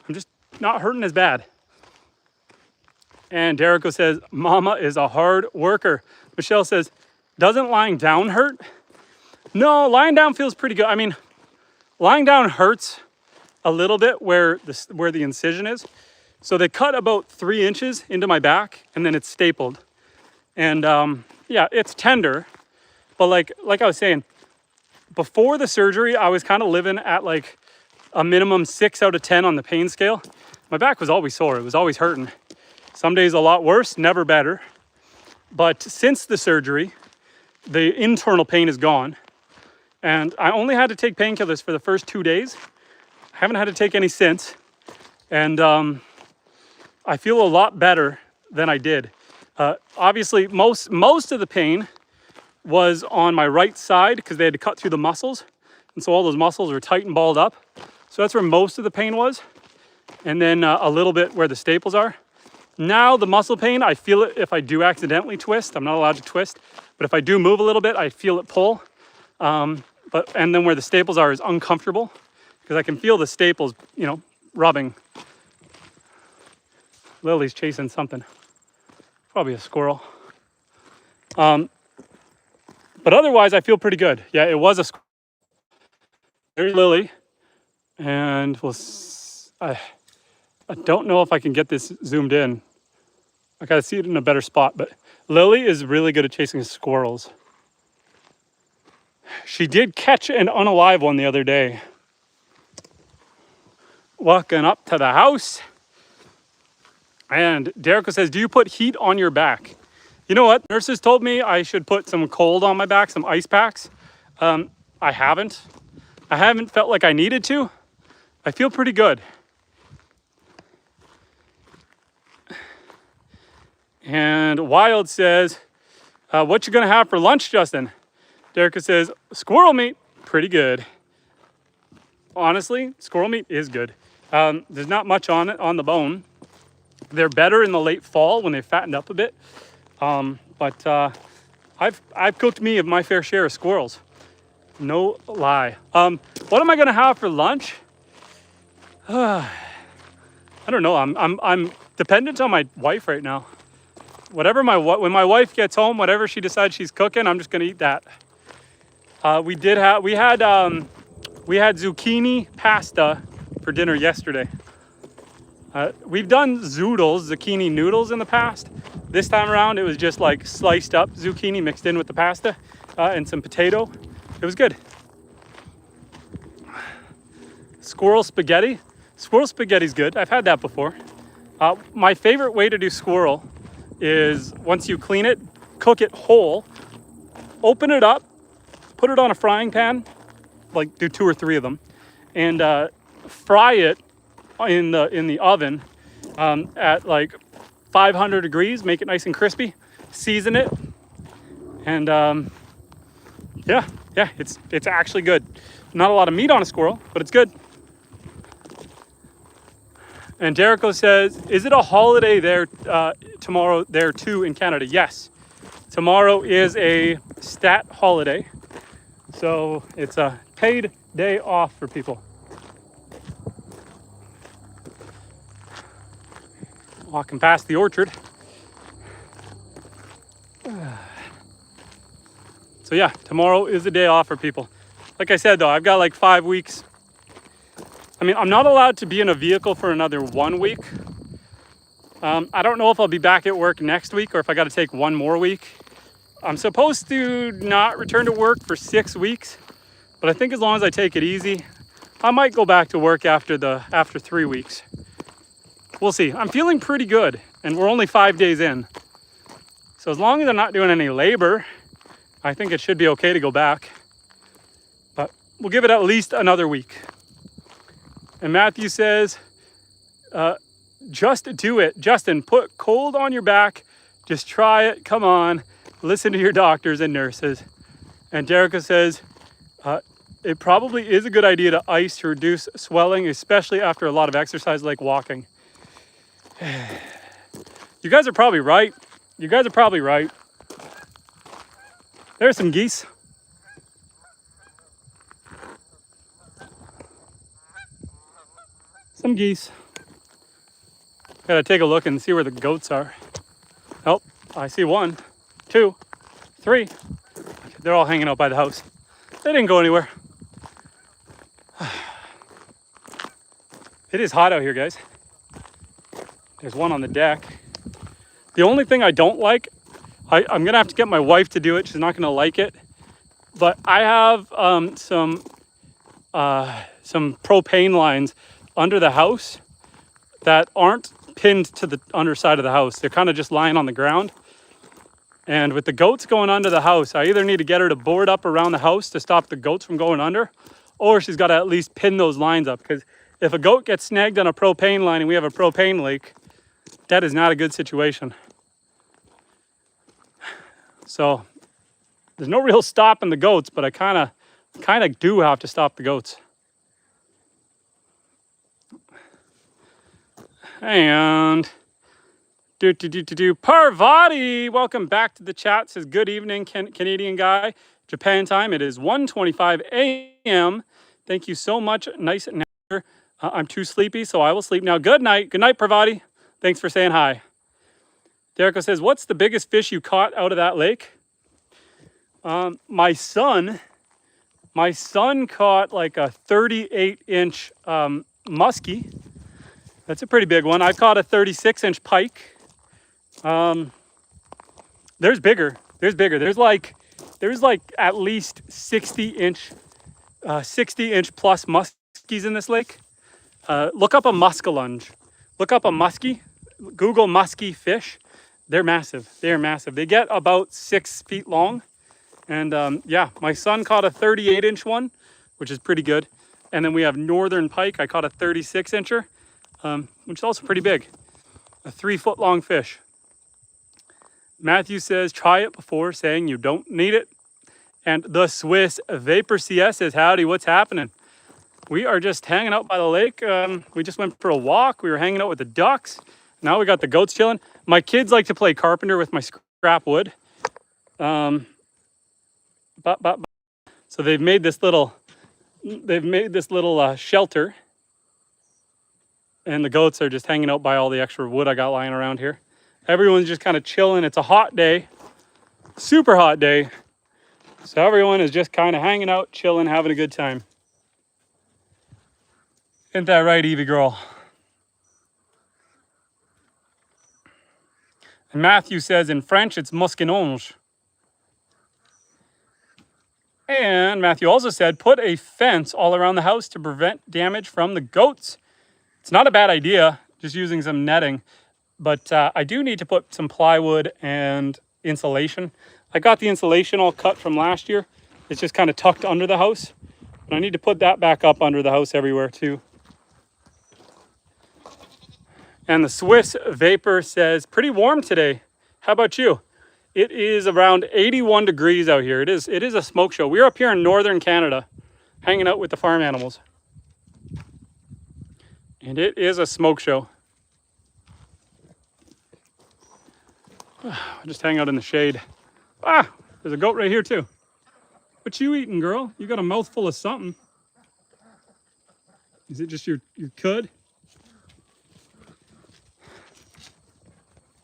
I'm just not hurting as bad. And Derico says, Mama is a hard worker. Michelle says, doesn't lying down hurt? No, lying down feels pretty good. I mean, lying down hurts a little bit where the incision is. So they cut about 3 inches into my back and then it's stapled. And yeah, it's tender. But like I was saying, before the surgery, I was kind of living at like a minimum 6 out of 10 on the pain scale. My back was always sore. It was always hurting. Some days a lot worse, never better. But since the surgery, the internal pain is gone. And I only had to take painkillers for the first 2 days. I haven't had to take any since. And I feel a lot better than I did. Obviously, most of the pain was on my right side because they had to cut through the muscles. And so all those muscles were tight and balled up. So that's where most of the pain was. And then a little bit where the staples are. Now the muscle pain, I feel it if I do accidentally twist. I'm not allowed to twist. But if I do move a little bit, I feel it pull. And then where the staples are is uncomfortable. Because I can feel the staples, you know, rubbing. Lily's chasing something. Probably a squirrel. But otherwise, I feel pretty good. Yeah, it was a squirrel. There's Lily. And I don't know if I can get this zoomed in. I gotta see it in a better spot. But Lily is really good at chasing squirrels. She did catch an unalive one the other day. Walking up to the house. And Derico says, do you put heat on your back? You know what? Nurses told me I should put some cold on my back, some ice packs. I haven't. I haven't felt like I needed to. I feel pretty good. And Wild says, what you gonna have for lunch, Justin? Derica says, squirrel meat, pretty good. Honestly, squirrel meat is good. There's not much on it, on the bone. They're better in the late fall when they fattened up a bit. But I've cooked me of my fair share of squirrels. No lie. What am I gonna have for lunch? I don't know. I'm dependent on my wife right now. When my wife gets home, whatever she decides she's cooking, I'm just gonna eat that. We had zucchini pasta for dinner yesterday. We've done zoodles, zucchini noodles in the past. This time around, it was just like sliced up zucchini mixed in with the pasta and some potato. It was good. Squirrel spaghetti. Squirrel spaghetti's good. I've had that before. My favorite way to do squirrel is once you clean it, cook it whole, open it up, put it on a frying pan, like do 2 or 3 of them, and fry it in the oven at like 500 degrees, make it nice and crispy, season it, and yeah, it's actually good. Not a lot of meat on a squirrel, but it's good. And Jericho says, is it a holiday there tomorrow there too in Canada? Yes. Tomorrow is a stat holiday. So it's a paid day off for people. Walking past the orchard. So yeah, tomorrow is a day off for people. Like I said though, I've got like 5 weeks. I mean, I'm not allowed to be in a vehicle for another 1 week. I don't know if I'll be back at work next week or if I got to take 1 more week. I'm supposed to not return to work for 6 weeks, but I think as long as I take it easy, I might go back to work after 3 weeks. We'll see. I'm feeling pretty good, and we're only 5 days in. So as long as I'm not doing any labor, I think it should be okay to go back. But we'll give it at least another week. And Matthew says, just do it. Justin, put cold on your back. Just try it. Come on. Listen to your doctors and nurses. And Jericho says, it probably is a good idea to ice to reduce swelling, especially after a lot of exercise like walking. You guys are probably right. You guys are probably right. There's some geese. Some geese. Gotta take a look and see where the goats are. Oh, I see 1, 2, 3. They're all hanging out by the house. They didn't go anywhere. It is hot out here, guys. There's one on the deck. The only thing I don't like, I'm gonna have to get my wife to do it. She's not gonna like it. But I have some propane lines under the house that aren't pinned to the underside of the house. They're kind of just lying on the ground. And with the goats going under the house, I either need to get her to board up around the house to stop the goats from going under, or she's got to at least pin those lines up. Because if a goat gets snagged on a propane line and we have a propane leak, that is not a good situation. So there's no real stopping the goats, but I kind of do have to stop the goats. And Parvati, welcome back to the chat. Says good evening, Canadian guy. Japan time. It is 1:25 a.m. Thank you so much. Nice and I'm too sleepy, so I will sleep now. Good night. Good night, Parvati. Thanks for saying hi. Jericho says, what's the biggest fish you caught out of that lake? My son caught like a 38-inch muskie. That's a pretty big one. I caught a 36-inch pike. There's bigger. There's like at least 60-inch plus muskies in this lake. Look up a muskellunge. Look up a muskie. Google muskie fish. They're massive. They're massive. They get about 6 feet long. And yeah, my son caught a 38-inch one, which is pretty good. And then we have northern pike. I caught a 36-incher, which is also pretty big. A 3-foot long fish. Matthew says, try it before saying you don't need it. And the Swiss Vapor CS says, howdy, what's happening? We are just hanging out by the lake. We just went for a walk. We were hanging out with the ducks. Now we got the goats chilling. My kids like to play carpenter with my scrap wood. So they've made this little shelter. And the goats are just hanging out by all the extra wood I got lying around here. Everyone's just kind of chilling. It's a hot day, super hot day. So everyone is just kind of hanging out, chilling, having a good time. Isn't that right, Evie girl? And Matthew says in French, it's musquinonge. And Matthew also said, put a fence all around the house to prevent damage from the goats. It's not a bad idea, just using some netting. But I do need to put some plywood and insulation. I got the insulation all cut from last year. It's just kind of tucked under the house. And I need to put that back up under the house everywhere too. And the Swiss Vapor says, pretty warm today. How about you? It is around 81 degrees out here. It is a smoke show. We're up here in northern Canada, hanging out with the farm animals. And it is a smoke show. I'll just hang out in the shade. Ah, there's a goat right here too. What you eating, girl? You got a mouthful of something. Is it just your cud?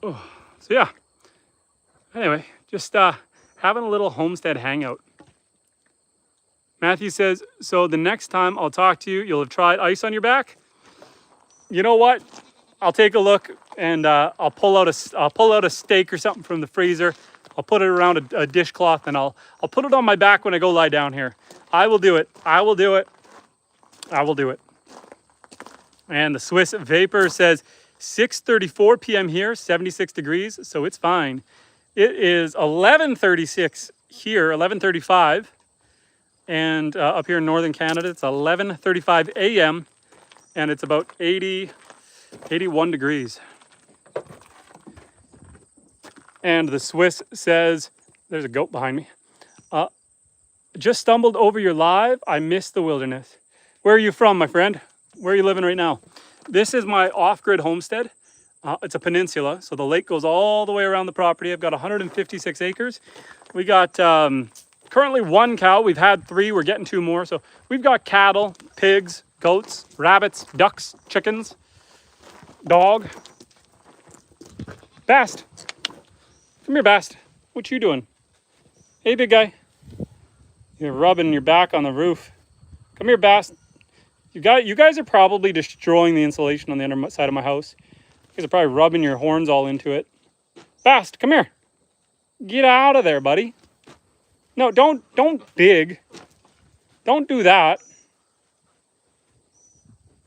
Oh, so yeah. Anyway, just having a little homestead hangout. Matthew says, so the next time I'll talk to you, you'll have tried ice on your back. You know what? I'll take a look and I'll pull out a steak or something from the freezer. I'll put it around a dishcloth and I'll put it on my back when I go lie down here. I will do it. I will do it. I will do it. And the Swiss Vapor says 6:34 p.m. here, 76 degrees, so it's fine. It is 11:36 here, 11:35. And up here in northern Canada, it's 11:35 a.m. and it's about 81 degrees. And the Swiss says, there's a goat behind me. Just stumbled over your live. I missed the wilderness. Where are you from, my friend? Where are you living right now? This is my off-grid homestead. It's a peninsula, so the lake goes all the way around the property. I've got 156 acres. We got currently 1 cow. We've had 3. We're getting 2 more. So we've got cattle, pigs, goats, rabbits, ducks, chickens, dog. Bast. Come here, Bast. What you doing? Hey, big guy. You're rubbing your back on the roof. Come here, Bast. You guys are probably destroying the insulation on the underside of my house. You guys are probably rubbing your horns all into it. Bast, come here. Get out of there, buddy. No, don't dig. Don't do that.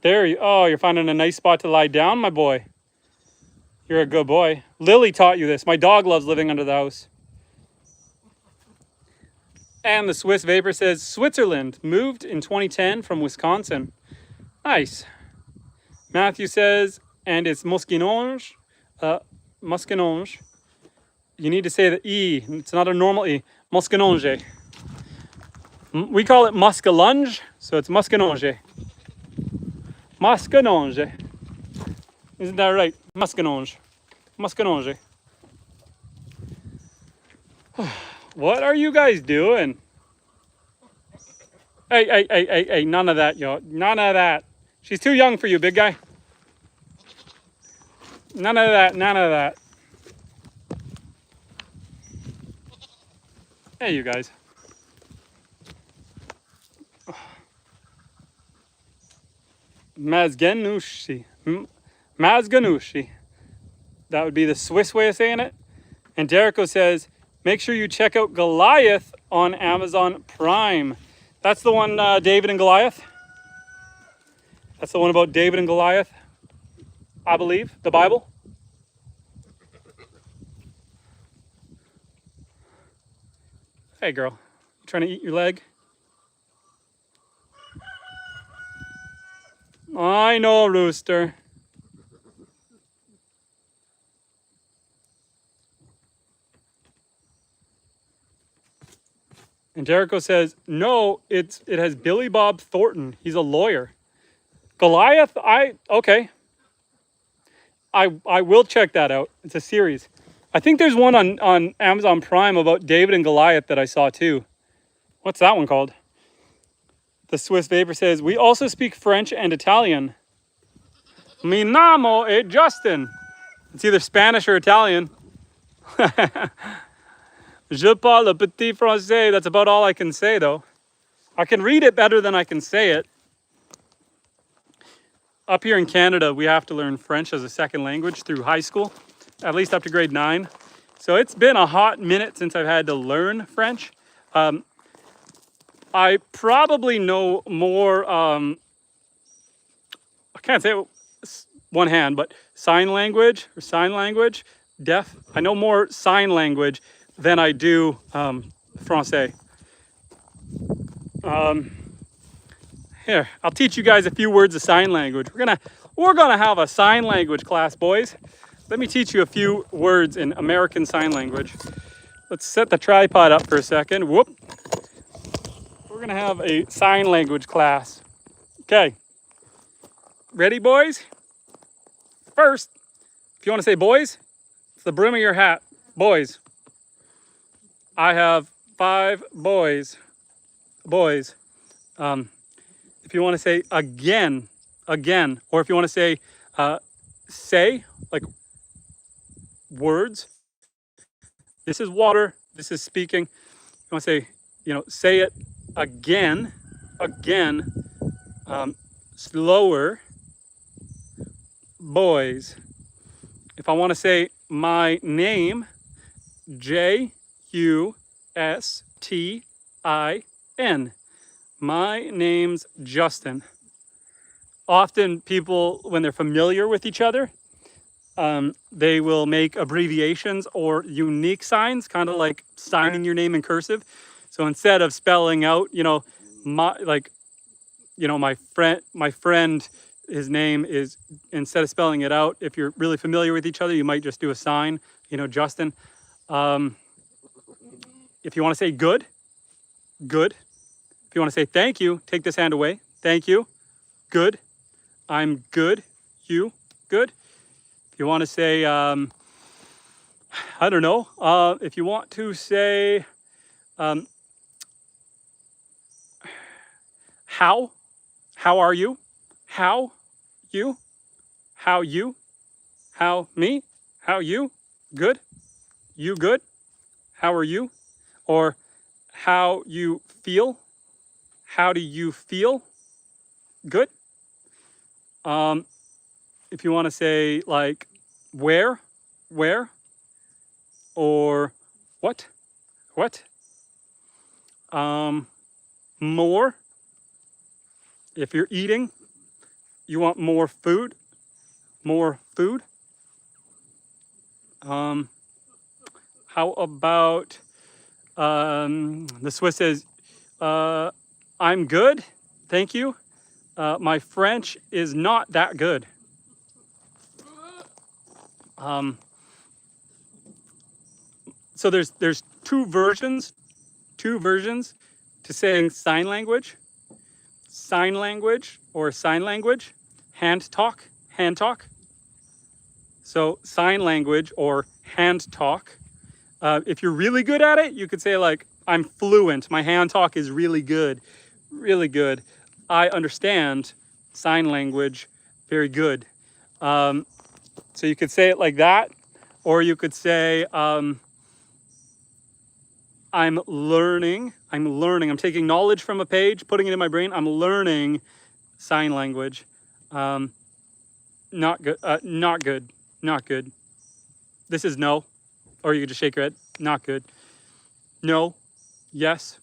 There you, oh, you're finding a nice spot to lie down, my boy. You're a good boy. Lily taught you this. My dog loves living under the house. And the Swiss Vapor says, Switzerland, moved in 2010 from Wisconsin. Nice. Matthew says, and it's muskinonge. Muskinonge. You need to say the E. It's not a normal E. Muskinonge. We call it muskalunge, so it's muskinonge. Muskinonge. Isn't that right? Muskinonge. Muskinonge. What are you guys doing? Hey, none of that, yo. None of that. She's too young for you, big guy. None of that, none of that. Hey, you guys. Mazganushi. Mazganushi. That would be the Swiss way of saying it. And Derico says, make sure you check out Goliath on Amazon Prime. That's the one, David and Goliath. That's the one about David and Goliath, I believe, the Bible. Hey, girl, you trying to eat your leg? I know, Rooster. And Jericho says, no, it has Billy Bob Thornton. He's a lawyer. Goliath, okay. I will check that out. It's a series. I think there's one on Amazon Prime about David and Goliath that I saw too. What's that one called? The Swiss Vapor says, we also speak French and Italian. Mi namo è Justin. It's either Spanish or Italian. Je parle petit français. That's about all I can say, though. I can read it better than I can say it. Up here in Canada, we have to learn French as a second language through high school, at least up to grade 9. So it's been a hot minute since I've had to learn French. I probably know more, I can't say it one hand, but sign language, deaf. I know more sign language than I do Francais. Here, I'll teach you guys a few words of sign language. We're gonna have a sign language class, boys. Let me teach you a few words in American Sign Language. Let's set the tripod up for a second. Whoop. We're gonna have a sign language class. Okay. Ready, boys? First, if you want to say boys, it's the brim of your hat. Boys. I have 5 boys. Boys. If you want to say again, or if you want to say, like words, this is water, this is speaking. You want to say, say it again, slower, boys. If I want to say my name, Justin. My name's Justin. Often people, when they're familiar with each other, they will make abbreviations or unique signs, kind of like signing your name in cursive. So instead of spelling out, my friend, his name is, instead of spelling it out, if you're really familiar with each other, you might just do a sign, Justin. If you want to say good. If you want to say thank you, take this hand away. Thank you. Good. I'm good. You. Good. If you want to say, I don't know. If you want to say, how are you? How you? How you? How me? How you? Good. You good? How are you? Or how you feel? How do you feel? Good. If you want to say like where, or what, more. If you're eating, you want more food. How about the Swiss says, I'm good, thank you. My French is not that good. So there's two versions to saying sign language or sign language, hand talk. So sign language or hand talk. If you're really good at it, you could say like, I'm fluent. My hand talk is really good. I understand sign language very good. So you could say it like that, or you could say, I'm learning. I'm taking knowledge from a page, putting it in my brain. I'm learning sign language. Not good. This is no. Or you could just shake your head. Not good. No. Yes.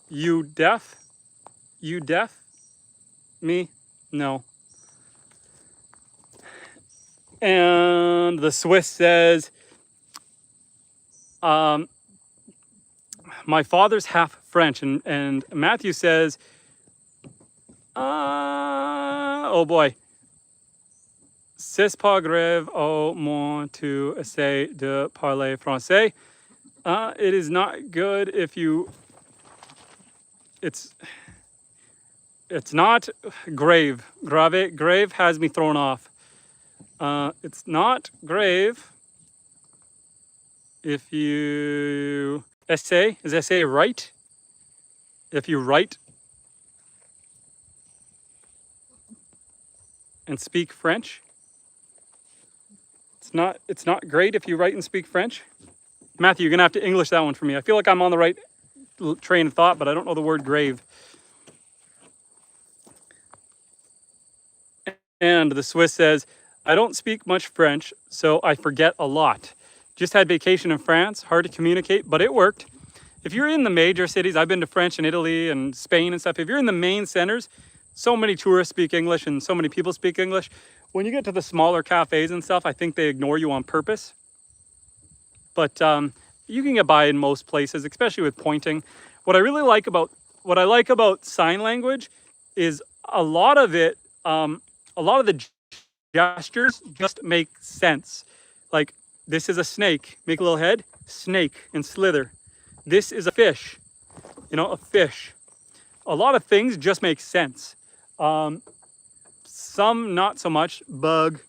You deaf? Me? No. And the Swiss says, my father's half French. And Matthew says, oh boy. C'est pas grave au moins tu essaies de parler français. It is not good if you, it's not grave. Grave has me thrown off. It's not grave if you essay. Is essay right? If you write and speak French. It's not great if you write and speak French. Matthew, you're gonna have to English that one for me. I feel like I'm on the right train of thought, but I don't know the word grave. And the Swiss says, I don't speak much French, so I forget a lot. Just had vacation in France, hard to communicate, but it worked. If you're in the major cities, I've been to French and Italy and Spain and stuff. If you're in the main centers, so many tourists speak English and so many people speak English. When you get to the smaller cafes and stuff, I think they ignore you on purpose. But you can get by in most places, especially with pointing. What I like about sign language is a lot of the gestures just make sense. Like, this is a snake, make a little head, snake, and slither. This is a fish, a fish. a lot of things just make sense. Some not so much. Bug,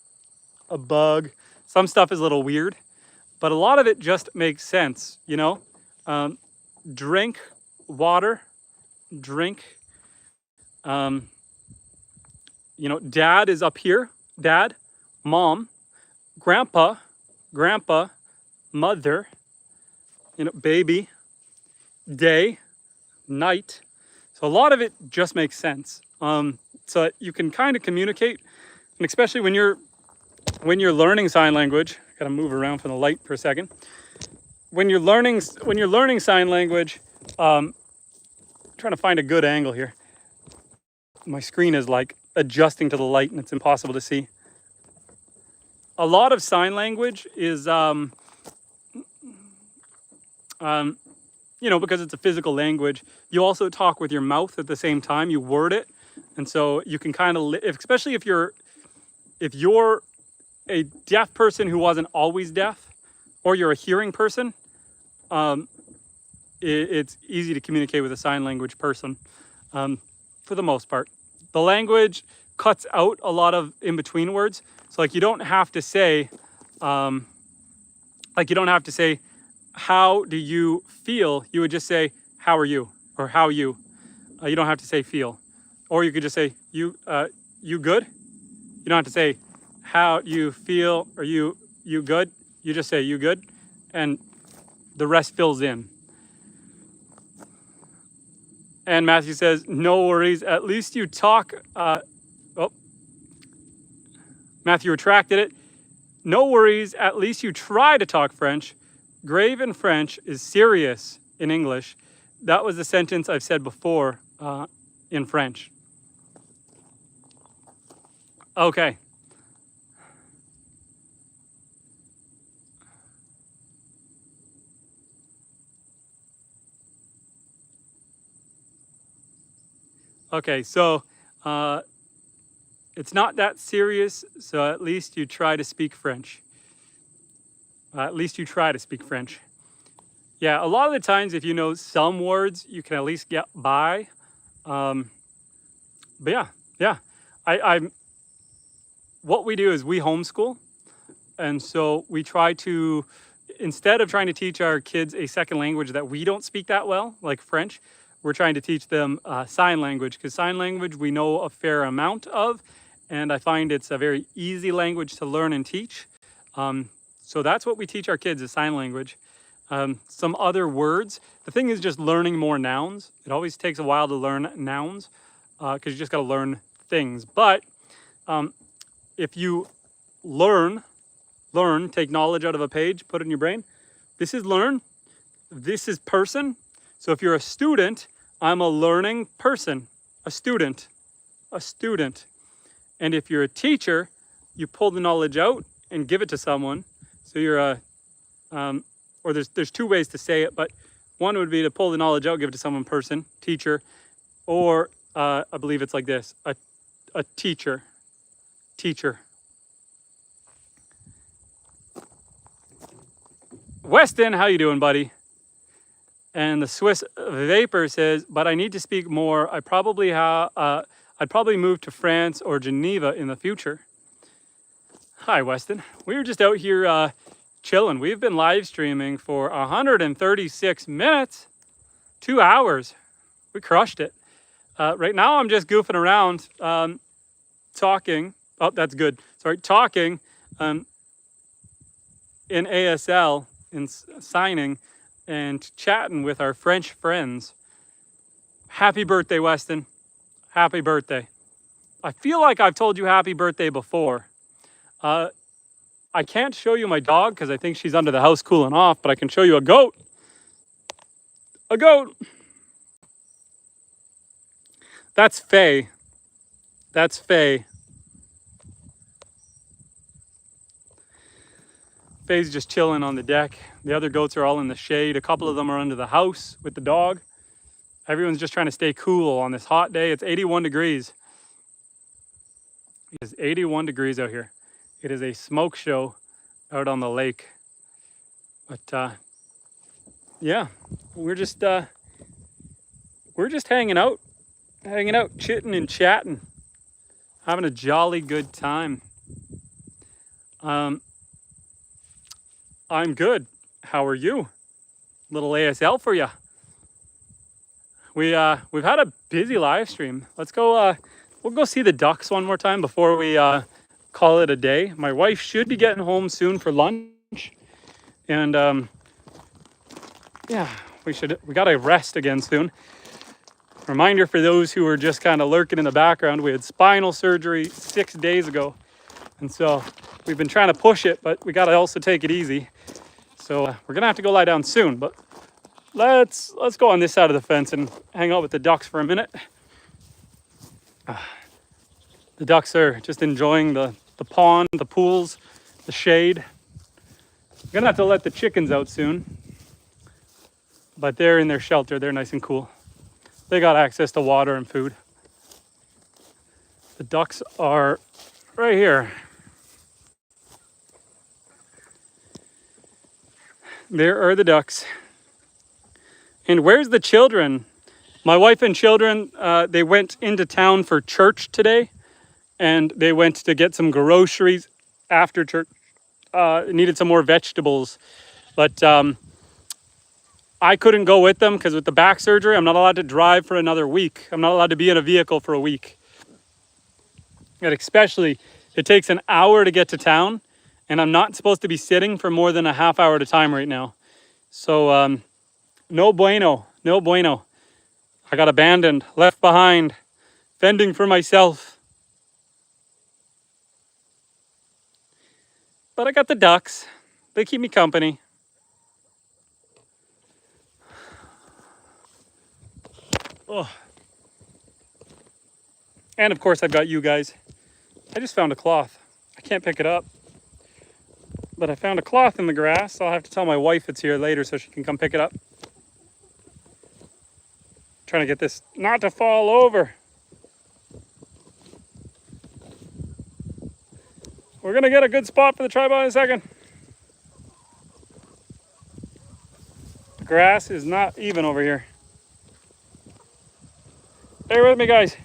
a bug. Some stuff is a little weird, but a lot of it just makes sense, you know? Drink water, drink. You know, dad is up here. Dad, mom, grandpa, mother, you know, baby, day, night. So a lot of it just makes sense. So you can kind of communicate, and especially when you're learning sign language. Gotta move around from the light for a second. When you're learning sign language, trying to find a good angle here. My screen is like adjusting to the light, and it's impossible to see. A lot of sign language is, you know, because it's a physical language, you also talk with your mouth at the same time. You word it, and so you can kind of, especially if you're a deaf person who wasn't always deaf, or you're a hearing person, it's easy to communicate with a sign language person, for the most part. The language cuts out a lot of in-between words. So like you don't have to say, how do you feel? You would just say, how are you? Or how you. You don't have to say feel. Or you could just say, you good? You don't have to say how you feel or you good. You just say you good, and the rest fills in. And Matthew says, no worries, at least you talk. Matthew retracted it. No worries, at least you try to talk French. Grave in French is serious in English. That was the sentence I've said before in French. Okay. Okay, so it's not that serious, so at least you try to speak French. At least you try to speak French. Yeah, a lot of the times if you know some words, you can at least get by. But yeah. What we do is we homeschool. And so we try to, instead of trying to teach our kids a second language that we don't speak that well, like French, we're trying to teach them sign language, because sign language we know a fair amount of, and I find it's a very easy language to learn and teach. So that's what we teach our kids, is sign language. Some other words. The thing is just learning more nouns. It always takes a while to learn nouns, because you just got to learn things. But if you learn, take knowledge out of a page, put it in your brain. This is learn. This is person. So if you're a student, I'm a learning person, a student. And if you're a teacher, you pull the knowledge out and give it to someone. So you're a, or there's two ways to say it, but one would be to pull the knowledge out, give it to someone, person, teacher, or I believe it's like this, a teacher. Weston, how you doing, buddy? And the Swiss Vapor says, but I need to speak more. I'd probably move to France or Geneva in the future. Hi, Weston. We were just out here chilling. We've been live streaming for 136 minutes, 2 hours. We crushed it. Right now I'm just goofing around, talking. Oh, that's good. Sorry, talking in ASL, in signing, and chatting with our French friends. Happy birthday, Weston. Happy birthday. I feel like I've told you happy birthday before. I can't show you my dog because I think she's under the house cooling off, but I can show you a goat. A goat. That's Faye. That's Faye. Faye's just chilling on the deck. The other goats are all in the shade. A couple of them are under the house with the dog. Everyone's just trying to stay cool on this hot day. It's 81 degrees. It is 81 degrees out here. It is a smoke show out on the lake. But yeah, we're just hanging out. hanging out, chitting and chatting, having a jolly good time. I'm good. How are you? Little ASL for you. We've had a busy live stream. Let's go. We'll go see the ducks one more time before we call it a day. My wife should be getting home soon for lunch, and yeah, we gotta rest again soon. Reminder for those who are just kind of lurking in the background: we had spinal surgery 6 days ago, and so we've been trying to push it, but we gotta also take it easy. So we're gonna have to go lie down soon, but let's go on this side of the fence and hang out with the ducks for a minute. The ducks are just enjoying the pond, the pools, the shade. I'm gonna have to let the chickens out soon, but they're in their shelter. They're nice and cool. They got access to water and food. The ducks are right here. There are the ducks. And where's the children? My wife and children, they went into town for church today, and they went to get some groceries after church. Needed some more vegetables, but I couldn't go with them because with the back surgery, I'm not allowed to drive for another week. I'm not allowed to be in a vehicle for a week. And especially, it takes an hour to get to town, and I'm not supposed to be sitting for more than a half hour at a time right now. So, no bueno, no bueno. I got abandoned, left behind, fending for myself. But I got the ducks. They keep me company. Oh. And of course I've got you guys. I just found a cloth. I can't pick it up. But I found a cloth in the grass. So I'll have to tell my wife it's here later so she can come pick it up. Trying to get this not to fall over. We're gonna get a good spot for the tripod in a second. The grass is not even over here. Bear with me, guys.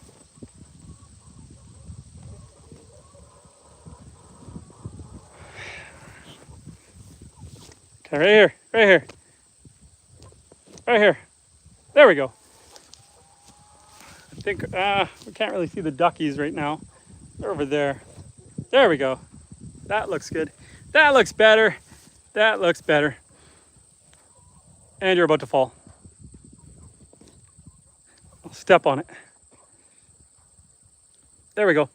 Okay, right here, right here. Right here. There we go. I think, we can't really see the duckies right now. They're over there. There we go. That looks good. That looks better. That looks better. And you're about to fall. I'll step on it. There we go.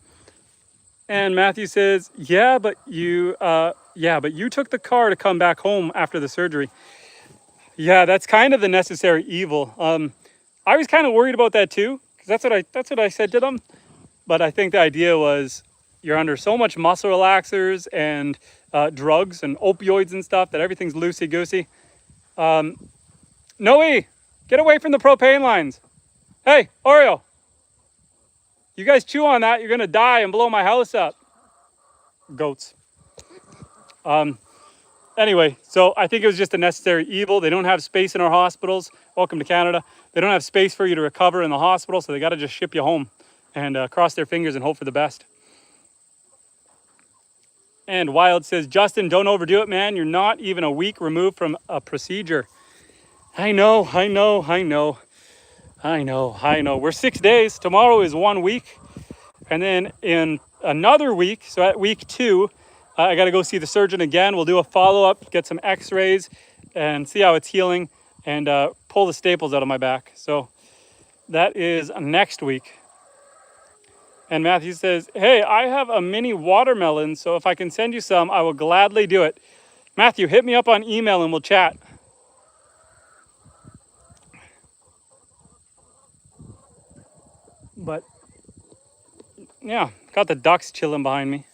And Matthew says, yeah, but you took the car to come back home after the surgery. Yeah, that's kind of the necessary evil. I was kind of worried about that too, because that's what I said to them. But I think the idea was you're under so much muscle relaxers and drugs and opioids and stuff that everything's loosey-goosey. Noe, get away from the propane lines. Hey, Oreo. You guys chew on that, you're gonna die and blow my house up. Goats. Anyway, so I think it was just a necessary evil. They don't have space in our hospitals. Welcome to Canada. They don't have space for you to recover in the hospital, so they got to just ship you home and cross their fingers and hope for the best. And Wild says, Justin, don't overdo it, man. You're not even a week removed from a procedure. I know. We're 6 days. Tomorrow is 1 week. And then in another week, so at week 2, I got to go see the surgeon again. We'll do a follow-up, get some x-rays and see how it's healing and pull the staples out of my back. So that is next week. And Matthew says, hey, I have a mini watermelon, so if I can send you some, I will gladly do it. Matthew, hit me up on email and we'll chat. But yeah, got the ducks chilling behind me.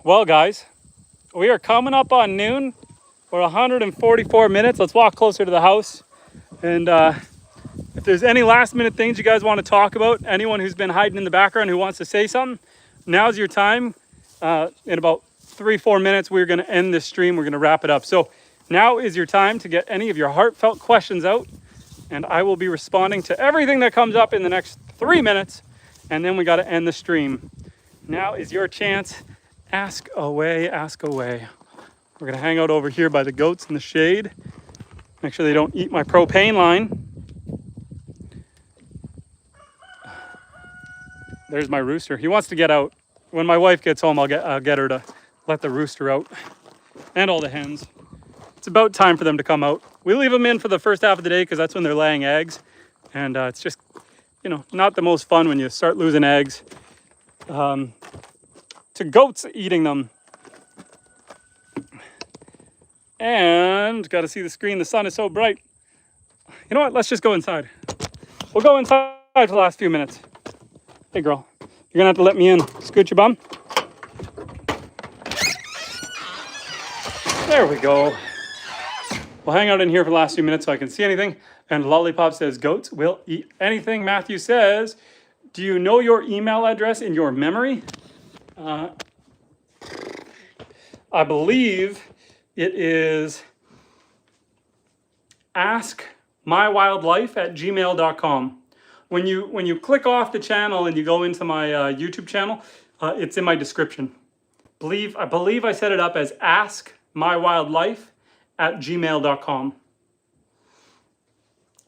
Well, guys, we are coming up on noon. We're 144 minutes. Let's walk closer to the house. And if there's any last minute things you guys want to talk about, anyone who's been hiding in the background who wants to say something, now's your time. In about 3-4 minutes, we're going to end this stream. We're going to wrap it up. So now is your time to get any of your heartfelt questions out and I will be responding to everything that comes up in the next 3 minutes, and then we got to end the stream. Now is your chance. Ask away, ask away. We're gonna hang out over here by the goats in the shade. Make sure they don't eat my propane line. There's my rooster. He wants to get out. When my wife gets home, I'll get her to let the rooster out and all the hens. It's about time for them to come out. We leave them in for the first half of the day because that's when they're laying eggs. And it's just, you know, not the most fun when you start losing eggs to goats eating them. And got to see the screen. The sun is so bright. You know what? Let's just go inside. We'll go inside for the last few minutes. Hey, girl. You're going to have to let me in. Scoot your bum. There we go. We'll hang out in here for the last few minutes so I can see anything. And Lollipop says, goats will eat anything. Matthew says, do you know your email address in your memory? I believe it is askmywildlife@gmail.com. When you click off the channel and you go into my YouTube channel, it's in my description. I believe I set it up as askmywildlife@gmail.com.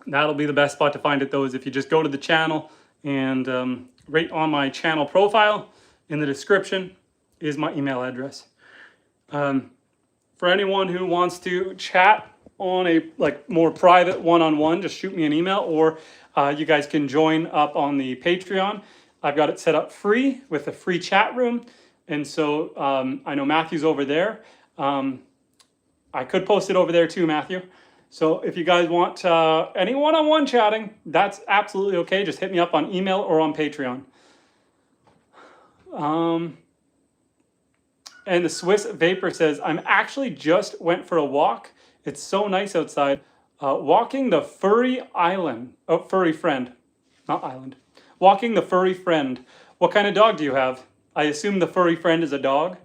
That'll be the best spot to find it, though, is if you just go to the channel and right on my channel profile in the description is my email address. For anyone who wants to chat on a more private one-on-one, just shoot me an email, or you guys can join up on the Patreon. I've got it set up free with a free chat room, and so I know Matthew's over there. I could post it over there too, Matthew. So if you guys want any one-on-one chatting, that's absolutely okay. Just hit me up on email or on Patreon. And the Swiss Vapor says, I'm actually just went for a walk. It's so nice outside. Walking the furry friend, not island. Walking the furry friend. What kind of dog do you have? I assume the furry friend is a dog.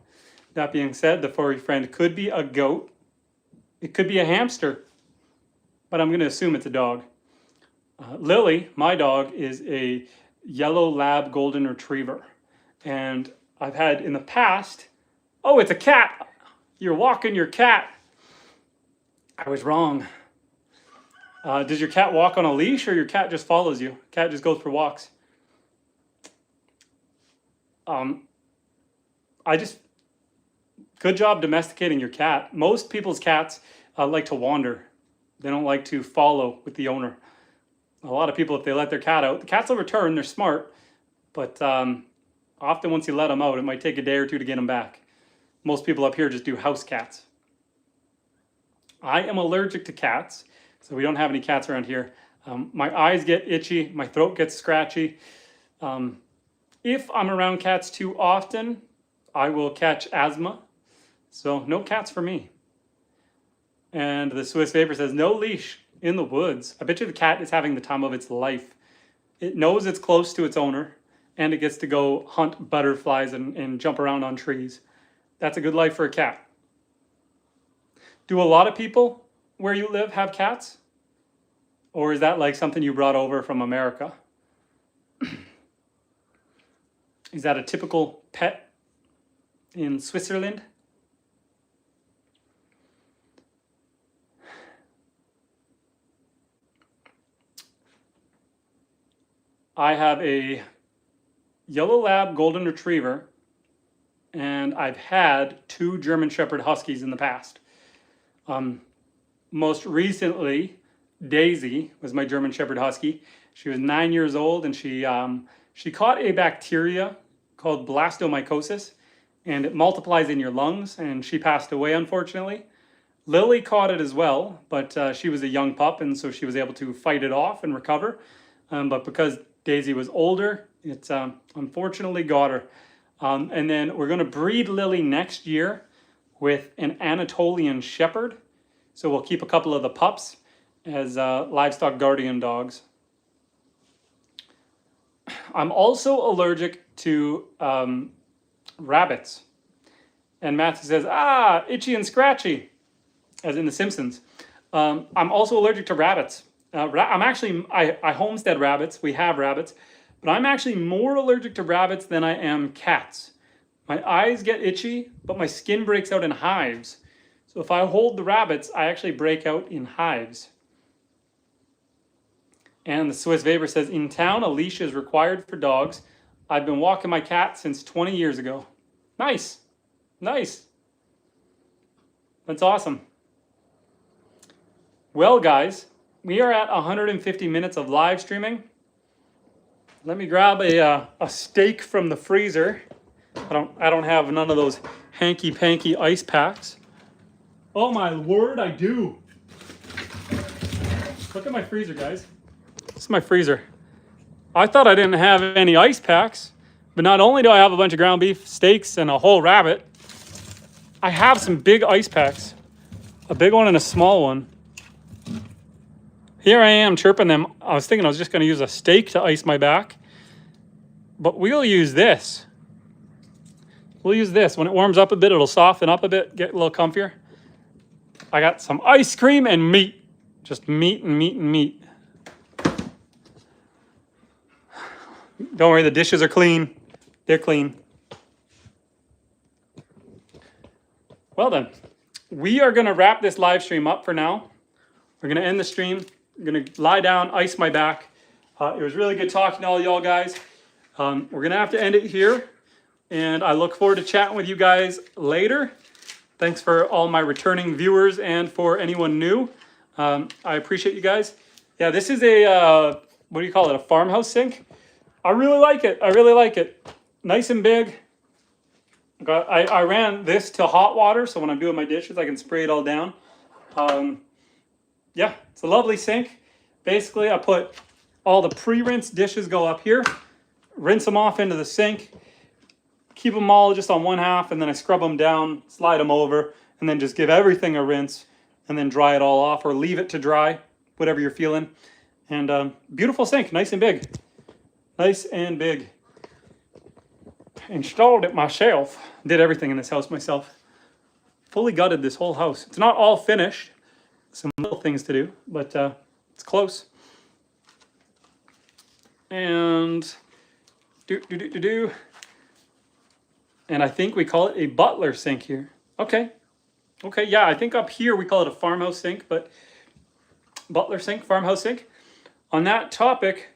That being said, the furry friend could be a goat. It could be a hamster, but I'm going to assume it's a dog. Lily, my dog, is a yellow lab golden retriever. And I've had in the past, oh, it's a cat. You're walking your cat. I was wrong. Does your cat walk on a leash, or your cat just follows you? Cat just goes for walks. Good job domesticating your cat. Most people's cats like to wander. They don't like to follow with the owner. A lot of people, if they let their cat out, the cats will return. They're smart, but often once you let them out, it might take a day or two to get them back. Most people up here just do house cats. I am allergic to cats, so we don't have any cats around here. My eyes get itchy, my throat gets scratchy. If I'm around cats too often, I will catch asthma. So no cats for me. And the Swiss Vapor says, no leash in the woods. I bet you the cat is having the time of its life. It knows it's close to its owner, and it gets to go hunt butterflies and jump around on trees. That's a good life for a cat. Do a lot of people where you live have cats? Or is that like something you brought over from America? Is that a typical pet in Switzerland? I have a yellow lab golden retriever, and I've had 2 German Shepherd Huskies in the past. Most recently, Daisy was my German Shepherd Husky. She was 9 years old, and she caught a bacteria called blastomycosis, and it multiplies in your lungs, and she passed away, unfortunately. Lily caught it as well, but she was a young pup, and so she was able to fight it off and recover. But because Daisy was older, it unfortunately got her. And then we're going to breed Lily next year with an Anatolian Shepherd. So we'll keep a couple of the pups as livestock guardian dogs. I'm also allergic to rabbits. And Matthew says, itchy and scratchy, as in The Simpsons. I'm also allergic to rabbits. I homestead rabbits. We have rabbits, but I'm actually more allergic to rabbits than I am cats. My eyes get itchy, but my skin breaks out in hives. So if I hold the rabbits, I actually break out in hives. And the Swiss Vapor says, in town, a leash is required for dogs. I've been walking my cat since 20 years ago. Nice. Nice. That's awesome. Well, guys, we are at 150 minutes of live streaming. Let me grab a steak from the freezer. I don't have none of those hanky-panky ice packs. Oh my word, I do. Look at my freezer, guys. This is my freezer. I thought I didn't have any ice packs, but not only do I have a bunch of ground beef, steaks, and a whole rabbit, I have some big ice packs. A big one and a small one. Here I am chirping them. I was thinking I was just going to use a steak to ice my back, but we'll use this. We'll use this. When it warms up a bit, it'll soften up a bit, get a little comfier. I got some ice cream and meat. Just meat and meat and meat. Don't worry, the dishes are clean. They're clean. Well then, we are going to wrap this live stream up for now. We're going to end the stream. I'm going to lie down, ice my back. It was really good talking to all y'all guys. We're going to have to end it here. And I look forward to chatting with you guys later. Thanks for all my returning viewers and for anyone new. I appreciate you guys. Yeah, this is a, what do you call it? A farmhouse sink. I really like it. I really like it. Nice and big. I ran this to hot water, so when I'm doing my dishes, I can spray it all down. Yeah, it's a lovely sink. Basically, I put all the pre-rinsed dishes go up here, rinse them off into the sink, keep them all just on one half, and then I scrub them down, slide them over, and then just give everything a rinse, and then dry it all off, or leave it to dry, whatever you're feeling. And beautiful sink, nice and big. Nice and big. Installed it myself. Did everything in this house myself. Fully gutted this whole house. It's not all finished. Some little things to do, but it's close. And and I think we call it a butler sink here. Okay. Okay, yeah, I think up here we call it a farmhouse sink, but butler sink, farmhouse sink. On that topic,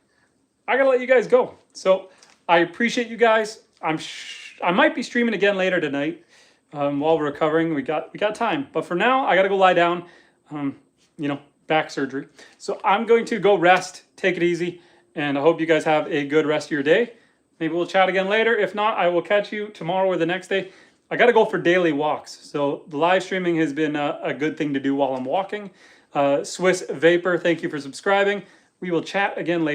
I gotta let you guys go. So I appreciate you guys. I might be streaming again later tonight while we're recovering. We got time, but for now I gotta go lie down. You know, back surgery. So I'm going to go rest, take it easy, and I hope you guys have a good rest of your day. Maybe we'll chat again later. If not, I will catch you tomorrow or the next day. I got to go for daily walks. So the live streaming has been a good thing to do while I'm walking. Swiss Vapor, thank you for subscribing. We will chat again later.